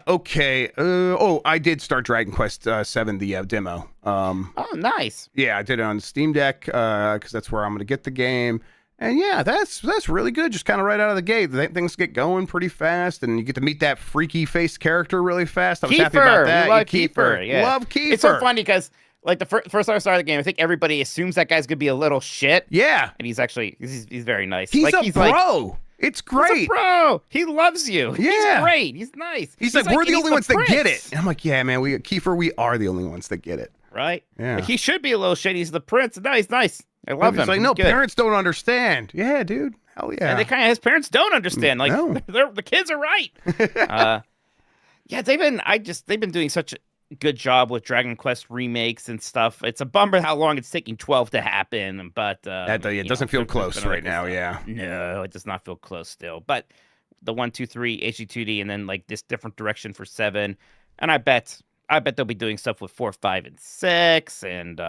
Okay. I did start Dragon Quest VII, the demo. Oh, nice. Yeah, I did it on Steam Deck because that's where I'm going to get the game. And yeah, that's really good. Just kind of right out of the gate, things get going pretty fast, and you get to meet that freaky faced character really fast. I was happy about that. We love Kiefer. Yeah. Love Kiefer. It's so funny because like the first time I started the game, I think everybody assumes that guy's gonna be a little shit. Yeah, and he's actually he's very nice. he's like, a he's bro. Like, it's great. He's a bro. He loves you. Yeah. He's great. He's nice. He's like, we're the only ones that get it. prince. And I'm like, yeah, man, Kiefer, we are the only ones that get it. Right? Yeah. Like, he should be a little shit. He's the prince. No, he's nice. I love him. He's like, He's no, good. parents don't understand. Yeah, dude. Hell yeah. And they kind of his parents don't understand. Like No. the kids are right. Yeah, they've been doing such a good job with Dragon Quest remakes and stuff. It's a bummer how long it's taking 12 to happen, but it doesn't feel close right now. Yeah. No, it does not feel close still. But the 1, 2, 3 HD2D, and then like this different direction for 7, and I bet they'll be doing stuff with 4, 5, and 6, and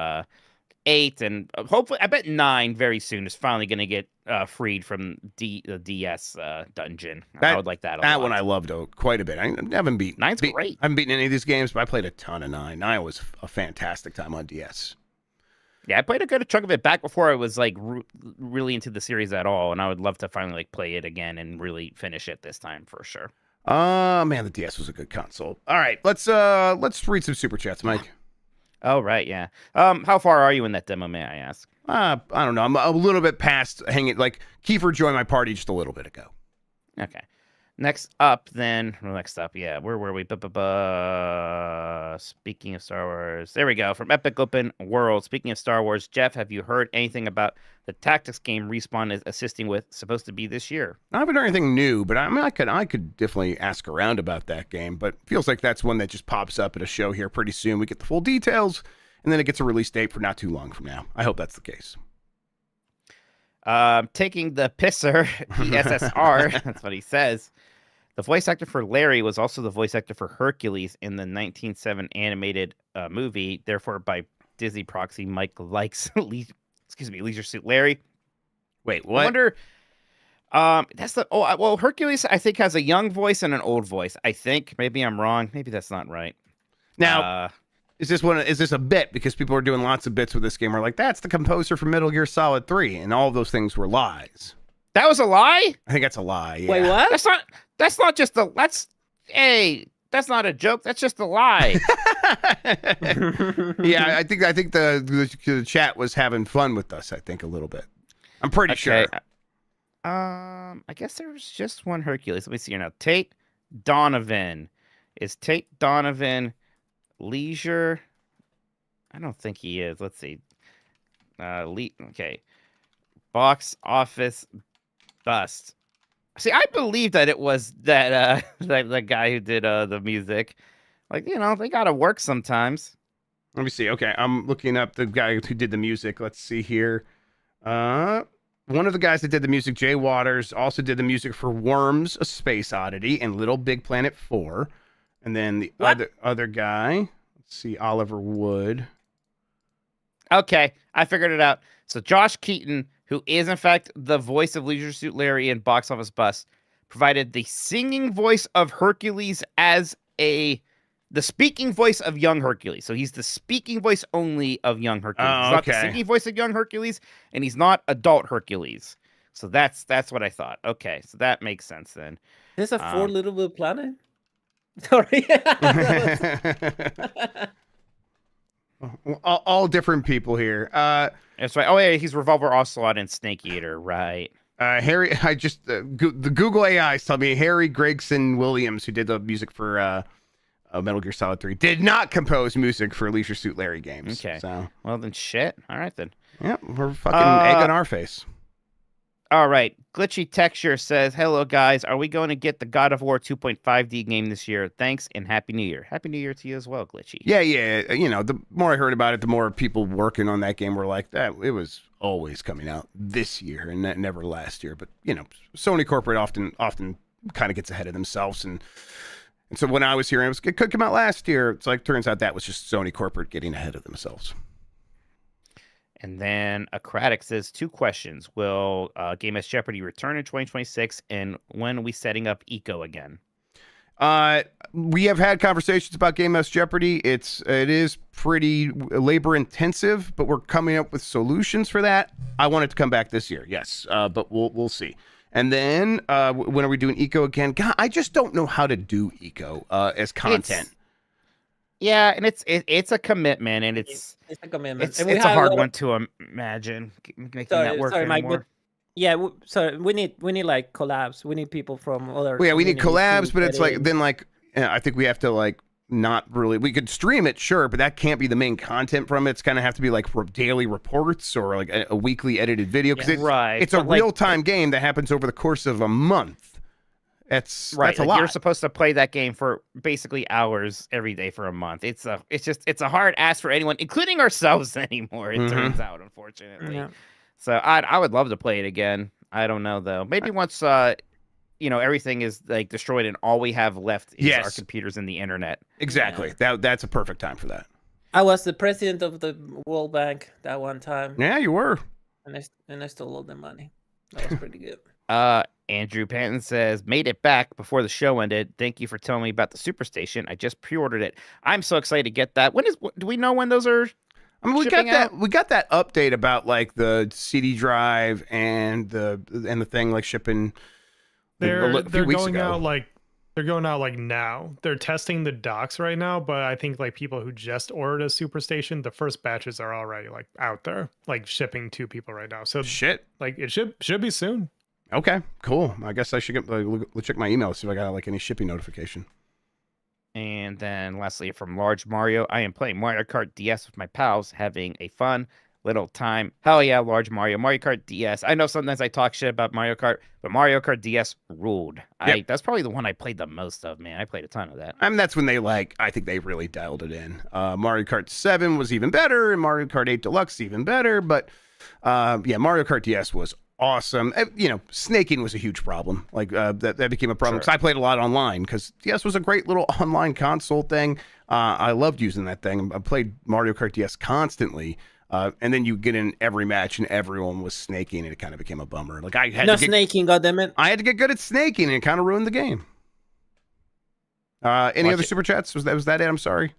8, and hopefully I bet 9 very soon is finally going to get freed from the DS dungeon. I would like that a lot. That one I loved quite a bit. I haven't beaten. 9's great. I haven't beaten any of these games, but I played a ton of 9. 9 was a fantastic time on DS. Yeah, I played a good chunk of it back before I was like really into the series at all, and I would love to finally like play it again and really finish it this time for sure. Man, the DS was a good console. All right, let's read some super chats, Mike. Oh right, yeah. How far are you in that demo, may I ask? I don't know. I'm a little bit past hanging. Like Kiefer joined my party just a little bit ago. Okay. Next up, yeah. Where were we? Speaking of Star Wars, there we go. From Epic Open World. Speaking of Star Wars, Jeff, have you heard anything about the tactics game Respawn is assisting with? Supposed to be this year. I haven't heard anything new, but I mean, I could definitely ask around about that game. But feels like that's one that just pops up at a show here pretty soon. We get the full details, and then it gets a release date for not too long from now. I hope that's the case. Taking the pisser, PSSR. That's what he says. The voice actor for Larry was also the voice actor for Hercules in the 1907 animated movie. Therefore, by Disney proxy, Mike likes Leisure Suit Larry. Wait, what? I wonder. Hercules I think has a young voice and an old voice. I think maybe I'm wrong. Maybe that's not right. Now, is this a bit? Because people are doing lots of bits with this game. We're like, that's the composer from Metal Gear Solid 3, and all of those things were lies. That was a lie? I think that's a lie. Yeah. Wait, what? That's not just a that's not a joke. That's just a lie. Yeah, I think the chat was having fun with us. I think a little bit. I'm pretty sure. I guess there was just one Hercules. Let me see here now. Tate Donovan. Is Tate Donovan Leisure? I don't think he is. Let's see. Okay. Box office bust. See, I believe that it was that the guy who did the music. Like, they gotta work sometimes. Let me see. Okay, I'm looking up the guy who did the music. Let's see here. One of the guys that did the music, Jay Waters, also did the music for Worms: A Space Oddity and Little Big Planet 4. And then the other guy, let's see, Oliver Wood. Okay, I figured it out. So Josh Keaton, who is in fact the voice of Leisure Suit Larry in Box Office Bust, provided the singing voice of Hercules as the speaking voice of young Hercules. So he's the speaking voice only of young Hercules. He's not the singing voice of young Hercules, and he's not adult Hercules. So that's what I thought. Okay, so that makes sense then. There's a 4 Little Big Planet? Sorry. all different people here. That's right. Oh yeah, he's Revolver Ocelot and Snake Eater, right? Harry, I just the Google AIs tell me Harry Gregson Williams, who did the music for Metal Gear Solid 3, did not compose music for Leisure Suit Larry games. Okay. So well then, shit. All right then. Yeah, we're fucking egg on our face. All right. Glitchy Texture says, hello, guys. Are we going to get the God of War 2.5D game this year? Thanks, and Happy New Year. Happy New Year to you as well, Glitchy. Yeah. You know, the more I heard about it, the more people working on that game were like, that it was always coming out this year and never last year. But, you know, Sony corporate often kind of gets ahead of themselves. And so when I was hearing it could come out last year, it's like, turns out that was just Sony corporate getting ahead of themselves. And then Acratic says 2 questions. Will Game S Jeopardy return in 2026? And when are we setting up Eco again? We have had conversations about Game S Jeopardy. It is pretty labor intensive, but we're coming up with solutions for that. I want it to come back this year, yes, but we'll see. And then when are we doing Eco again? God, I just don't know how to do Eco as content. Yeah, and it's a commitment, and it's a commitment. It's And a hard one to imagine making that work Mike, anymore. but yeah, so we need like collabs. We need people from other. Well, yeah, we need communities collabs, to but it's get like in. then like I think we have to like not really. We could stream it, sure, but that can't be the main content from it. It's gonna have to be like daily reports or like a weekly edited video because it's a but, like, real time game that happens over the course of a month. That's right. That's a Like, lot. you're supposed to play that game for basically hours every day for a month. It's a hard ask for anyone, including ourselves anymore. It turns out, unfortunately. Yeah. So I would love to play it again. I don't know though. Maybe once everything is like destroyed and all we have left is our computers and the internet. Exactly. That's a perfect time for that. I was the president of the World Bank that one time, Yeah, you were. and I stole all the money. That was pretty good. Andrew Panton says, made it back before the show ended. Thank you for telling me about the Superstation. I just pre-ordered it. I'm so excited to get that. Do we know when those are? I mean, we got shipping that. out? We got that update about like the CD drive and the thing like shipping. They're few weeks going ago. out like they're going out like now. They're testing the docks right now, but I think like people who just ordered a Superstation, the first batches are already like out there, like shipping to people right now. So Shit. like it should be soon. Okay, cool. I guess I should get check my email see if I got like any shipping notification. And then lastly, from Large Mario, I am playing Mario Kart DS with my pals, having a fun little time. Hell yeah, Large Mario. Mario Kart DS. I know sometimes I talk shit about Mario Kart, but Mario Kart DS ruled. Yep. That's probably the one I played the most of, man. I played a ton of that. I mean, that's when I think they really dialed it in. Mario Kart 7 was even better, and Mario Kart 8 Deluxe even better, but yeah, Mario Kart DS was awesome. Snaking was a huge problem. Like that became a problem because I played a lot online because DS was a great little online console thing. I loved using that thing. I played Mario Kart DS constantly. And then you get in every match and everyone was snaking and it kind of became a bummer. Like I had snaking, goddammit. I had to get good at snaking and it kind of ruined the game. Any other super chats? Was that it? I'm sorry.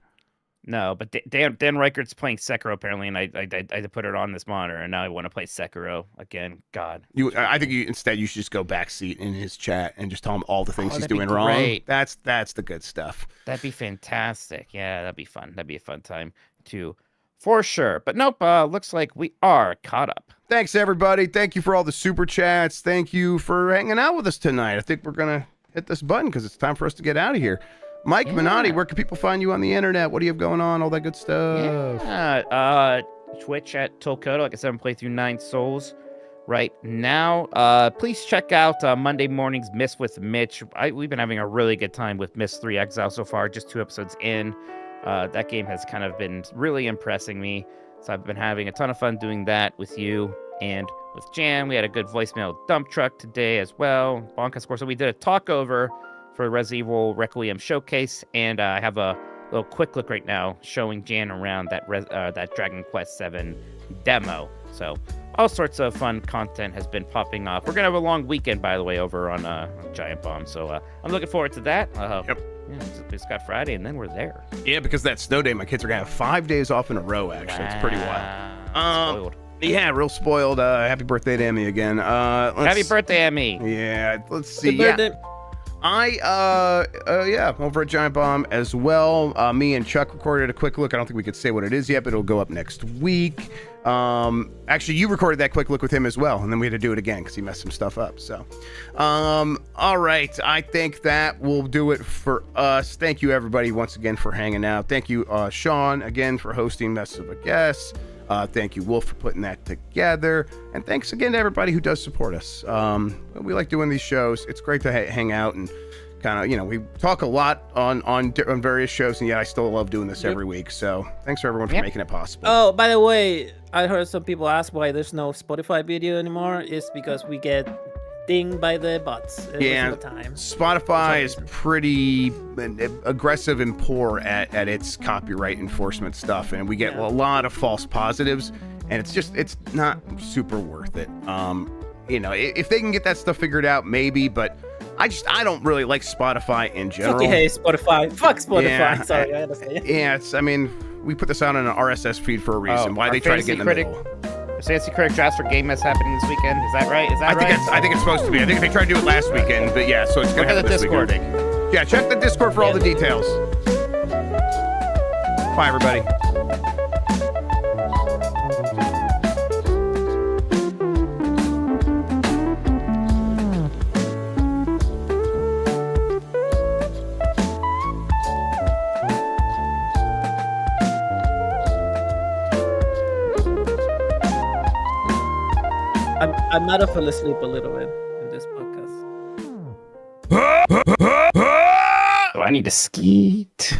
No, but Dan Reichert's playing Sekiro apparently, and I had to put it on this monitor, and now I want to play Sekiro again. God, I think instead you should just go backseat in his chat and just tell him all the things he's that'd be doing wrong. great. That's the good stuff. That'd be fantastic. Yeah, that'd be fun. That'd be a fun time too, for sure. But nope, looks like we are caught up. Thanks everybody. Thank you for all the super chats. Thank you for hanging out with us tonight. I think we're gonna hit this button because it's time for us to get out of here. Mike Minotti, where can people find you on the internet? What do you have going on? All that good stuff. Yeah, Twitch at Tolkoto. Like I said, I'm playing through 9 Souls right now. Please check out Monday morning's Miss with Mitch. We've been having a really good time with Miss 3 Exile so far, just 2 episodes in. That game has kind of been really impressing me. So I've been having a ton of fun doing that with you and with Jan. We had a good voicemail dump truck today as well. Bonka score. So we did a talk over for Resident Evil Requiem Showcase, and I have a little quick look right now showing Jan around that Dragon Quest VII demo. So all sorts of fun content has been popping off. We're gonna have a long weekend, by the way, over on Giant Bomb. So I'm looking forward to that. Yep. Yeah, it's got Friday, and then we're there. Yeah, because that snow day, my kids are gonna have 5 days off in a row. Actually, it's pretty wild. Spoiled. Yeah, real spoiled. Happy birthday to Emmy again. Happy birthday, Emmy. Yeah, let's see. Happy birthday. Yeah, over at Giant Bomb as well. Me and Chuck recorded a quick look. I don't think we could say what it is yet, but it'll go up next week. Actually, you recorded that quick look with him as well, and then we had to do it again because he messed some stuff up. So, all right, I think that will do it for us. Thank you, everybody, once again for hanging out. Thank you, Sean, again for hosting Mess of a Guest. Thank you, Wolf, for putting that together. And thanks again to everybody who does support us. We like doing these shows. It's great to hang out and kind of, we talk a lot on various shows, and yet I still love doing this every week. So thanks for everyone for making it possible. Oh, by the way, I heard some people ask why there's no Spotify video anymore. It's because we get dinged by the bots every single time. Spotify is pretty aggressive and poor at its copyright enforcement stuff, and we get a lot of false positives, and it's not super worth it. If they can get that stuff figured out, maybe, but I don't really like Spotify in general. Fuck Spotify. Fuck Spotify. Yeah, Sorry, I understand. We put this out on an RSS feed for a reason. Why they try to get in the middle? Fantasy Critic Drafts for Game Mess happening this weekend. Is that right? I think it's supposed to be. I think they tried to do it last weekend, but yeah, so it's going to happen this Discord. weekend. Yeah, check the Discord for all the details. Bye, everybody. I might have fell asleep a little bit in this podcast. Oh, I need to skeet.